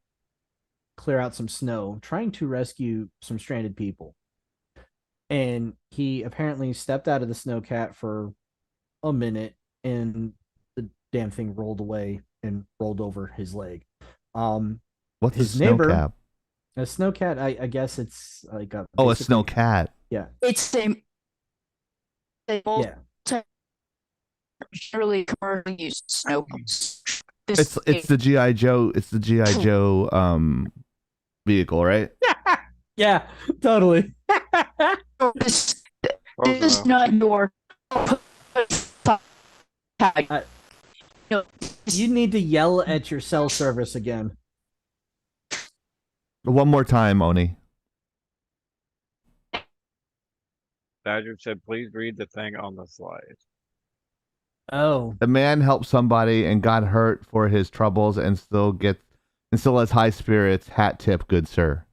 clear out some snow, trying to rescue some stranded people. And he apparently stepped out of the snowcat for a minute, and the damn thing rolled away and rolled over his leg. What's his a snow neighbor, cap? a snowcat, I guess it's like a Oh, a basically- snow cat. Yeah, It's the yeah. generally commercially used snow. It's the GI Joe. It's the GI Joe vehicle, right? Yeah, totally. This close is enough. not your. No, You need to yell at your cell service again. One more time, Oni. Badger said, please read the thing on the slide. Oh, The man helped somebody and got hurt for his troubles and still has high spirits. Hat tip, good sir.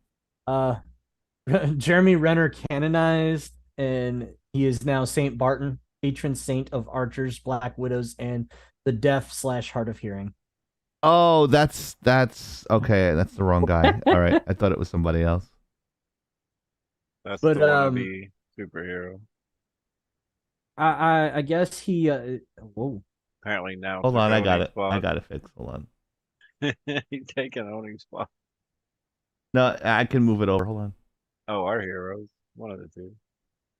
Jeremy Renner canonized, and he is now Saint Barton, patron saint of archers, black widows, and the deaf/hard of hearing. Oh, that's okay. That's the wrong guy. All right, I thought it was somebody else. That's But, the wannabe superhero. I guess he. Whoa. Apparently now. Hold took on, I got Oni's it. spot. I got it fixed. Hold on. He's taking Oni's spot. No, I can move it over. Hold on. Oh, our heroes. One of the two.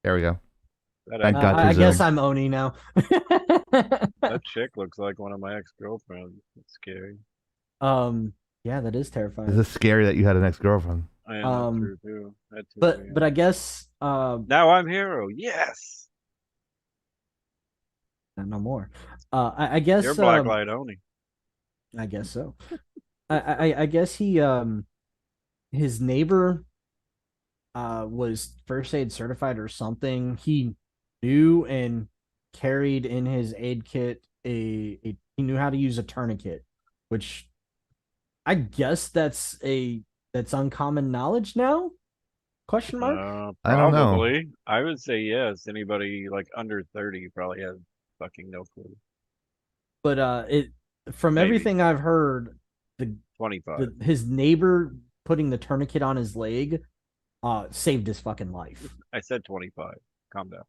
There we go. That, Thank God for I guess Zoom. I'm Oni now. that chick looks like one of my ex-girlfriends. It's scary. Yeah, that is terrifying. Is it scary that you had an ex-girlfriend? I am that's true too. That too, yeah. But I guess Now I'm hero. Yes. no more. I guess You're Blacklight Oni. I guess so. I guess he his neighbor was first aid certified or something. He knew and carried in his aid kit he knew how to use a tourniquet, which I guess that's uncommon knowledge now? Question mark? I don't know. Probably. I would say yes. Anybody like under 30 probably has fucking no clue. But it from Maybe. everything I've heard, 25. his neighbor putting the tourniquet on his leg saved his fucking life. I said 25. Calm down.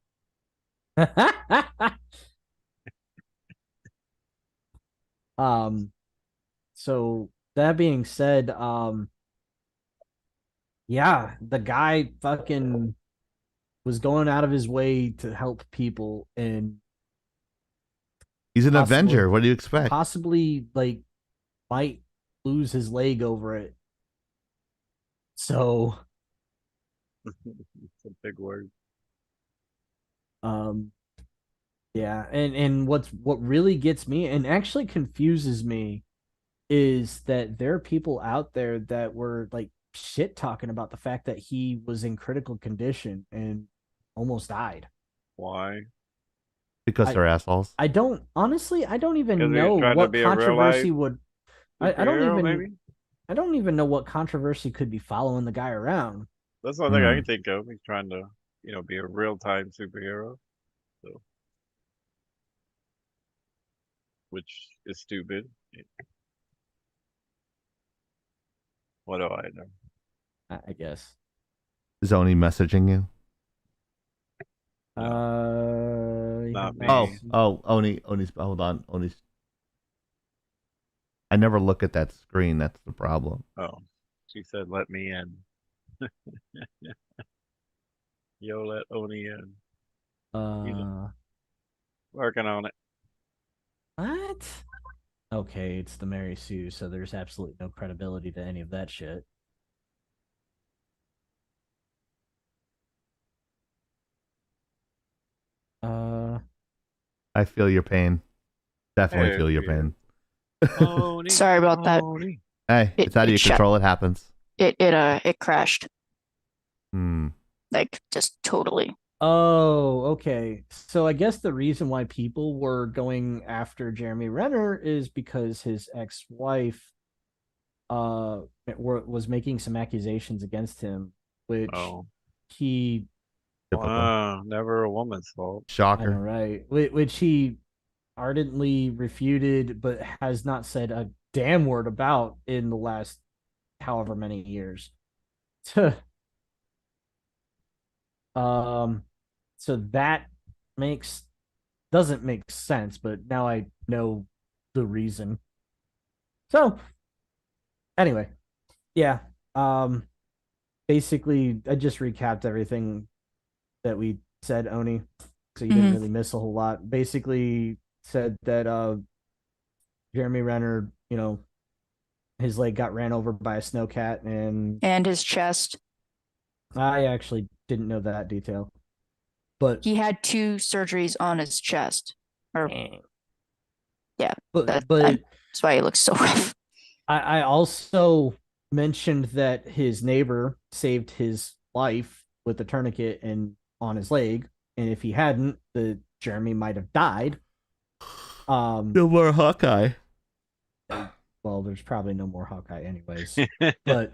So that being said, yeah, the guy fucking was going out of his way to help people, and He's an Possibly. Avenger. What do you expect? possibly like might lose his leg over it. So It's a big word. yeah, and what really gets me and actually confuses me is that there are people out there that were like shit talking about the fact that he was in critical condition and almost died. Why? Because they're assholes. I don't even 'Cause he was know trying to what be a real controversy life would Superhero, maybe? I don't even know what controversy could be following the guy around. That's the only thing I can think of. He's trying to, be a real-time superhero. So, which is stupid. What do I know? I guess. Is Oni messaging you? Not me. Oh, Oni's. Hold on, Oni's. I never look at that screen. That's the problem. Oh, she said, "Let me in." Yo, let Oni in. Working on it. What? Okay, it's the Mary Sue, so there's absolutely no credibility to any of that shit. I feel your pain. Definitely Hey, feel your yeah. pain. Oni, Sorry about that. Oni. Hey, it's out of your shut- control. It happens. It crashed, Hmm. like just totally. Oh, okay. So I guess the reason why people were going after Jeremy Renner is because his ex-wife was making some accusations against him, which Oh, he Typical. Never a woman's fault. I know, Shocker. right? Which he ardently refuted, but has not said a damn word about in the last however many years. So that doesn't make sense, but now I know the reason. So anyway, yeah. Basically, I just recapped everything that we said, Oni, so you didn't really miss a whole lot. Basically, said that Jeremy Renner, his leg got ran over by a snowcat, And his chest. I actually didn't know that detail, but He had 2 surgeries on his chest. Or yeah, but that's why he looks so rough. I also mentioned that his neighbor saved his life with the tourniquet and on his leg, and if he hadn't, the Jeremy might have died. No more Hawkeye. Well, there's probably no more Hawkeye anyways. But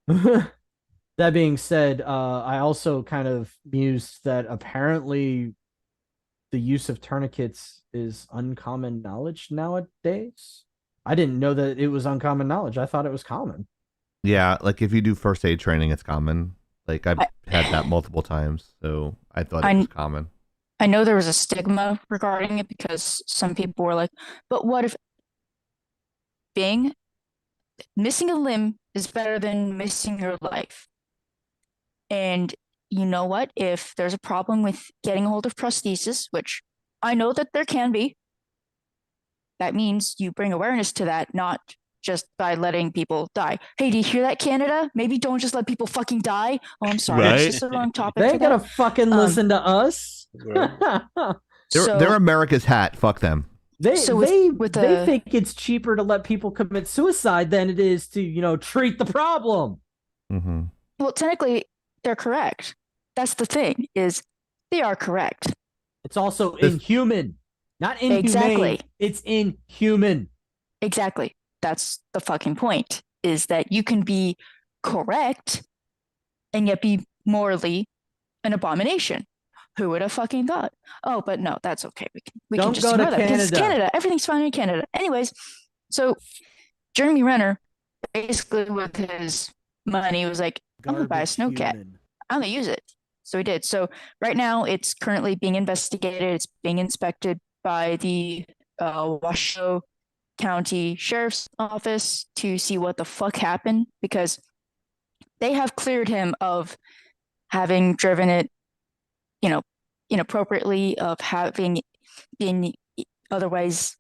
that being said, I also kind of mused that apparently the use of tourniquets is uncommon knowledge nowadays. I didn't know that it was uncommon knowledge. I thought it was common. Yeah, like if you do first aid training, it's common. Like I've had that multiple times, so I thought it was common. I know there was a stigma regarding it because some people were like, but what if missing a limb is better than missing your life? And you know what? If there's a problem with getting a hold of prosthesis, which I know that there can be, that means you bring awareness to that, not just by letting people die. Hey, do you hear that, Canada? Maybe don't just let people fucking die. Oh, I'm sorry. Right? It's just the wrong topic. They ain't gonna fucking listen to us. They're America's hat. Fuck them. They they think it's cheaper to let people commit suicide than it is to treat the problem. Mm-hmm. Well, technically, they're correct. That's the thing, is they are correct. It's also inhuman. Not inhumane. Exactly. It's inhuman. Exactly. That's the fucking point, is that you can be correct and yet be morally an abomination. Who would have fucking thought? Oh, but no, that's okay. We can just ignore that because it's Canada. Everything's fine in Canada. Anyways, so Jeremy Renner, basically with his money, was like, I'm going to buy a snowcat. I'm going to use it. So he did. So right now it's currently being investigated. It's being inspected by the Washoe County Sheriff's Office to see what the fuck happened, because they have cleared him of having driven it, inappropriately, of having been otherwise.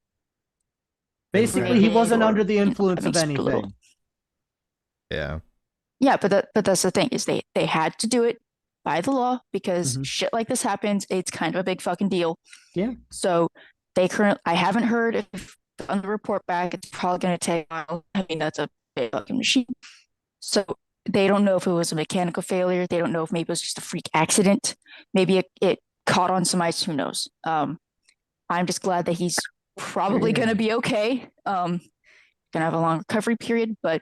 Basically, he wasn't under the influence of anything. Yeah. Yeah, but that's the thing, is they had to do it by the law because shit like this happens. It's kind of a big fucking deal. Yeah. So I haven't heard if on the report back. It's probably going to take a while. I mean, that's a big fucking machine. So they don't know if it was a mechanical failure. They don't know if maybe it was just a freak accident. Maybe it caught on some ice. Who knows? I'm just glad that he's probably going to be okay. Gonna have a long recovery period, but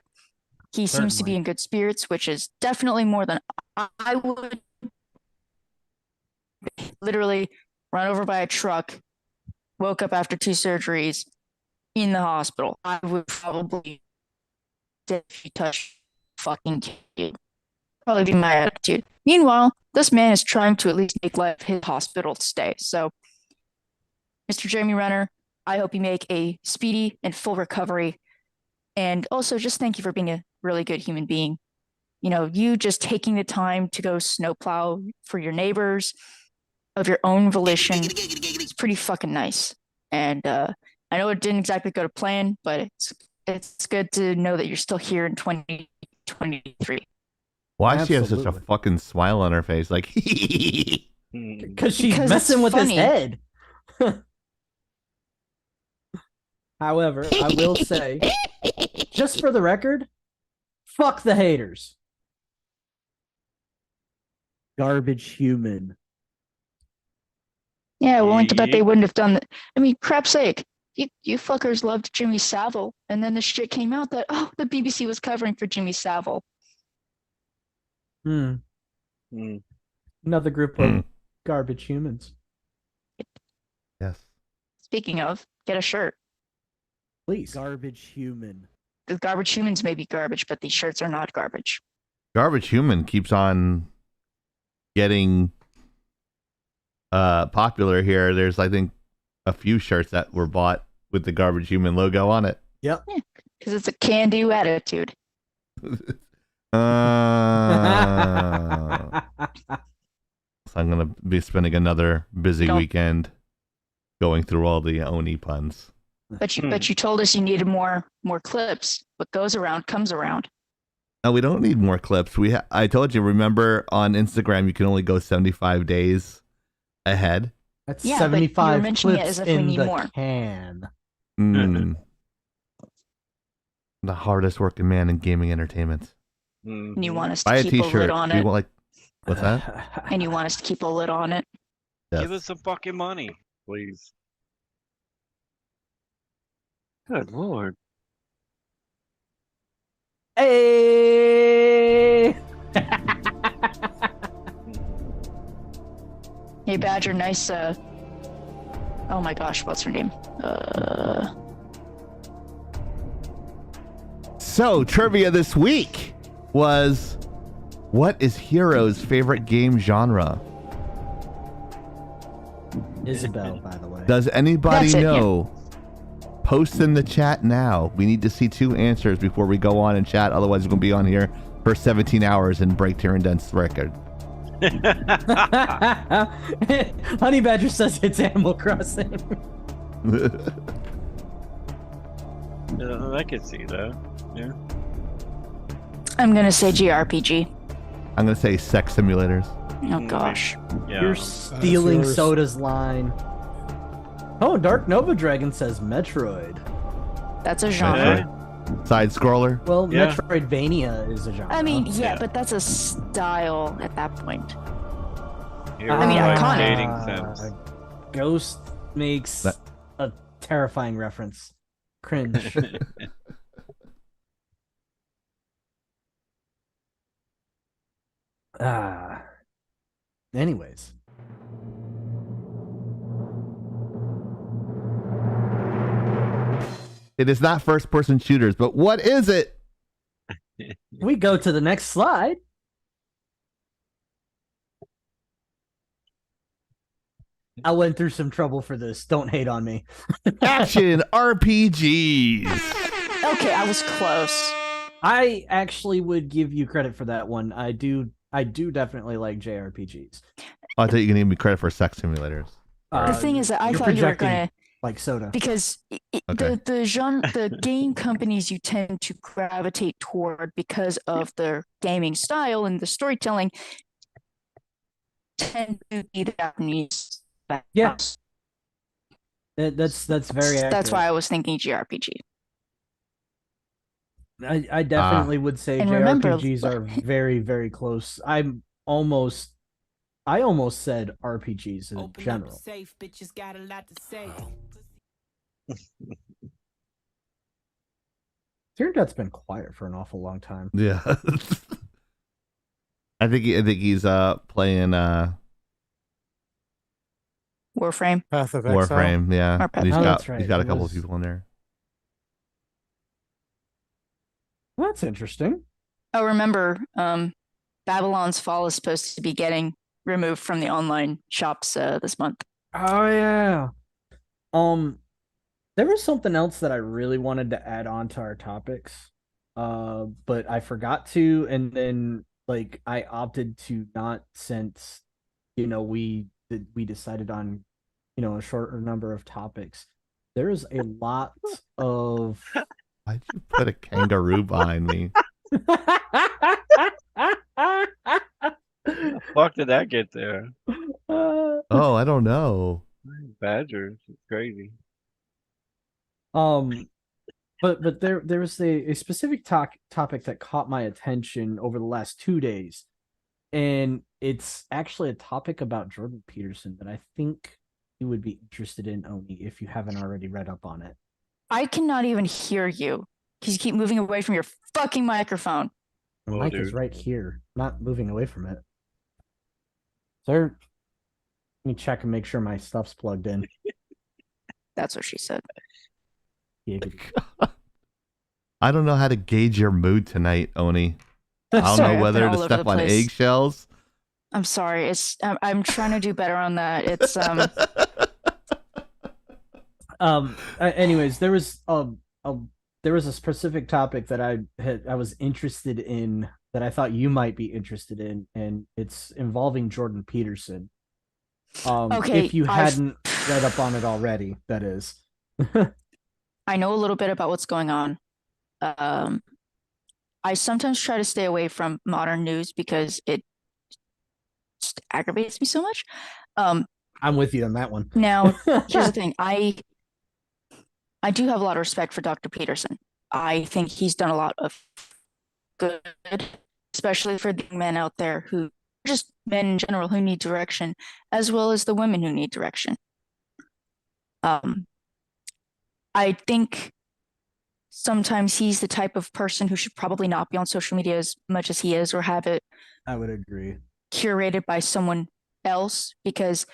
he seems to be in good spirits, which is definitely more than I would. Literally run over by a truck, woke up after 2 surgeries in the hospital. I would probably, if he touched fucking kid, probably be my attitude. Meanwhile, this man is trying to at least make life his hospital stay. So, Mr. Jeremy Renner, I hope you make a speedy and full recovery. And also, just thank you for being a really good human being. You just taking the time to go snowplow for your neighbors of your own volition. It's pretty fucking nice. And I know it didn't exactly go to plan, but it's good to know that you're still here in 2023. Why does she have such a fucking smile on her face? Like, because she's messing with his head. However, I will say, just for the record, fuck the haters. Garbage human. Yeah, willing to bet they wouldn't have done that. I mean, crap's sake, you fuckers loved Jimmy Savile, and then the shit came out that, the BBC was covering for Jimmy Savile. Mm. Another group of garbage humans. Yes. Speaking of, get a shirt. Please. Garbage human. The garbage humans may be garbage, but these shirts are not garbage. Garbage Human keeps on getting popular here. There's, I think, a few shirts that were bought with the Garbage Human logo on it. Yep. Because it's a can-do attitude. So I'm going to be spending another busy Don't- weekend going through all the Oni puns. But you told us you needed more clips. What goes around comes around. No, we don't need more clips. I told you, remember on Instagram, you can only go 75 days ahead. That's Yeah, but you were 75 mentioning it clips as if we in need the more. can. Mm. The hardest working man in gaming entertainment. And you want us Buy to a keep a t-shirt. lid on Do you it. want, like, what's that? And you want us to keep a lid on it. Yes. Give us some fucking money, please. Good lord. Hey! Hey Badger, nice oh my gosh, what's her name? So, trivia this week was, what is Hero's favorite game genre? Isabel, by the way. Does anybody That's it, yeah. know? Post in the chat now. We need to see 2 answers before we go on and chat. Otherwise, we're going to be on here for 17 hours and break Tyrion Dent's record. Honey Badger says it's Animal Crossing. I can see that. Yeah. I'm gonna say JRPG. I'm going to say sex simulators. Oh gosh. Yeah. You're stealing yours. Soda's line. Oh, Dark Nova Dragon says Metroid. That's a genre. Side scroller. Well, Yeah. Metroidvania is a genre. I mean, yeah, Yeah. but that's a style at that point. Heroes I mean, like iconic. dating sims. Ghost makes That- a terrifying reference. Cringe. Anyways. It is not first person shooters, but what is it? We go to the next slide. I went through some trouble for this. Don't hate on me. Action RPGs. Okay, I was close. I actually would give you credit for that one. I do definitely like JRPGs. Oh, I thought you were going to give me credit for sex simulators. The thing is that I you're thought you were projecting gonna like Soda. because Okay. the game companies you tend to gravitate toward because of their gaming style and the storytelling tend to be the Japanese. Yeah. That's very accurate. That's why I was thinking JRPG. I definitely would say And remember- JRPGs are very, very close. I almost said RPGs in general. safe, bitches got a lot to say. Turnedot's been quiet for an awful long time. Yeah. I think he's playing Warframe. Path of Exile. Warframe, yeah. Or Path- And he's Oh, got that's right. he's got a It couple was- of people in there. That's interesting. Oh, remember, Babylon's Fall is supposed to be getting removed from the online shops this month. Oh yeah. There was something else that I really wanted to add on to our topics. But I forgot to, and then like I opted to not since we decided on a shorter number of topics. There is a lot of Why'd you put a kangaroo behind me? Fuck did that get there? Oh, I don't know. Badgers. It's crazy. But there was a specific topic that caught my attention over the last 2 days, and it's actually a topic about Jordan Peterson that I think you would be interested in, Oni, if you haven't already read up on it. I cannot even hear you because you keep moving away from your fucking microphone. The Oh, mic is dude. right here, not moving away from it. Sir, let me check and make sure my stuff's plugged in. That's what she said. Yeah, I don't know how to gauge your mood tonight, Oni. I don't Sorry, know I've whether been to all over step the on place. eggshells. I'm sorry. I'm trying to do better on that. It's anyways, there was a specific topic that I was interested in that I thought you might be interested in, and it's involving Jordan Peterson. Okay, if you hadn't read up on it already, that is. I know a little bit about what's going on. I sometimes try to stay away from modern news because it just aggravates me so much. I'm with you on that one. Now, here's the thing. I do have a lot of respect for Dr. Peterson. I think he's done a lot of good, especially for the men out there who just men in general who need direction, as well as the women who need direction. I think sometimes he's the type of person who should probably not be on social media as much as he is, or have it I would agree. curated by someone else, because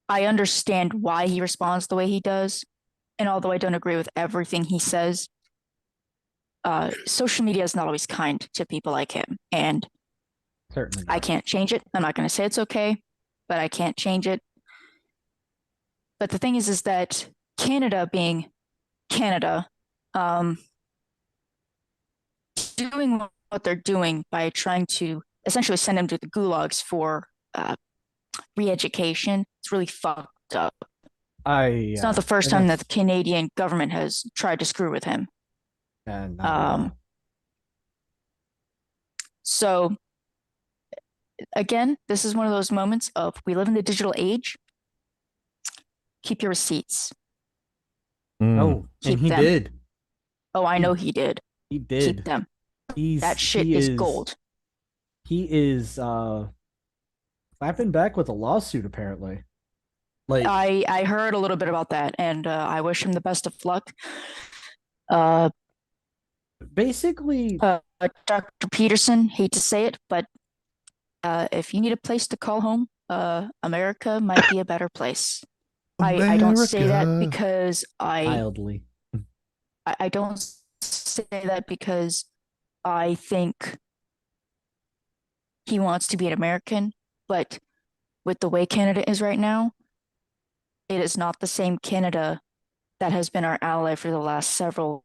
I understand why he responds the way he does. And although I don't agree with everything he says, social media is not always kind to people like him. And Certainly I not. can't change it. I'm not going to say it's okay, but I can't change it. But the thing is that Canada being Canada, doing what they're doing by trying to essentially send him to the gulags for re-education, it's really fucked up. It's not the first time that the Canadian government has tried to screw with him. So again, this is one of those moments of we live in the digital age. Keep your receipts. Oh, Keep and he them. did. Oh, I know he did. He did. Keep them. That shit is gold. He is clapping back with a lawsuit, apparently. Like I heard a little bit about that, and I wish him the best of luck. Basically, Dr. Peterson, hate to say it, but if you need a place to call home, America might be a better place. I don't say that because mildly. I don't say that because I think he wants to be an American, but with the way Canada is right now, it is not the same Canada that has been our ally for the last several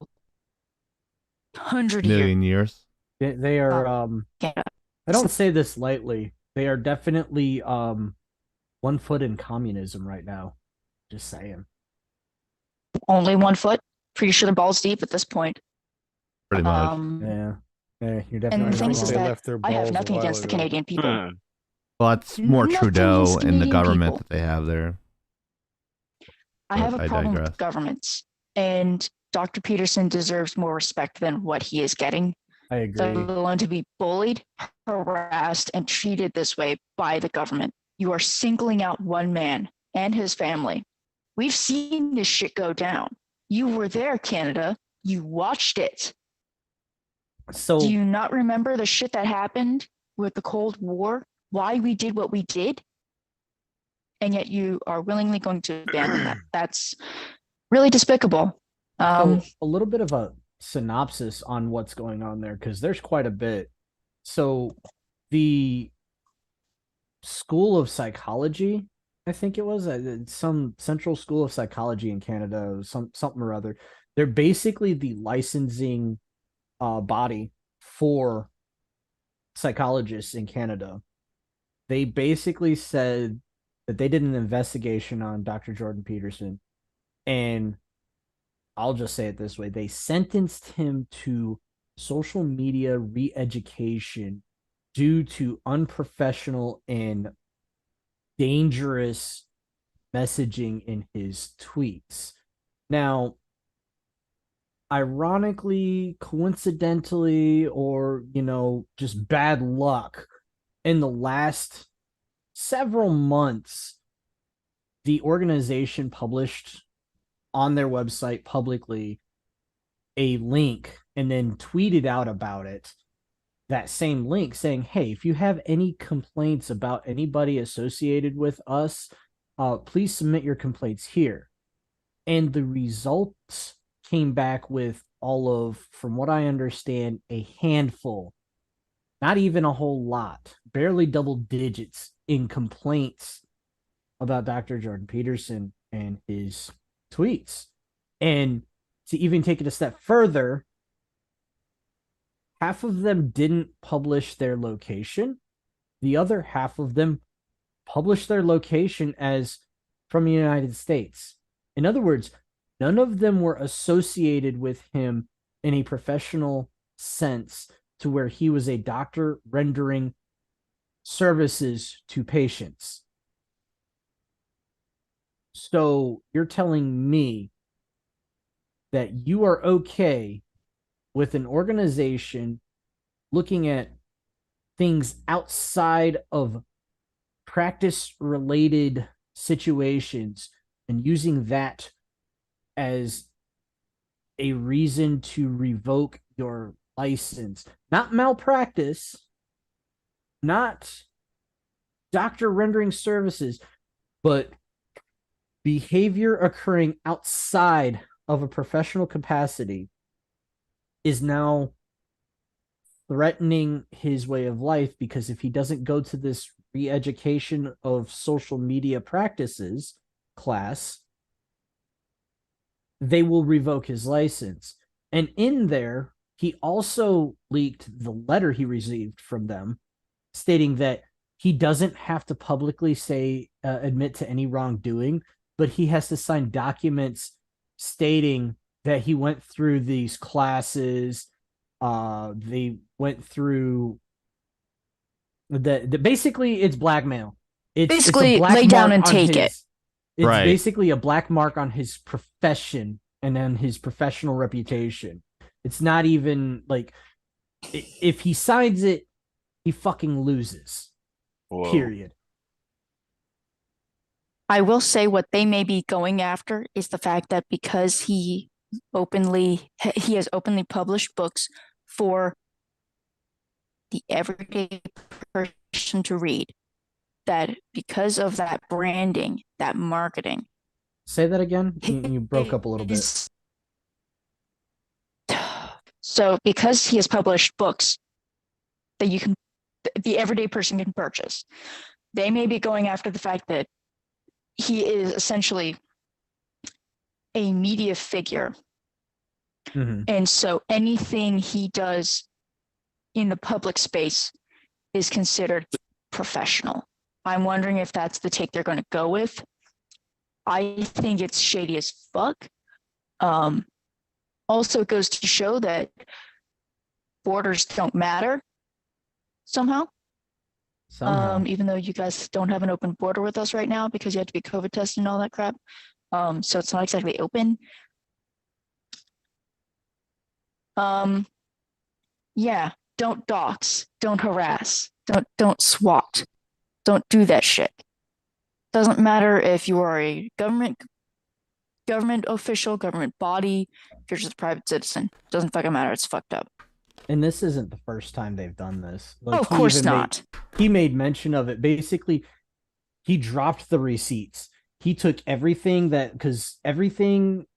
million years. They are Canada. I don't say this lightly. They are definitely 1 foot in communism right now. Just saying. Only 1 foot. Pretty sure they're balls deep at this point. Pretty much. Yeah. You're definitely And the thing is They that left their I have balls a nothing while against the ago. Canadian people. Well, that's more Nothing Trudeau against and the Canadian government people. that they have there. I have I a problem digress. with governments, and Dr. Peterson deserves more respect than what he is getting. I agree. Let alone to be bullied, harassed, and treated this way by the government. You are singling out one man and his family. We've seen this shit go down. You were there, Canada. You watched it. So do you not remember the shit that happened with the Cold War? Why we did what we did? And yet you are willingly going to abandon that. That's really despicable. So a little bit of a synopsis on what's going on there, because there's quite a bit. So the School of Psychology, I think it was some Central School of Psychology in Canada, something or other. They're basically the licensing body for psychologists in Canada. They basically said that they did an investigation on Dr. Jordan Peterson, and I'll just say it this way: they sentenced him to social media re-education due to unprofessional and dangerous messaging in his tweets. Now, ironically, coincidentally, or just bad luck, in the last several months, the organization published on their website publicly a link and then tweeted out about it that same link saying, hey, if you have any complaints about anybody associated with us, please submit your complaints here. And the results came back with all of, from what I understand, a handful, not even a whole lot, barely double digits in complaints about Dr. Jordan Peterson and his tweets. And to even take it a step further, half of them didn't publish their location. The other half of them published their location as from the United States. In other words, none of them were associated with him in a professional sense to where he was a doctor rendering services to patients. So you're telling me that you are okay with an organization looking at things outside of practice-related situations and using that as a reason to revoke your license? Not malpractice, not doctor rendering services, but behavior occurring outside of a professional capacity is now threatening his way of life, because if he doesn't go to this re-education of social media practices class, they will revoke his license. And in there, he also leaked the letter he received from them stating that he doesn't have to publicly admit to any wrongdoing, but he has to sign documents stating that he went through these classes. They went through the basically it's blackmail. It's Basically, a black lay down mark and on take it. It's Right. basically a black mark on his profession and then his professional reputation. It's not even like if he signs it, he fucking loses. Whoa. Period. I will say what they may be going after is the fact that because he has openly published books for the everyday person to read, that because of that branding, that marketing. Say that again. You broke up a little bit. So because he has published books that the everyday person can purchase, they may be going after the fact that he is essentially a media figure. Mm-hmm. And so anything he does in the public space is considered professional. I'm wondering if that's the take they're going to go with. I think it's shady as fuck. Also goes to show that borders don't matter somehow. Even though you guys don't have an open border with us right now because you have to be COVID tested and all that crap. So it's not exactly open. Yeah, don't dox, don't harass, don't swat, don't do that shit. Doesn't matter if you are a government official, government body, if you're just a private citizen. Doesn't fucking matter. It's fucked up. And this isn't the first time they've done this. Like, of course not. He made mention of it. Basically, he dropped the receipts. He took everything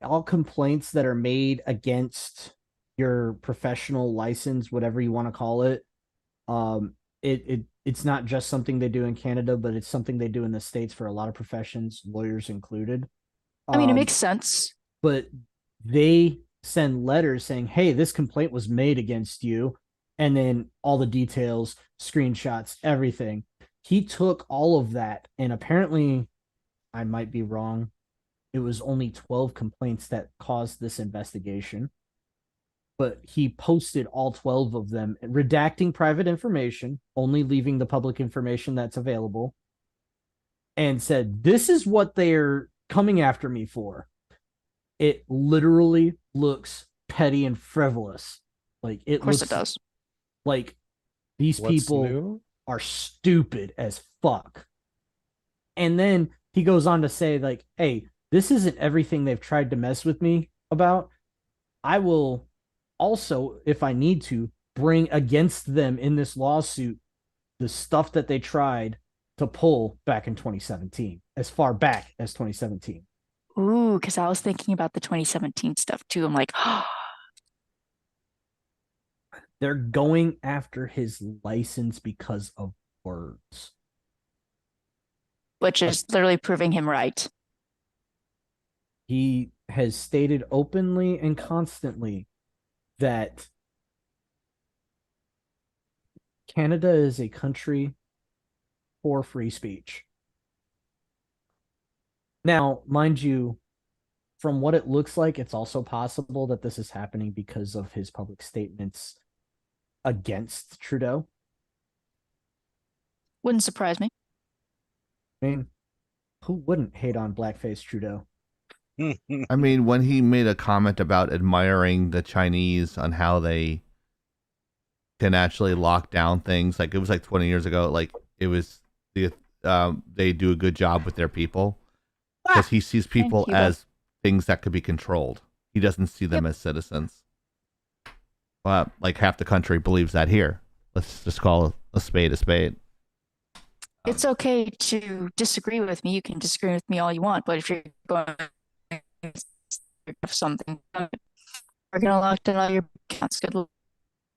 all complaints that are made against your professional license, whatever you want to call it. It's not just something they do in Canada, but it's something they do in the States for a lot of professions, lawyers included. I mean, it makes sense. But they send letters saying, hey, this complaint was made against you. And then all the details, screenshots, everything. He took all of that. And apparently, I might be wrong, it was only 12 complaints that caused this investigation. But he posted all 12 of them, redacting private information, only leaving the public information that's available, and said, this is what they're coming after me for. It literally looks petty and frivolous. Like it Of course looks it does. like these What's people new? are stupid as fuck. And then he goes on to say, like, hey, this isn't everything they've tried to mess with me about. I will also, if I need to, bring against them in this lawsuit the stuff that they tried to pull back in 2017, as far back as 2017. Ooh, because I was thinking about the 2017 stuff too. I'm like, They're going after his license because of words. which is literally proving him right. He has stated openly and constantly that Canada is a country for free speech. Now, mind you, from what it looks like, it's also possible that this is happening because of his public statements against Trudeau. Wouldn't surprise me. I mean, who wouldn't hate on blackface Trudeau? I mean, when he made a comment about admiring the Chinese on how they can actually lock down things, like it was like 20 years ago, like it was they do a good job with their people because he sees people as things that could be controlled. He doesn't see them as citizens. Well, like half the country believes that here. Let's just call a spade a spade. It's okay to disagree with me. You can disagree with me all you want, but if you're going to have something, we're going to lock down all your accounts. Good,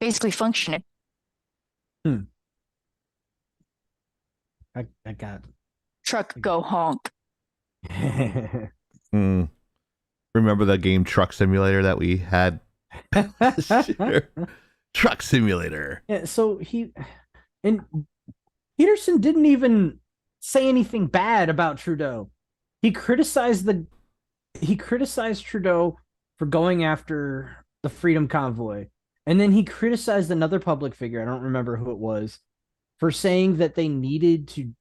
basically functioning. I got Truck go honk. Remember the game Truck Simulator that we had? Truck Simulator. Yeah, so Peterson didn't even say anything bad about Trudeau. He criticized Trudeau for going after the Freedom Convoy. And then he criticized another public figure, I don't remember who it was, for saying that they needed to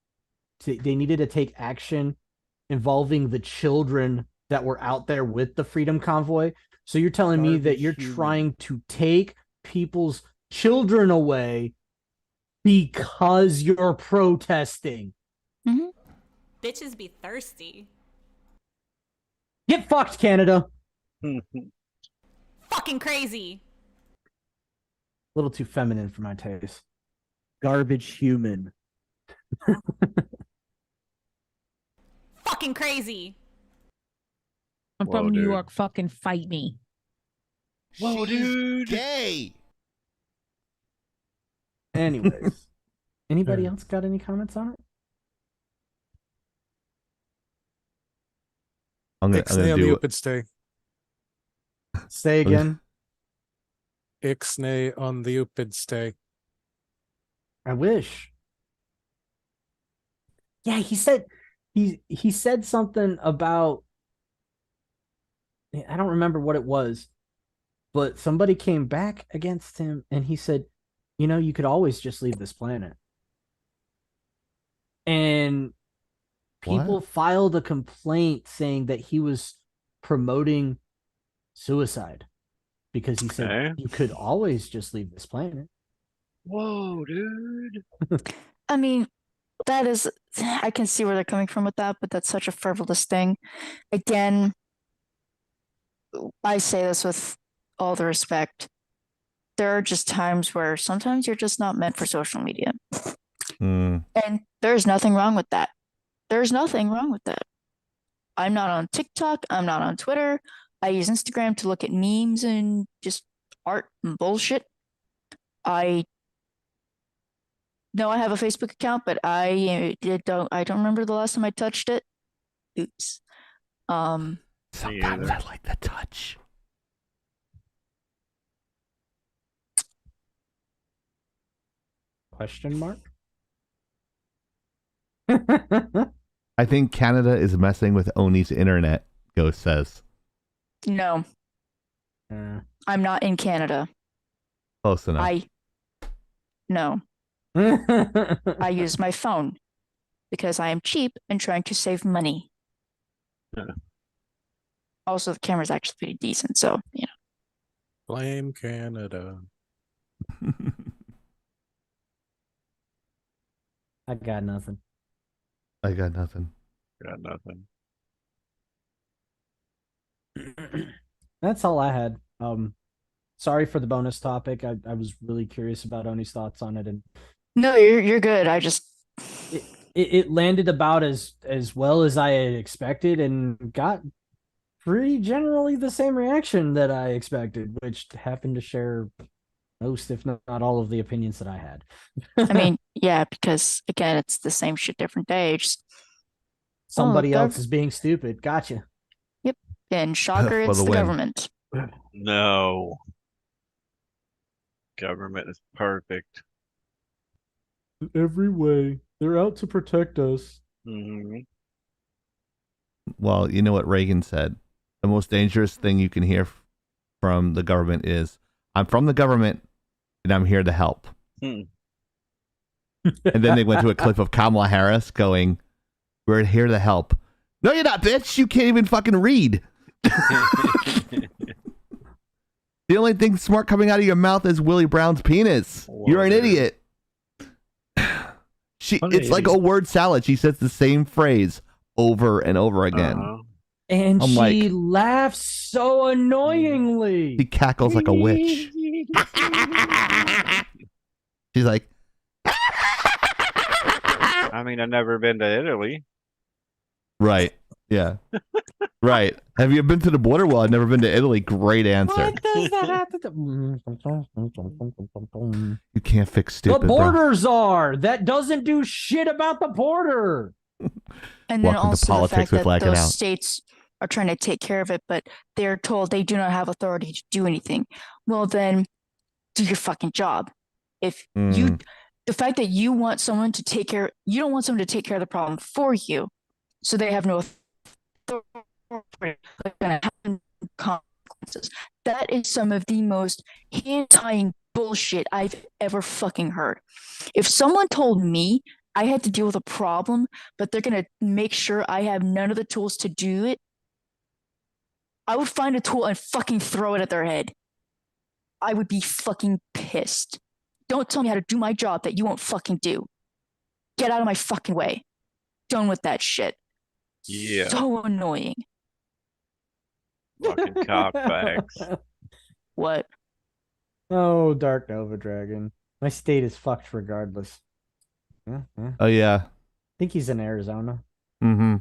take action involving the children that were out there with the Freedom Convoy. So you're telling me that you're trying to take people's children away because you're protesting. Mm-hmm. Bitches be thirsty. Get fucked, Canada. Fucking crazy. A little too feminine for my taste. Garbage human. Fucking crazy. I'm Whoa, from New dude. York. Fucking fight me. Whoa, dude. Gay. Anyways, anybody else got any comments on it? I'm gonna do it. stay. Say again. Ixnay on the upid stay. I wish. Yeah, he said something about, I don't remember what it was, but somebody came back against him and he said, you could always just leave this planet. And people filed a complaint saying that he was promoting suicide because he said you could always just leave this planet. Whoa, dude. I mean, that is, I can see where they're coming from with that, but that's such a frivolous thing. Again, I say this with all the respect. There are just times where sometimes you're just not meant for social media. And there's nothing wrong with that. There's nothing wrong with that. I'm not on TikTok. I'm not on Twitter. I use Instagram to look at memes and just art and bullshit. I know I have a Facebook account, but I don't remember the last time I touched it. Oops. Sometimes I like the touch. Question mark? I think Canada is messing with Oni's internet, Ghost says. No. I'm not in Canada. Close enough. No. I use my phone because I am cheap and trying to save money. Also, the camera's actually pretty decent, so, Blame Canada. I got nothing. I got nothing. Got nothing. That's all I had. Sorry for the bonus topic. I was really curious about Oni's thoughts on it, and No, you're good. I just it landed about as well as I had expected, and got pretty generally the same reaction that I expected, which happened to share most, if not all, of the opinions that I had. I mean, yeah, because again, it's the same shit, different day. Just Somebody Oh, else is being stupid. Gotcha. and shocker, For it's the the win. government. No. Government is perfect. In every way, they're out to protect us. Hmm. Well, you know what Reagan said? The most dangerous thing you can hear from the government is, I'm from the government and I'm here to help. Hmm. And then they went to a clip of Kamala Harris going, we're here to help. No, you're not, bitch. You can't even fucking read. The only thing smart coming out of your mouth is Willie Brown's penis. Whoa, You're an dude. idiot. It's like a word salad. She says the same phrase over and over again. Uh-huh. And I'm she like- laughs so annoyingly. She cackles like a witch. She's like, I mean, I've never been to Italy. right. Yeah. Right. Have you been to the border? Well, I've never been to Italy. Great answer. What does that have to do? You can't fix The stupid, bro. borders are. That doesn't do shit about the border. And then Welcome to also the politics fact with that Laggin' those Out. states are trying to take care of it, but they're told they do not have authority to do anything. Well, then do your fucking job. If you, the fact that you want someone to take care, you don't want someone to take care of the problem for you, so they have no authority. They're gonna have consequences. That is some of the most hand-tying bullshit I've ever fucking heard. If someone told me I had to deal with a problem, but they're gonna make sure I have none of the tools to do it, I would find a tool and fucking throw it at their head. I would be fucking pissed. Don't tell me how to do my job that you won't fucking do. Get out of my fucking way. Done with that shit. Yeah. So annoying. Fucking cockbacks. What? Oh, Dark Nova Dragon. My state is fucked regardless. Yeah, yeah. Oh, yeah. I think he's in Arizona. Mm-hmm.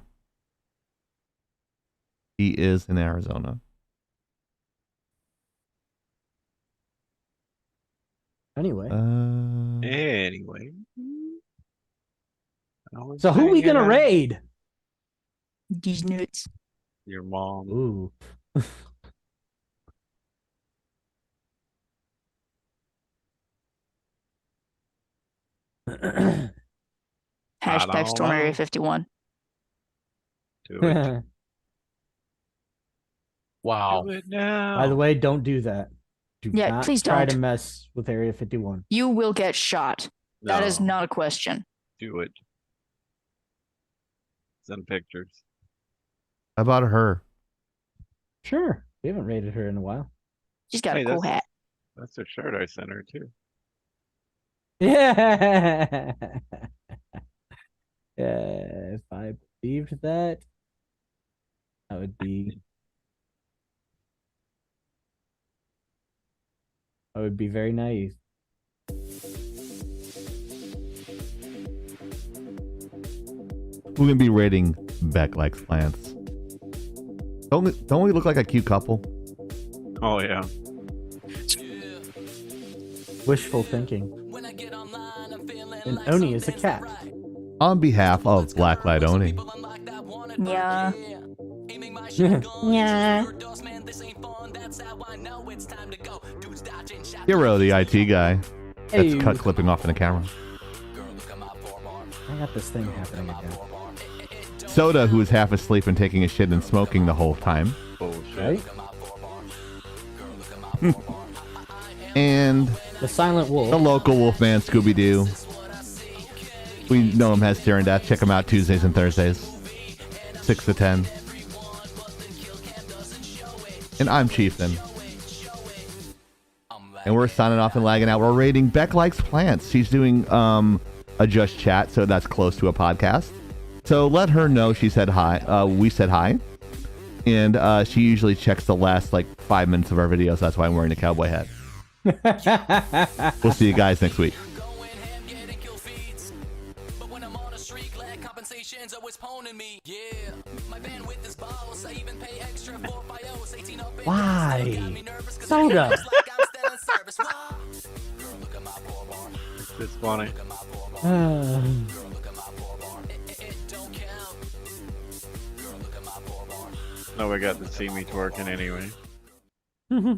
He is in Arizona. Anyway. Anyway. I was So who we hanging gonna out. raid? These nuts. Your mom. Ooh. Hashtag don't Storm Area know. 51. Do it. Wow. Do it now. By the way, don't do that. Do Yeah, not please try to don't. mess with Area 51. You will get shot. That is No, not a question. Do it. Send pictures. How about her? Sure. We haven't raided her in a while. She's got Hey, a cool hat. That's a shirt I sent her too. Yeah. If I believed that, that would be very naive. We're gonna be rating Beck likes plants. Don't we look like a cute couple? Oh yeah. Wishful thinking. And Oni is a cat. On behalf of Blacklight Oni, Yeah. Yeah. Hero, the IT guy, that's Hey. cut clipping off in the camera. I got this thing happening again. Soda, who is half asleep and taking a shit and smoking the whole time, Bullshit. Right? and The Silent the Wolf. local Wolfman Scooby Doo. We know him as Tear and Death. Check him out Tuesdays and Thursdays, 6 to 10. And I'm Chieftain. And we're signing off and lagging out. We're rating Beck Likes Plants. She's doing a Just Chat, so that's close to a podcast. So let her know she said hi. We said hi. and she usually checks the last like 5 minutes of our videos. That's why I'm wearing a cowboy hat. We'll see you guys next week. Why? Soda. It's funny. No, we got to see me twerking anyway.